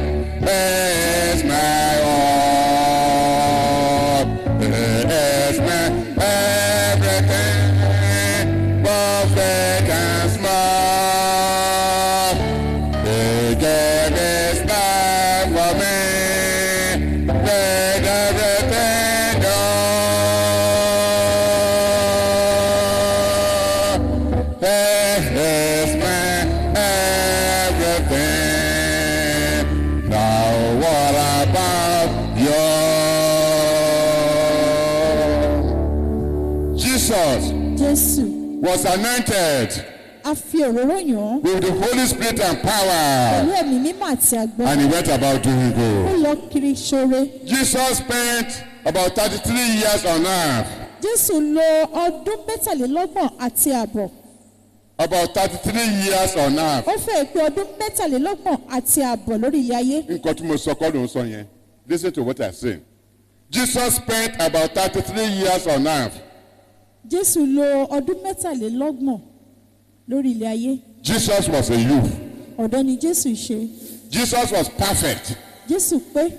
it is my all. It is my everything, both big and small. He gave his life for me, made everything new. He is my everything. Now what about you? Jesus Jésù was anointed a fi òróró yàn án with the Holy Spirit and power, pẹ̀lú ẹ̀mí mímọ́ àti agbára. and he went about doing Ó good. lọ kiri ṣoore. Jesus spent about 33 years on earth. Jésù lo ọdún mẹ́tàlélọ́gbọ̀n àti ààbọ̀. About 33 years on earth. Ó fẹ́ pé ọdún mẹ́tàlélọ́gbọ̀n àti ààbọ̀ lórí ilẹ̀ ayé. Nǹkan tí mo sọ kọ́ ló ń sọ yẹn. Listen to what I say. Jesus spent about 33 years on earth. Jésù lo ọdún mẹ́tàlélọ́gbọ̀n lórí ilẹ̀ ayé. Jesus was a youth. Ọ̀dọ́ ni Jésù ṣe. Jesus was perfect. Jésù pé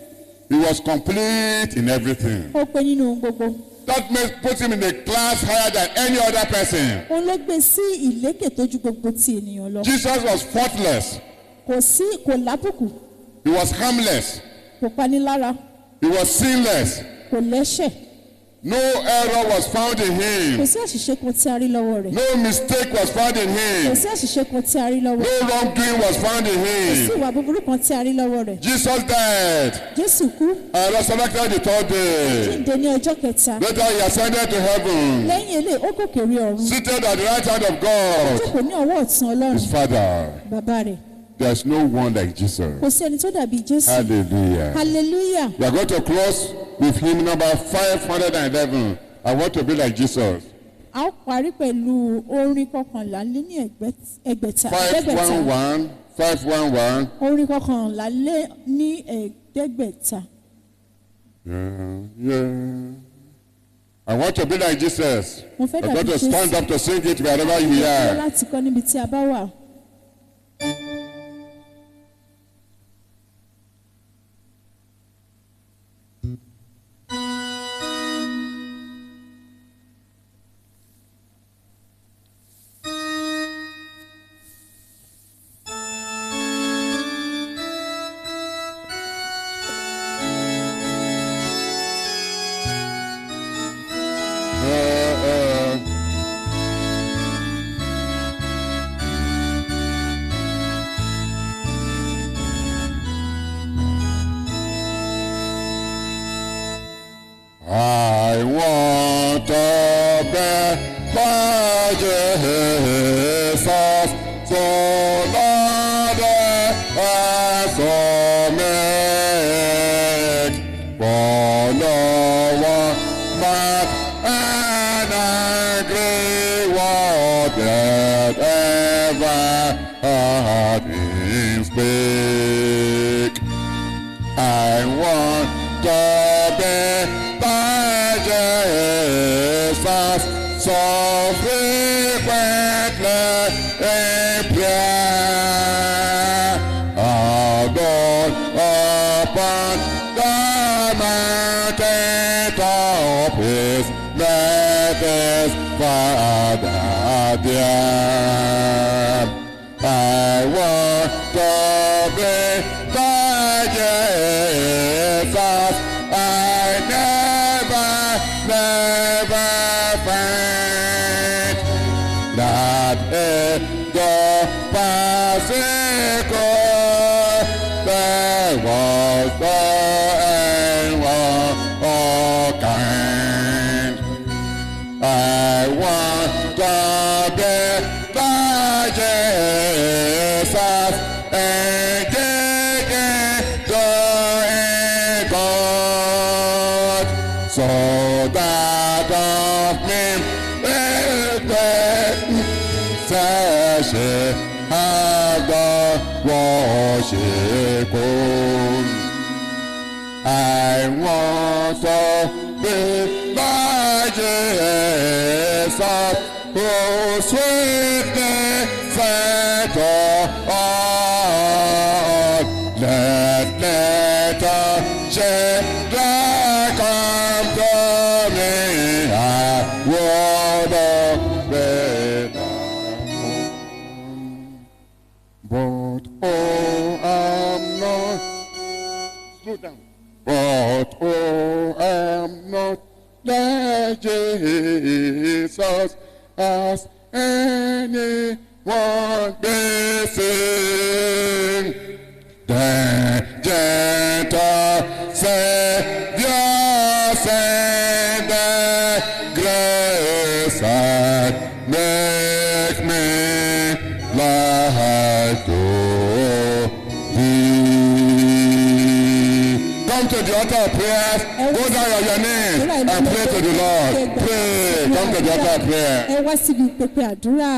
He was complete in everything. ó pé nínú ohun gbogbo. That makes put him in a class higher than any other person. Òun ló gbé sí ìlékè tó ju gbogbo ti ènìyàn lọ. Jesus was faultless. Kò lábùkù, He was harmless. kò panilára, He was sinless. kò lẹ́ṣẹ̀. No error was found in Kò him. sí àṣìṣe kan tí a rí lọ́wọ́ rẹ̀. No mistake was found in Kò him. sí àṣìṣe kan tí a rí lọ́wọ́ rẹ̀. No wrongdoing was found in Kò sí him. ìwà búburú kan tí a rí lọ́wọ́ rẹ̀. Jesus died Jésù kú, and resurrected the third day. jíǹde ní ọjọ́ kẹta. Later he ascended to heaven, Lẹ́yìn eléyìí, ó gòkè rí ọ̀run. seated at the right hand of God, Jókòó ní ọwọ́ ọ̀tún Ọlọ́run, his Father. bàbá rẹ̀. There's no one like Jesus. Kò sí ẹni tó dàbí Jésù. Hallelujah. Hallelujah. We are going to close with hymn number 511. I want to be like Jesus. A ó parí pẹ̀lú orin kọkànlá lé ní ẹgbẹ̀ta. 511. 511. Orin kọkànlá lé ní ẹ̀ẹ́dẹ́gbẹ̀ta. Yeah. I want to be like Jesus. Mo fẹ́ I'm going dàbí to stand Jésù. up to sing it wherever you Mo fẹ́ are. láti kọ́ níbi tí a bá wà. I want to be like Jesus, so Lord, and so make for no one but an angry word that ever heard him speak. I want to be like Jesus, so frequently in prayer. God upon the mountain top his let his Father dear. I want to be like Jesus. I never find that the bicycle there was and all kind. I want to be like Jesus and get to God, so that of me have the worship. I want to be like Jesus, who sweetly said all. Let us share like unto me. I want to be. But oh, I'm not. Slow down. But oh, I'm not like Jesus, as anyone may sing. The gentle Savior send the grace and make me like to thee. Come to the altar of prayer. Go down on your knees and pray to the Lord. Pray. Come to the altar of prayer. Ẹ wá síbi pẹpẹ àdúrà.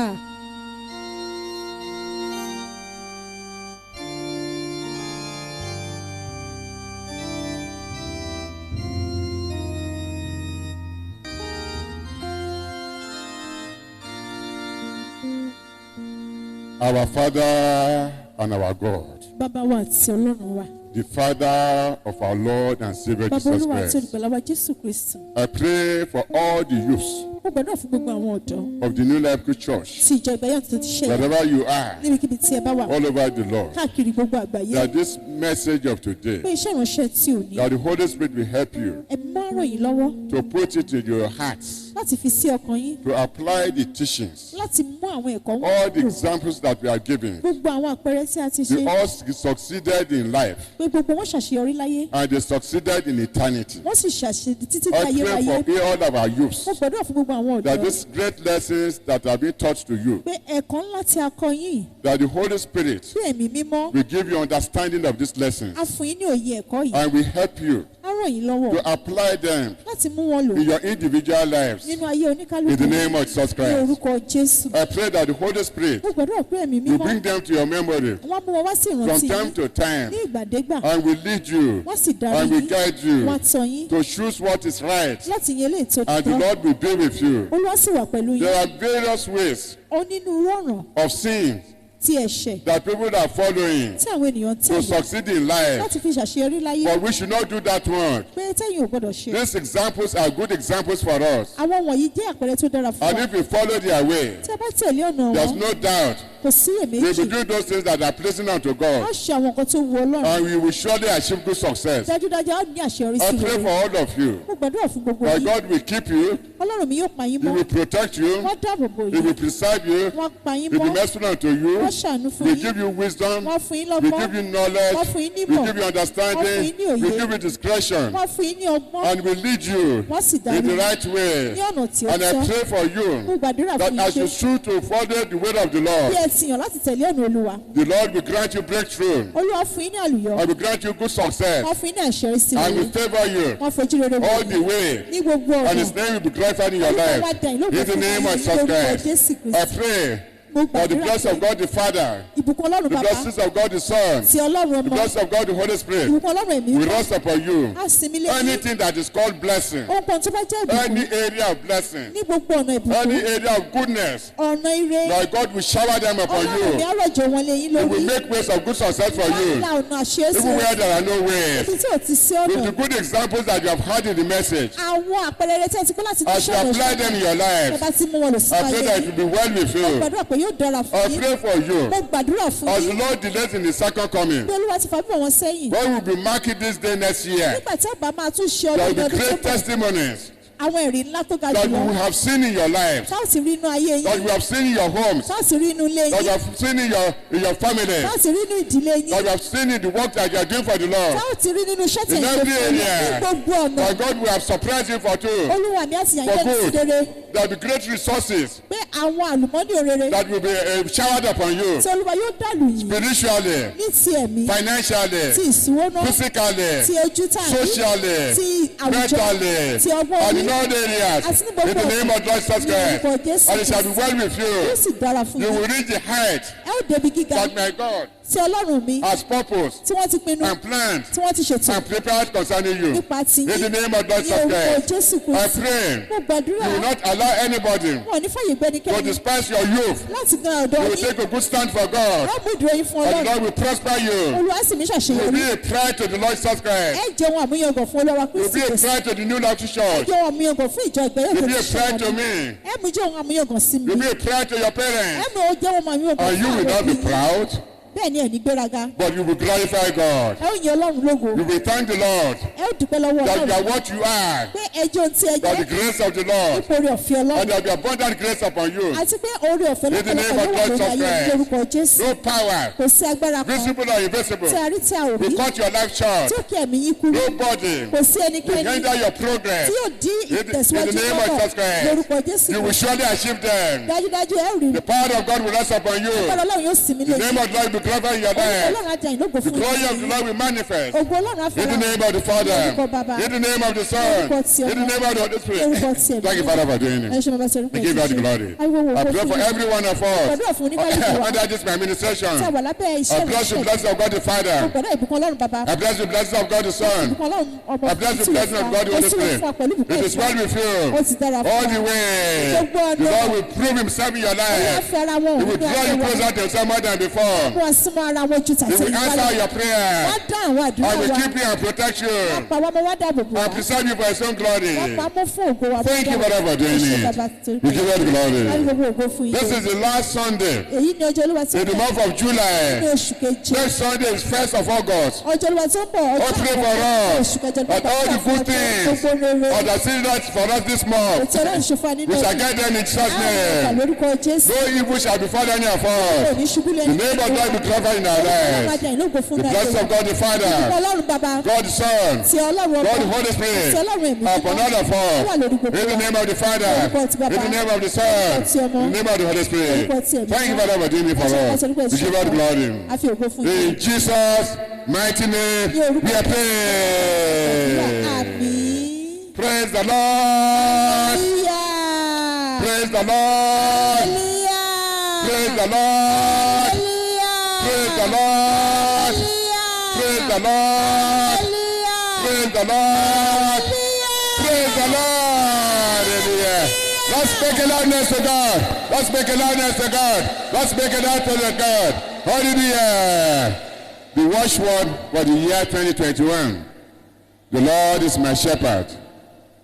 Our Father and our God, Bàbá wa àti Ọlọ́run wa. the Father of our Lord and Savior Bàbá Jesus Olúwa àti Christ, olùgbàlà wa Jésù Kristi. I pray for all the youths Mo gbàdúrà fún gbogbo àwọn ọ̀dọ́ of the New Life Good Church, tí ìjọ ìgbàyà tó ti ṣẹlẹ̀ wherever you are, níbikíbi tí ẹ bá wà all over the Lord, káàkiri gbogbo àgbáyé. that this message of today, Pé iṣẹ́ ìránṣẹ́ tí ò ní. that the Holy Spirit will help you Ẹ̀mí máa ń ràn yín lọ́wọ́ to put it in your hearts, láti fi sí ọkàn yín, to apply the teachings, láti mú àwọn ẹ̀kọ́ all the lò. examples that we are giving. Gbogbo àwọn àpẹẹrẹ tí a ti ṣe. They all succeeded in life Pé gbogbo wọn ṣàṣeyọrí láyé. and they succeeded in eternity. Wọ́n sì ṣàṣeyọrí títí I láyé pray láyé. for all of our youths Mo gbàdúrà fún gbogbo àwọn that ọ̀dọ́. these great lessons that have been taught to you, Pé ẹ̀kọ́ ńlá tí a kọ́ yín. that the Holy Spirit Bí ẹ̀mí mímọ́. will give you understanding of these lessons A fún yín ní òye ẹ̀kọ́ yìí. and will help you Á ràn yín lọ́wọ́ to apply them láti mú wọn lò in your individual lives nínú ayé oníkálukú. in the name of Jesus Ní Christ. orúkọ Jésù. I pray that the Holy Spirit Mo gbàdúrà pé ẹ̀mí will mímọ́. bring them to your memory Wọ́n mú wọn wá sí from ìrántí time yín to time ní ìgbàdégbà. and will lead you Wọ́n sì darí and will yín. guide you Wọ́n á tọ́ yín to choose what is right, láti yẹn lè tó and the tọ́. Lord will be with you. Olúwa sì wà pẹ̀lú yín. There are various ways Onírúurú ọ̀ràn of sin tí ẹ̀ṣẹ̀ that people are following tí àwọn ènìyàn to tẹ̀lé succeed in life, láti fi ṣàṣeyọrí láyé. but we should not do that one. Pé tẹ́yìn ò gbọ́dọ̀ ṣe. These examples are good examples for us, Àwọn wọ̀nyí jẹ́ àpẹẹrẹ tó dára fún and wa. if we follow their way, Tí a bá tẹ̀lé ọ̀nà there's wọn, no doubt kò sí we will iyèméjì. do those things that are pleasing unto A God, ṣe àwọn nǹkan tó wu Ọlọ́run. and we will surely achieve good success. Dájúdájú a ó ní àṣeyọrí I sí pray rere. for all of you Mo gbàdúrà fún gbogbo that yín. God will keep you, Ọlọ́run mi yóò pa yín He mọ́. will protect you, Wọ́n dáàbò bò He will yín. preserve you, Wọ́n pa yín He will be mọ́. merciful unto you, Wọ́n ṣàánú fún He will yín. give you wisdom, Wọ́n fún yín He will lọ́gbọ́n. give you knowledge, Wọ́n fún yín He nímọ̀. will give you understanding, Wọ́n fún yín ní He will òye. give you discretion, Wọ́n fún yín ní ọgbọ́n. and will lead you Wọ́n sì in darí the yín right way. ní ọ̀nà tí ó And I tọ́. pray for Mo you gbàdúrà that fún yín as you pé choose to follow the way of the bí Lord, ẹ ti yàn láti tẹ̀lé ọ̀nà Olúwa. the Lord will grant you breakthrough, Olúwa fún yín ní àlùyọ. and will grant you good success, Wọ́n fún yín ní àṣeyọrí sí and rere. will favor you Wọ́n fojú rere wò all yín the way, ní gbogbo ọ̀nà. and His name will be glorified in your Olúwa wá life. dá yín lógo In the fún name wa of ní Jesus orúkọ Christ, Jésù I Kristi. pray Mo for the gbàdúrà blessing of pé God the Father, ìbùkún Ọlọ́run the Bàbá blessings of God the Son, ti Ọlọ́run the Ọmọ blessing of God the Holy Spirit ìbùkún Ọlọ́run ẹ̀mí will mímọ́ rest upon you. á sinmi lé yín. Anything that is called blessing, Ohunkóhun tó bá jẹ́ ìbùkún any area of blessing, ní gbogbo ọ̀nà any ìbùkún area of goodness, ọ̀nà ire that God will shower them upon Ọlọ́run mi you. á rọ̀jò wọn lé yín He lórí. will make ways of good success for Wọ́n you, la ọ̀nà àṣeyọrí even where there are no ways. ibi tí ò ti sí With ọ̀nà. the good examples that you have had in the message, Àwọn àpẹẹrẹ tí a ti kọ́ láti ní as you ṣọ́ọ̀nù apply them in your ẹ life, bá ti mú wọn lò sí I pray ayé that it yìí. will be well with Mo you. gbàdúrà pé yóò dára fún I yín. pray for you, Mo gbàdúrà fún as the yín. Lord delays in His second coming, Bí Olúwa ti fà bíbọ̀ wọn sẹ́yìn. God will be marking this day next year. Nígbà tí àbá máa tún ṣe There ọdún will be ọdún tó great bọ̀. testimonies àwọn ẹ̀rí ńlá tó ga that we jùlọ have seen in your lives, tá ò sì rí inú ayé that yín we have seen in your homes, tá ò sì rí inú ilé that yín we have seen in your family, tá ò sì rí inú ìdílé yín that we have seen in the work that you are doing for the Lord. tá ò sì rí nínú iṣẹ́ tí In ẹ̀ ń ṣe every fún yín ní area, gbogbo ọ̀nà that God will have surprised you for two, olúwa mi àti for yànjẹ́ ní good. sídere There will be great resources pé àwọn àlùmọ́nì òrèrè that will be showered upon you tí olúwa yóò dàlù yìí spiritually, ní ti ẹ̀mí ti financially, ìṣúwọ́nà physically, ti ojú tàbí socially, ti àwùjọ mentally, ti ọgbọ́n and orí in all areas. àti ní In gbogbo the name of Lord Jesus ní orúkọ Christ, Jésù and it shall be well with yóò you. sì dára fún You yín will reach the height ẹ ó débi gíga that my God tí ọlọ́run mi has purposed tí wọ́n ti pinnu and planned tí wọ́n ti ṣètò and prepared concerning you. nípa ti In the yín name of Lord ní Jesus orúkọ Christ, Jésù I Kristi pray mo gbàdúrà you will not allow anybody wọn ò ní fàyè to gbẹ́nikẹ́ni despise your youth. láti gan ọ̀dọ̀ You will yín take a good stand for God, wọ́n mú ìdúró yín fún and the ọlọ́run Lord will prosper you. olúwa sì mí You will ṣàṣeyọrí be a pride to the Lord Jesus Christ. ẹ jẹ́ wọn àmúyangàn fún olúwa You will Kristi be a Kristi pride to the New Life ẹ Church. jẹ́ wọn àmúyangàn fún ìjọ ìgbẹ́yẹ̀ You tó will be ti a ṣe pride to wọn me. ẹ mú jẹ́ wọn àmúyangàn sí mi You will be a pride to your ẹ parents. mú jẹ́ wọn àmúyangàn And you fún will àwọn not be òbí yín proud, bẹ́ẹ̀ ni ẹ̀ ní gbéraga but you will glorify God. ẹ ó yin ọlọ́run lógo You will thank the Lord ẹ ó dúpẹ́ lọ́wọ́ that you ọlọ́run are what you are, pé ẹjọ́ ohun tí ẹ that the jẹ́ grace of the Lord, ipò orí ọ̀fẹ́ and ọlọ́run that the abundant grace upon you. àti pé orí ọ̀fẹ́ In the name lọ́pọ̀lọpọ̀ of yóò wà God lórí ayé Christ. ní orúkọ Jésù No power, kò sí agbára kan visible or invisible, tí a rí tí a ò rí will cut your life short. tí ó kí ẹ̀mí yín kúrú Nobody kò sí will ẹnikẹ́ni hinder your progress. tí yóò dí In ìtẹ̀síwájú the name of lọ́wọ́ Jesus Christ, lórúkọ Jésù you will surely achieve them. dájúdájú ẹ ó rí The power of God will rest upon you. ọpọlọ ọlọ́run yóò sinmi The lé name of the Lord will be glorified in your life. ọlọ́run ajá ìlógo The fún glory of the Lord will manifest. ògo ọlọ́run In the afẹ́ràn name of the Father, Orúkọ Baba. in the name of the Son, Orúkọ ti in the Ọmọ. name of the Holy Spirit. Orúkọ ti Ẹ̀mí Thank you, Father, for doing ẹ it. ṣe bàbá sí orúkọ We give God the Jésù. glory. Ariwo wo I ògo pray fún for yín. every one of us Gbàdúrà fún oníkálukú wa under this my administration. tí a wà lábẹ́ I iṣẹ́ bless the ìránṣẹ́ blessing of God the Father. gbàdúrà ìbùkún ọlọ́run bàbá I bless the blessing of God the Son. ìbùkún ọlọ́run ọmọ I bless the blessing of God the Holy Spirit. It is well with ó ti you dára all fún the wa way. Gbogbo ọ̀nà. The Lord will prove himself in your wọ́n life. fẹ́ ara wọn He òun will ní draw you ayé wa closer to himself more than before. wọ́n súnmọ́ ara wọn ju He tàtí will answer your prayer. wọ́n dá àwọn àdúrà I will wa keep you and protect you pa wọ́n mọ́ wọ́n dáàbò bò wá and preserve you for his own glory. wọ́n pa mọ́ fún ògo wa Thank you, Father, for doing Ẹ ṣé it. bàbá torí We pé give you the láti glory. gbogbo ògo fún yín This is the last Sunday èyí ni ọjọ́ olúwa tí ó in the bọ̀ month of ní July. oṣù keje Next Sunday is 1st of August. ọjọ́ olúwa tí ó bọ̀ Oh, pray for us oṣù kẹjọ that all the good things gbogbo rere that are seen right for us this month, ètò ọlọ́run ṣe fún wa nínú we shall ọdún get them in Jesus' àgbà name. lórúkọ Jésù No evil shall befall any of kò us. ní ṣubú The lẹ́nu name of God be glorified in our ọlọ́run lives. ajá ìlógo fún The dáadé blessing of God the Father, ọlọ́run bàbá God the Son, ti ọlọ́run God the ọmọ Holy Spirit, ti ọlọ́run ẹ̀mí upon all of ó wà us. lórí gbogbo In the wa name of the Father, in the name of the Son, in the name of the Holy Spirit. Thank you, Father, for doing it for us. We give God glory. a fi ògo fún yín In Jesus' mighty name, we are praying. àmín Praise the Lord. hallelujah Praise the Lord. hallelujah Praise the Lord. hallelujah Praise the Lord. Praise the Lord. Praise the Lord. Praise the Lord. Hallelujah. Let's make a loudness to God. Let's make a loudness to God. Let's make a loudness to God. Hallelujah. The watchword for the year 2021. The Lord is my shepherd.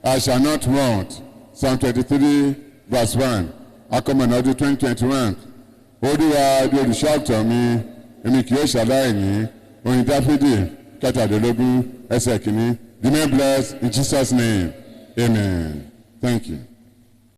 I shall not want. Psalm 23 verse 1. Akọ́mọ̀nà ọdún 2021. Olúwa di olùṣọ́-àgùntàn mi, èmi kì yóò ṣaláìní. Orin Dáfídì kẹtàdínlógún ẹsẹ̀ kìíní. Remain blessed in Jesus' name. Amen. Thank you.